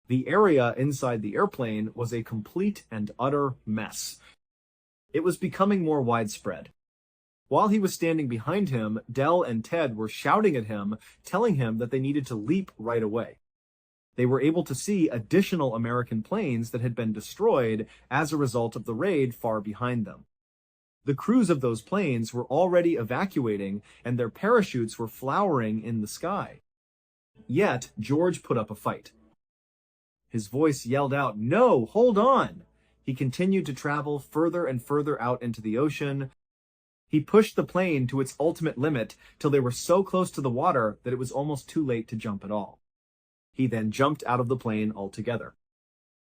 [SPEAKER 1] The area inside the airplane was a complete and utter mess. It was becoming more widespread. While he was standing behind him, Del and Ted were shouting at him, telling him that they needed to leap right away. They were able to see additional American planes that had been destroyed as a result of the raid far behind them. The crews of those planes were already evacuating, and their parachutes were flowering in the sky. Yet, George put up a fight. His voice yelled out, "No, hold on!" He continued to travel further and further out into the ocean. He pushed the plane to its ultimate limit till they were so close to the water that it was almost too late to jump at all. He then jumped out of the plane altogether.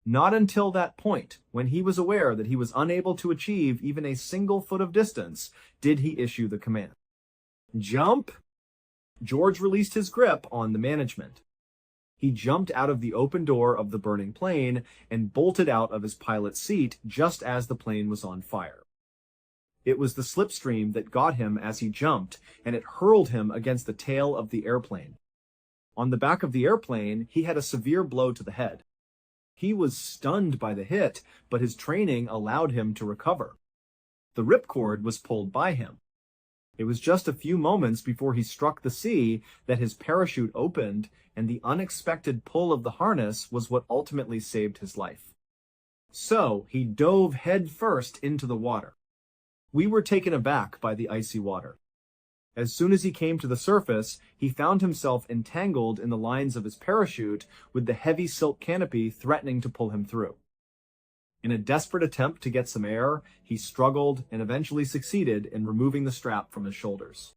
[SPEAKER 1] Not until that point, when he was aware that he was unable to achieve even a single foot of distance, did he issue the command. Jump! George released his grip on the management. He jumped out of the open door of the burning plane and bolted out of his pilot's seat just as the plane was on fire. It was the slipstream that got him as he jumped, and it hurled him against the tail of the airplane. On the back of the airplane, he had a severe blow to the head. He was stunned by the hit, but his training allowed him to recover. The ripcord was pulled by him. It was just a few moments before he struck the sea that his parachute opened, and the unexpected pull of the harness was what ultimately saved his life. So he dove head first into the water. We were taken aback by the icy water. As soon as he came to the surface, he found himself entangled in the lines of his parachute, with the heavy silk canopy threatening to pull him through. In a desperate attempt to get some air, he struggled and eventually succeeded in removing the strap from his shoulders.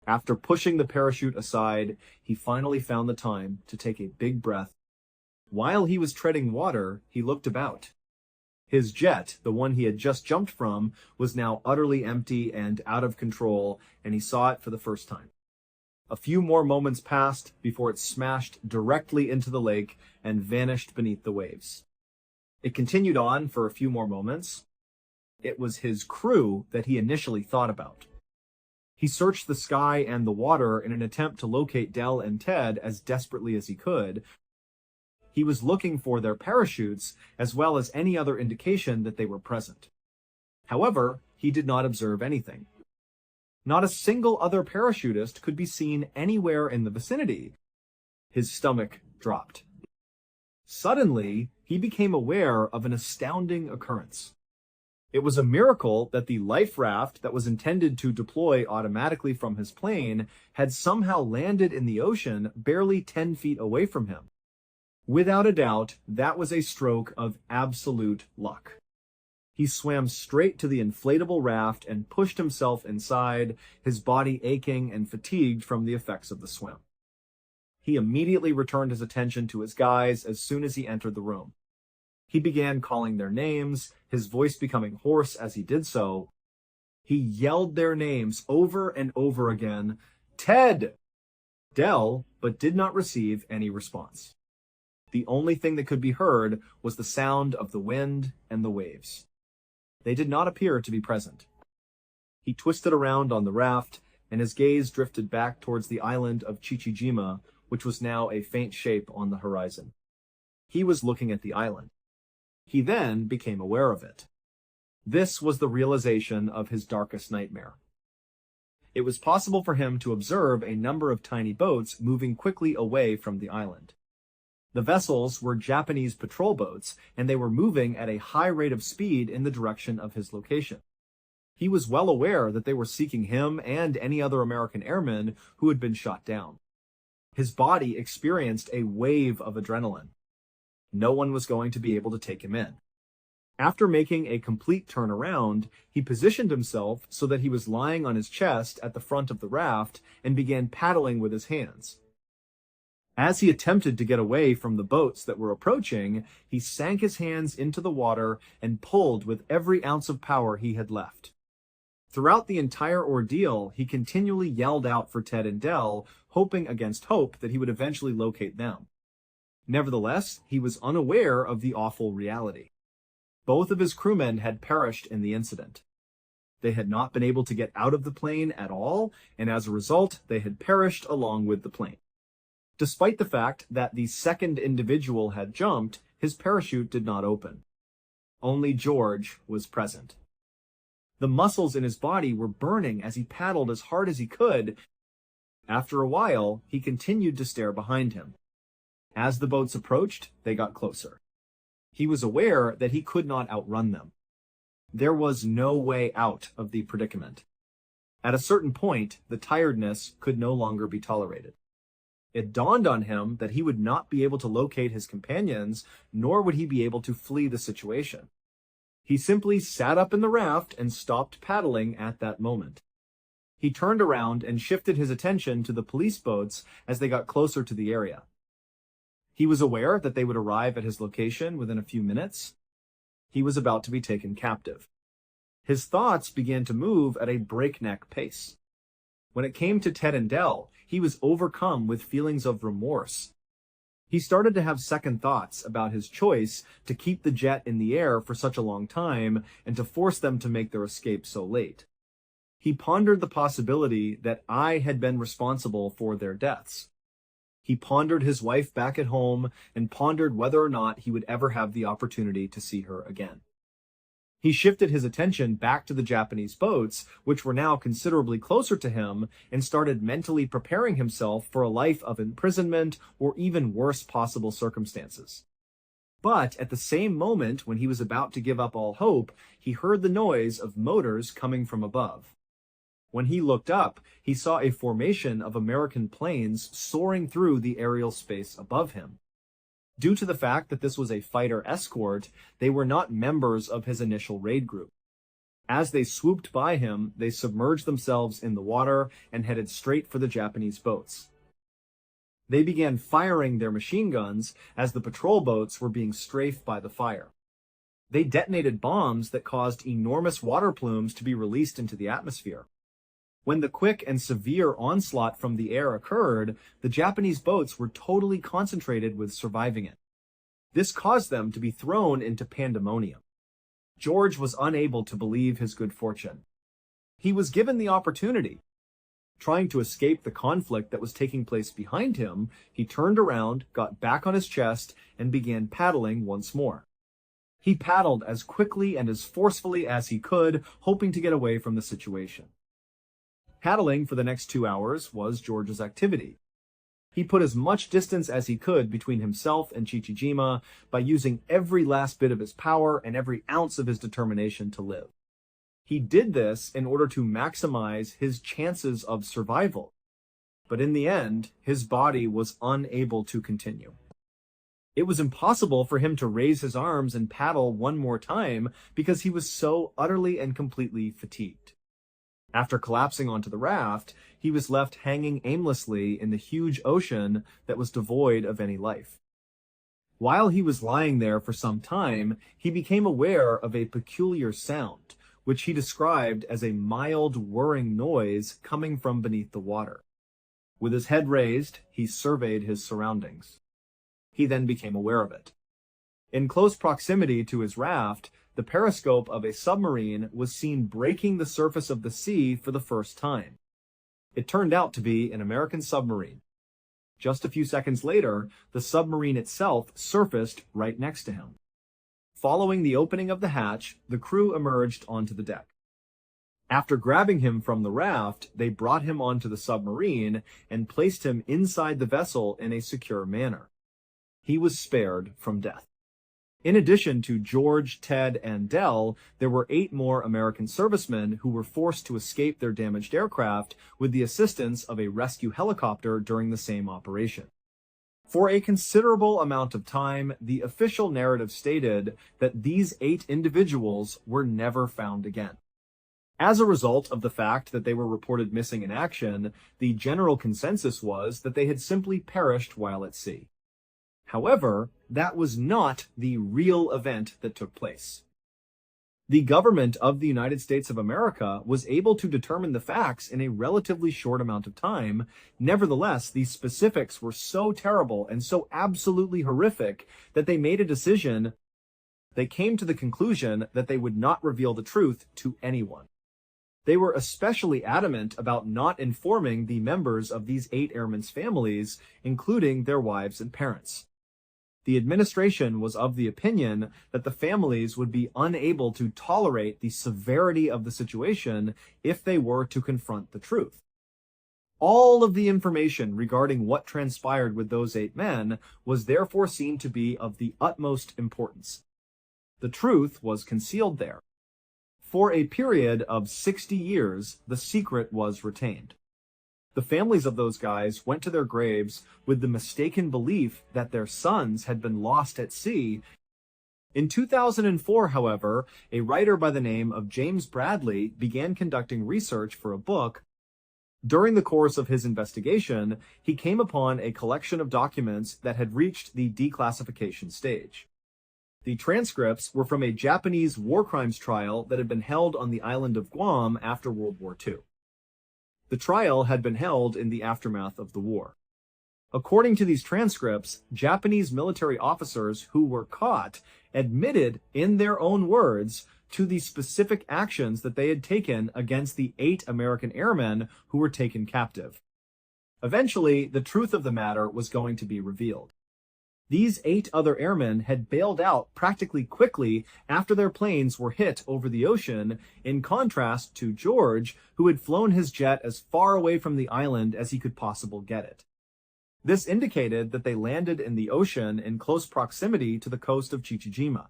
[SPEAKER 1] After pushing the parachute aside, he finally found the time to take a big breath. While he was treading water, he looked about. His jet, the one he had just jumped from, was now utterly empty and out of control, and he saw it for the first time. A few more moments passed before it smashed directly into the lake and vanished beneath the waves. It continued on for a few more moments. It was his crew that he initially thought about. He searched the sky and the water in an attempt to locate Del and Ted as desperately as he could. He was looking for their parachutes, as well as any other indication that they were present. However, he did not observe anything. Not a single other parachutist could be seen anywhere in the vicinity. His stomach dropped. Suddenly, he became aware of an astounding occurrence. It was a miracle that the life raft that was intended to deploy automatically from his plane had somehow landed in the ocean barely 10 feet away from him. Without a doubt, that was a stroke of absolute luck. He swam straight to the inflatable raft and pushed himself inside, his body aching and fatigued from the effects of the swim. He immediately returned his attention to his guys as soon as he entered the room. He began calling their names, his voice becoming hoarse as he did so. He yelled their names over and over again, "Ted!" Del, but did not receive any response. The only thing that could be heard was the sound of the wind and the waves. They did not appear to be present. He twisted around on the raft, and his gaze drifted back towards the island of Chichijima, which was now a faint shape on the horizon. He was looking at the island. He then became aware of it. This was the realization of his darkest nightmare. It was possible for him to observe a number of tiny boats moving quickly away from the island. The vessels were Japanese patrol boats, and they were moving at a high rate of speed in the direction of his location. He was well aware that they were seeking him and any other American airmen who had been shot down. His body experienced a wave of adrenaline. No one was going to be able to take him in. After making a complete turnaround, he positioned himself so that he was lying on his chest at the front of the raft and began paddling with his hands. As he attempted to get away from the boats that were approaching, he sank his hands into the water and pulled with every ounce of power he had left. Throughout the entire ordeal, he continually yelled out for Ted and Del, hoping against hope that he would eventually locate them. Nevertheless, he was unaware of the awful reality. Both of his crewmen had perished in the incident. They had not been able to get out of the plane at all, and as a result, they had perished along with the plane. Despite the fact that the second individual had jumped, his parachute did not open. Only George was present. The muscles in his body were burning as he paddled as hard as he could. After a while, he continued to stare behind him. As the boats approached, they got closer. He was aware that he could not outrun them. There was no way out of the predicament. At a certain point, the tiredness could no longer be tolerated. It dawned on him that he would not be able to locate his companions, nor would he be able to flee the situation. He simply sat up in the raft and stopped paddling at that moment. He turned around and shifted his attention to the police boats as they got closer to the area. He was aware that they would arrive at his location within a few minutes. He was about to be taken captive. His thoughts began to move at a breakneck pace. When it came to Ted and Del, he was overcome with feelings of remorse. He started to have second thoughts about his choice to keep the jet in the air for such a long time and to force them to make their escape so late. He pondered the possibility that I had been responsible for their deaths. He pondered his wife back at home and pondered whether or not he would ever have the opportunity to see her again. He shifted his attention back to the Japanese boats, which were now considerably closer to him, and started mentally preparing himself for a life of imprisonment or even worse possible circumstances. But at the same moment when he was about to give up all hope, he heard the noise of motors coming from above. When he looked up, he saw a formation of American planes soaring through the aerial space above him. Due to the fact that this was a fighter escort, they were not members of his initial raid group. As they swooped by him, they submerged themselves in the water and headed straight for the Japanese boats. They began firing their machine guns as the patrol boats were being strafed by the fire. They detonated bombs that caused enormous water plumes to be released into the atmosphere. When the quick and severe onslaught from the air occurred, the Japanese boats were totally concentrated with surviving it. This caused them to be thrown into pandemonium. George was unable to believe his good fortune. He was given the opportunity. Trying to escape the conflict that was taking place behind him, he turned around, got back on his chest, and began paddling once more. He paddled as quickly and as forcefully as he could, hoping to get away from the situation. Paddling for the next 2 hours was George's activity. He put as much distance as he could between himself and Chichijima by using every last bit of his power and every ounce of his determination to live. He did this in order to maximize his chances of survival. But in the end, his body was unable to continue. It was impossible for him to raise his arms and paddle one more time because he was so utterly and completely fatigued. After collapsing onto the raft, he was left hanging aimlessly in the huge ocean that was devoid of any life. While he was lying there for some time, he became aware of a peculiar sound, which he described as a mild whirring noise coming from beneath the water. With his head raised, he surveyed his surroundings. He then became aware of it. In close proximity to his raft, the periscope of a submarine was seen breaking the surface of the sea for the first time. It turned out to be an American submarine. Just a few seconds later, the submarine itself surfaced right next to him. Following the opening of the hatch, the crew emerged onto the deck. After grabbing him from the raft, they brought him onto the submarine and placed him inside the vessel in a secure manner. He was spared from death. In addition to George, Ted, and Dell, there were 8 more American servicemen who were forced to escape their damaged aircraft with the assistance of a rescue helicopter during the same operation. For a considerable amount of time, the official narrative stated that these 8 individuals were never found again. As a result of the fact that they were reported missing in action, the general consensus was that they had simply perished while at sea. However, that was not the real event that took place. The government of the United States of America was able to determine the facts in a relatively short amount of time. Nevertheless, these specifics were so terrible and so absolutely horrific that they made a decision. They came to the conclusion that they would not reveal the truth to anyone. They were especially adamant about not informing the members of these 8 airmen's families, including their wives and parents. The administration was of the opinion that the families would be unable to tolerate the severity of the situation if they were to confront the truth. All of the information regarding what transpired with those 8 men was therefore seen to be of the utmost importance. The truth was concealed there. For a period of 60 years, the secret was retained. The families of those guys went to their graves with the mistaken belief that their sons had been lost at sea. In 2004, however, a writer by the name of James Bradley began conducting research for a book. During the course of his investigation, he came upon a collection of documents that had reached the declassification stage. The transcripts were from a Japanese war crimes trial that had been held on the island of Guam after World War II. The trial had been held in the aftermath of the war. According to these transcripts, Japanese military officers who were caught admitted in their own words to the specific actions that they had taken against the 8 American airmen who were taken captive. Eventually, the truth of the matter was going to be revealed. These 8 other airmen had bailed out practically quickly after their planes were hit over the ocean, in contrast to George, who had flown his jet as far away from the island as he could possibly get it. This indicated that they landed in the ocean in close proximity to the coast of Chichijima.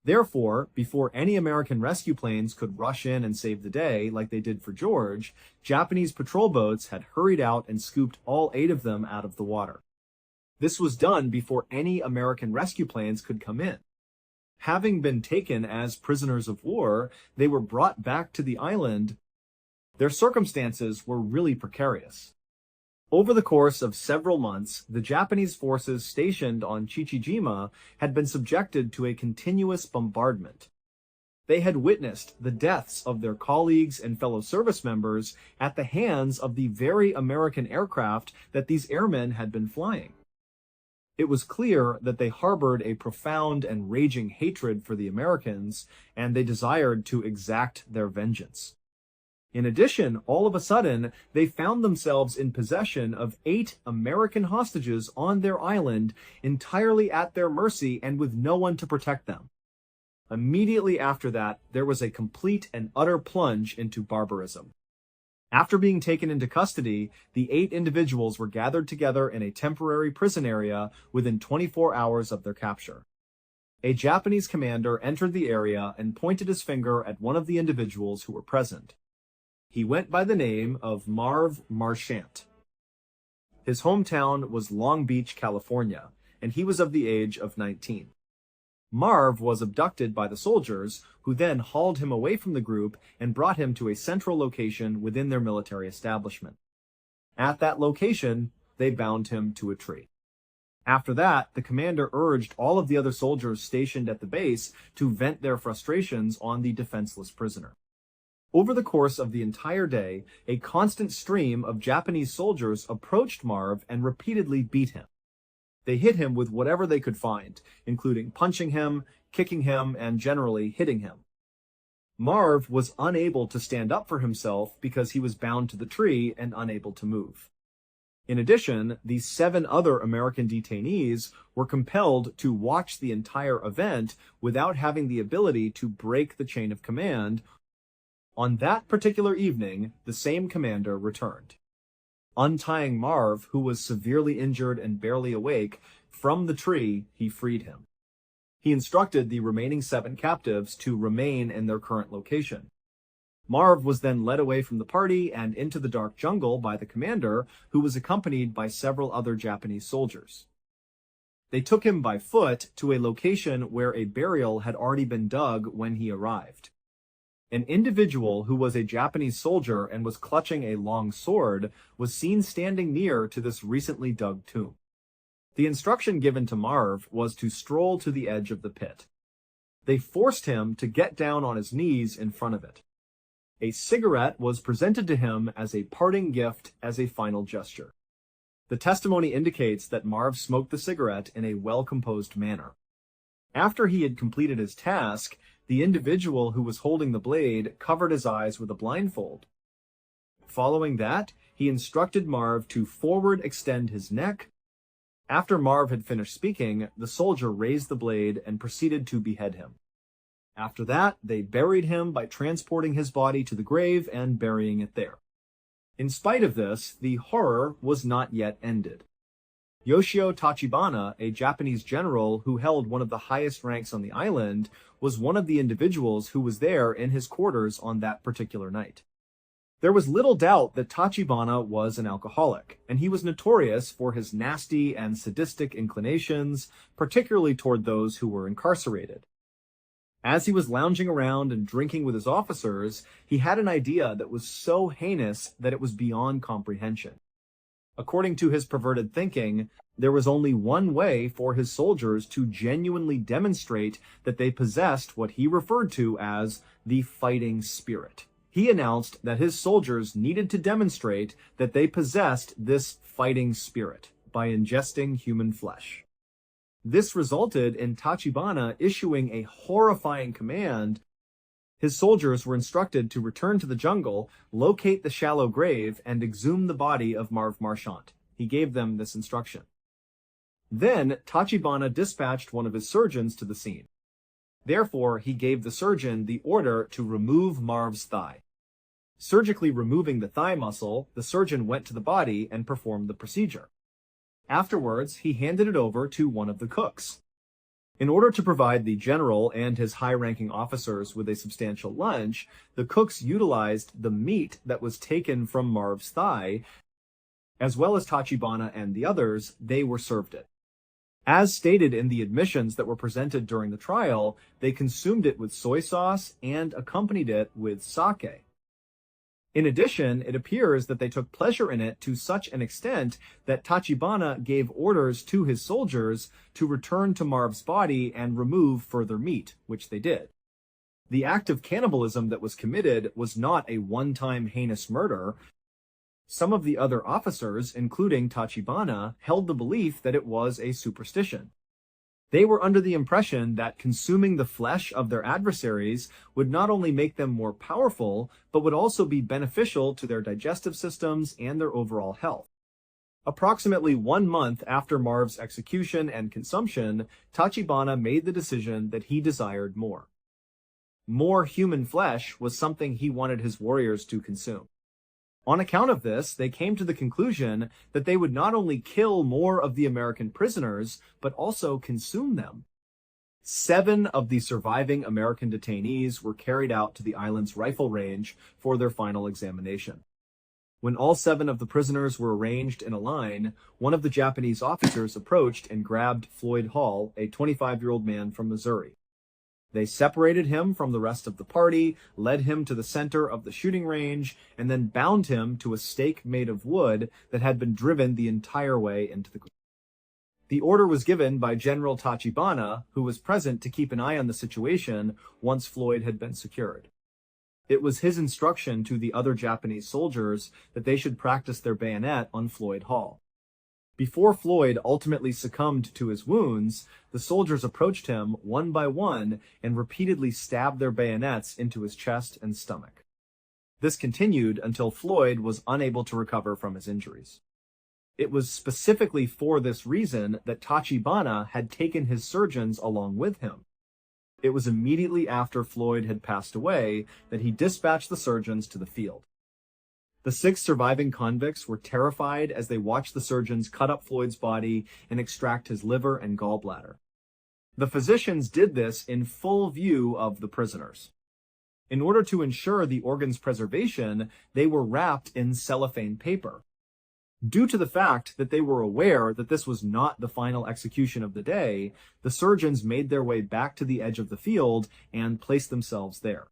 [SPEAKER 1] Therefore, before any American rescue planes could rush in and save the day like they did for George, Japanese patrol boats had hurried out and scooped all 8 of them out of the water. This was done before any American rescue planes could come in. Having been taken as prisoners of war, they were brought back to the island. Their circumstances were really precarious. Over the course of several months, the Japanese forces stationed on Chichijima had been subjected to a continuous bombardment. They had witnessed the deaths of their colleagues and fellow service members at the hands of the very American aircraft that these airmen had been flying. It was clear that they harbored a profound and raging hatred for the Americans, and they desired to exact their vengeance. In addition, all of a sudden, they found themselves in possession of 8 American hostages on their island, entirely at their mercy and with no one to protect them. Immediately after that, there was a complete and utter plunge into barbarism. After being taken into custody, the 8 individuals were gathered together in a temporary prison area within 24 hours of their capture. A Japanese commander entered the area and pointed his finger at one of the individuals who were present. He went by the name of Marv Marchant. His hometown was Long Beach, California, and he was of the age of 19. Marv was abducted by the soldiers, who then hauled him away from the group and brought him to a central location within their military establishment. At that location, they bound him to a tree. After that, the commander urged all of the other soldiers stationed at the base to vent their frustrations on the defenseless prisoner. Over the course of the entire day, a constant stream of Japanese soldiers approached Marv and repeatedly beat him. They hit him with whatever they could find, including punching him, kicking him, and generally hitting him. Marv was unable to stand up for himself because he was bound to the tree and unable to move. In addition, the 7 other American detainees were compelled to watch the entire event without having the ability to break the chain of command. On that particular evening, the same commander returned. Untying Marv, who was severely injured and barely awake, From the tree, he freed him. He instructed the remaining 7 captives to remain in their current location. Marv was then led away from the party and into the dark jungle by the commander, who was accompanied by several other Japanese soldiers. They took him by foot to a location where a burial had already been dug when he arrived. An individual who was a Japanese soldier and was clutching a long sword was seen standing near to this recently dug tomb. The instruction given to Marv was to stroll to the edge of the pit. They forced him to get down on his knees in front of it. A cigarette was presented to him as a parting gift, as a final gesture. The testimony indicates that Marv smoked the cigarette in a well-composed manner. After he had completed his task, the individual who was holding the blade covered his eyes with a blindfold. Following that, he instructed Marv to forward extend his neck. After Marv had finished speaking, the soldier raised the blade and proceeded to behead him. After that, they buried him by transporting his body to the grave and burying it there. In spite of this, the horror was not yet ended. Yoshio Tachibana, a Japanese general who held one of the highest ranks on the island, was one of the individuals who was there in his quarters on that particular night. There was little doubt that Tachibana was an alcoholic, and he was notorious for his nasty and sadistic inclinations, particularly toward those who were incarcerated. As he was lounging around and drinking with his officers, he had an idea that was so heinous that it was beyond comprehension. According to his perverted thinking, there was only one way for his soldiers to genuinely demonstrate that they possessed what he referred to as the fighting spirit. He announced that his soldiers needed to demonstrate that they possessed this fighting spirit by ingesting human flesh. This resulted in Tachibana issuing a horrifying command. His soldiers were instructed to return to the jungle, locate the shallow grave, and exhume the body of Marv Marchant. He gave them this instruction. Then, Tachibana dispatched one of his surgeons to the scene. Therefore, he gave the surgeon the order to remove Marv's thigh. Surgically removing the thigh muscle, the surgeon went to the body and performed the procedure. Afterwards, he handed it over to one of the cooks. In order to provide the general and his high-ranking officers with a substantial lunch, the cooks utilized the meat that was taken from Marv's thigh. As well as Tachibana and the others, they were served it. As stated in the admissions that were presented during the trial, they consumed it with soy sauce and accompanied it with sake. In addition, it appears that they took pleasure in it to such an extent that Tachibana gave orders to his soldiers to return to Marv's body and remove further meat, which they did. The act of cannibalism that was committed was not a one-time heinous murder. Some of the other officers, including Tachibana, held the belief that it was a superstition. They were under the impression that consuming the flesh of their adversaries would not only make them more powerful, but would also be beneficial to their digestive systems and their overall health. Approximately 1 month after Marv's execution and consumption, Tachibana made the decision that he desired more. More human flesh was something he wanted his warriors to consume. On account of this, they came to the conclusion that they would not only kill more of the American prisoners, but also consume them. 7 of the surviving American detainees were carried out to the island's rifle range for their final examination. When all 7 of the prisoners were arranged in a line, one of the Japanese officers approached and grabbed Floyd Hall, a 25-year-old man from Missouri. They separated him from the rest of the party, led him to the center of the shooting range, and then bound him to a stake made of wood that had been driven the entire way into the ground. The order was given by General Tachibana, who was present to keep an eye on the situation once Floyd had been secured. It was his instruction to the other Japanese soldiers that they should practice their bayonet on Floyd Hall. Before Floyd ultimately succumbed to his wounds, the soldiers approached him one by one and repeatedly stabbed their bayonets into his chest and stomach. This continued until Floyd was unable to recover from his injuries. It was specifically for this reason that Tachibana had taken his surgeons along with him. It was immediately after Floyd had passed away that he dispatched the surgeons to the field. The 6 surviving convicts were terrified as they watched the surgeons cut up Floyd's body and extract his liver and gallbladder. The physicians did this in full view of the prisoners. In order to ensure the organ's preservation, they were wrapped in cellophane paper. Due to the fact that they were aware that this was not the final execution of the day, the surgeons made their way back to the edge of the field and placed themselves there.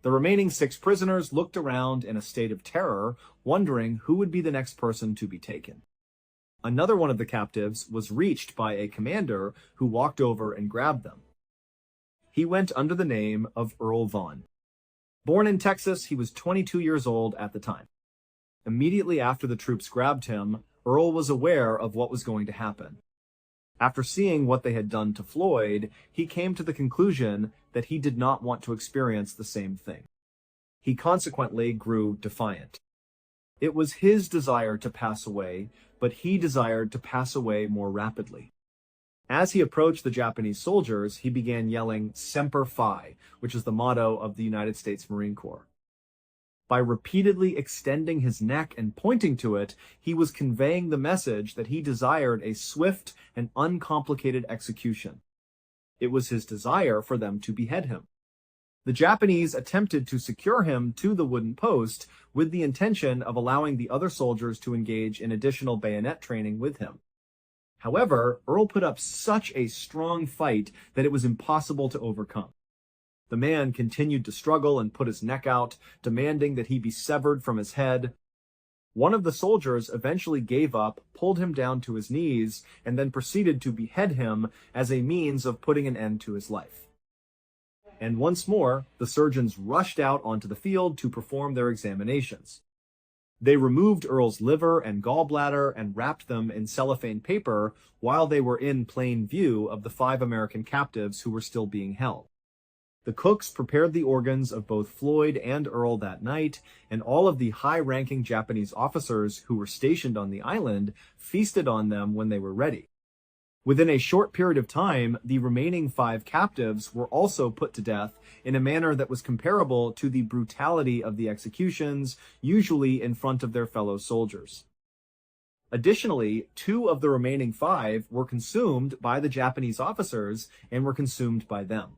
[SPEAKER 1] The remaining 6 prisoners looked around in a state of terror, wondering who would be the next person to be taken. Another one of the captives was reached by a commander who walked over and grabbed them. He went under the name of Earl Vaughn. Born in Texas, he was 22 years old at the time. Immediately after the troops grabbed him, Earl was aware of what was going to happen. After seeing what they had done to Floyd, he came to the conclusion that he did not want to experience the same thing. He consequently grew defiant. It was his desire to pass away, but he desired to pass away more rapidly. As he approached the Japanese soldiers, he began yelling "Semper Fi," which is the motto of the United States Marine Corps. By repeatedly extending his neck and pointing to it, he was conveying the message that he desired a swift and uncomplicated execution. It was his desire for them to behead him. The Japanese attempted to secure him to the wooden post with the intention of allowing the other soldiers to engage in additional bayonet training with him. However, Earl put up such a strong fight that it was impossible to overcome. The man continued to struggle and put his neck out, demanding that he be severed from his head. One of the soldiers eventually gave up, pulled him down to his knees, and then proceeded to behead him as a means of putting an end to his life. And once more, the surgeons rushed out onto the field to perform their examinations. They removed Earl's liver and gallbladder and wrapped them in cellophane paper while they were in plain view of the 5 American captives who were still being held. The cooks prepared the organs of both Floyd and Earl that night, and all of the high-ranking Japanese officers who were stationed on the island feasted on them when they were ready. Within a short period of time, the remaining 5 captives were also put to death in a manner that was comparable to the brutality of the executions, usually in front of their fellow soldiers. Additionally, 2 of the remaining 5 were consumed by the Japanese officers and were consumed by them.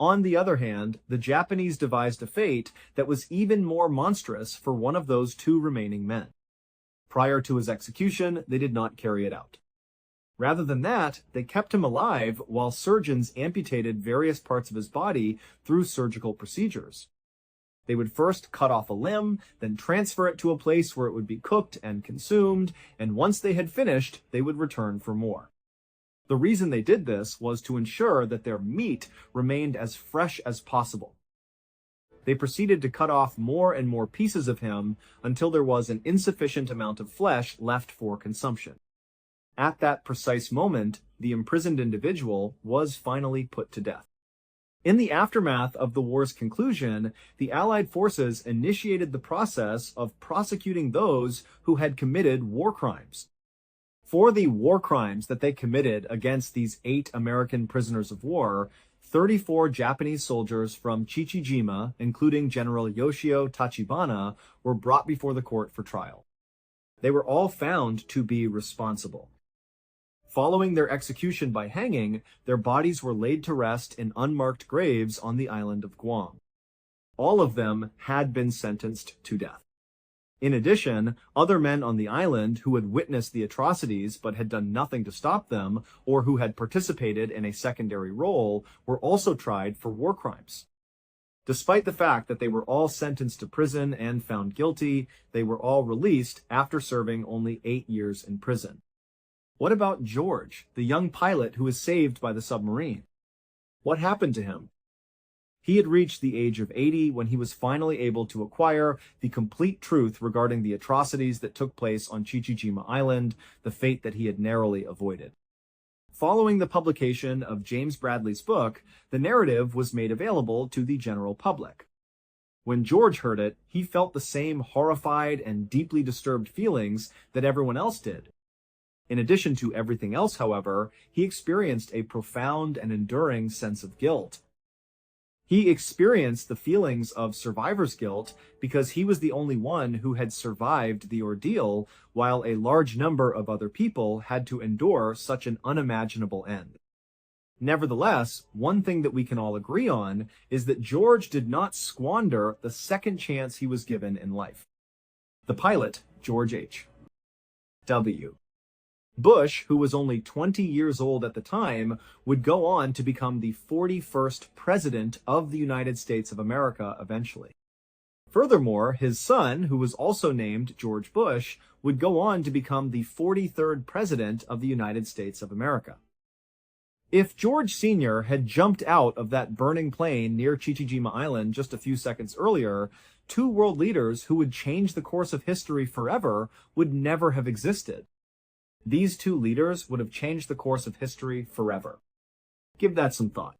[SPEAKER 1] On the other hand, the Japanese devised a fate that was even more monstrous for one of those 2 remaining men. Prior to his execution, they did not carry it out. Rather than that, they kept him alive while surgeons amputated various parts of his body through surgical procedures. They would first cut off a limb, then transfer it to a place where it would be cooked and consumed, and once they had finished, they would return for more. The reason they did this was to ensure that their meat remained as fresh as possible. They proceeded to cut off more and more pieces of him until there was an insufficient amount of flesh left for consumption. At that precise moment, the imprisoned individual was finally put to death. In the aftermath of the war's conclusion, the Allied forces initiated the process of prosecuting those who had committed war crimes. For the war crimes that they committed against these 8 American prisoners of war, 34 Japanese soldiers from Chichijima, including General Yoshio Tachibana, were brought before the court for trial. They were all found to be responsible. Following their execution by hanging, their bodies were laid to rest in unmarked graves on the island of Guam. All of them had been sentenced to death. In addition, other men on the island who had witnessed the atrocities but had done nothing to stop them, or who had participated in a secondary role, were also tried for war crimes. Despite the fact that they were all sentenced to prison and found guilty, they were all released after serving only 8 years in prison. What about George, the young pilot who was saved by the submarine? What happened to him? He had reached the age of 80 when he was finally able to acquire the complete truth regarding the atrocities that took place on Chichijima Island, the fate that he had narrowly avoided. Following the publication of James Bradley's book, the narrative was made available to the general public. When George heard it, he felt the same horrified and deeply disturbed feelings that everyone else did. In addition to everything else, however, he experienced a profound and enduring sense of guilt. He experienced the feelings of survivor's guilt because he was the only one who had survived the ordeal, while a large number of other people had to endure such an unimaginable end. Nevertheless, one thing that we can all agree on is that George did not squander the second chance he was given in life. The pilot, George H. W. Bush, who was only 20 years old at the time, would go on to become the 41st President of the United States of America eventually. Furthermore, his son, who was also named George Bush, would go on to become the 43rd President of the United States of America. If George Sr. had jumped out of that burning plane near Chichijima Island just a few seconds earlier, two world leaders who would change the course of history forever would never have existed. These two leaders would have changed the course of history forever. Give that some thought.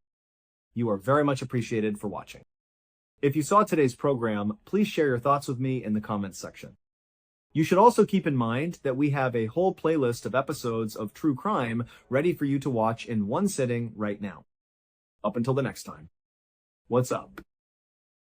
[SPEAKER 1] You are very much appreciated for watching. If you saw today's program, please share your thoughts with me in the comments section. You should also keep in mind that we have a whole playlist of episodes of true crime ready for you to watch in one sitting right now. Up until the next time. What's up?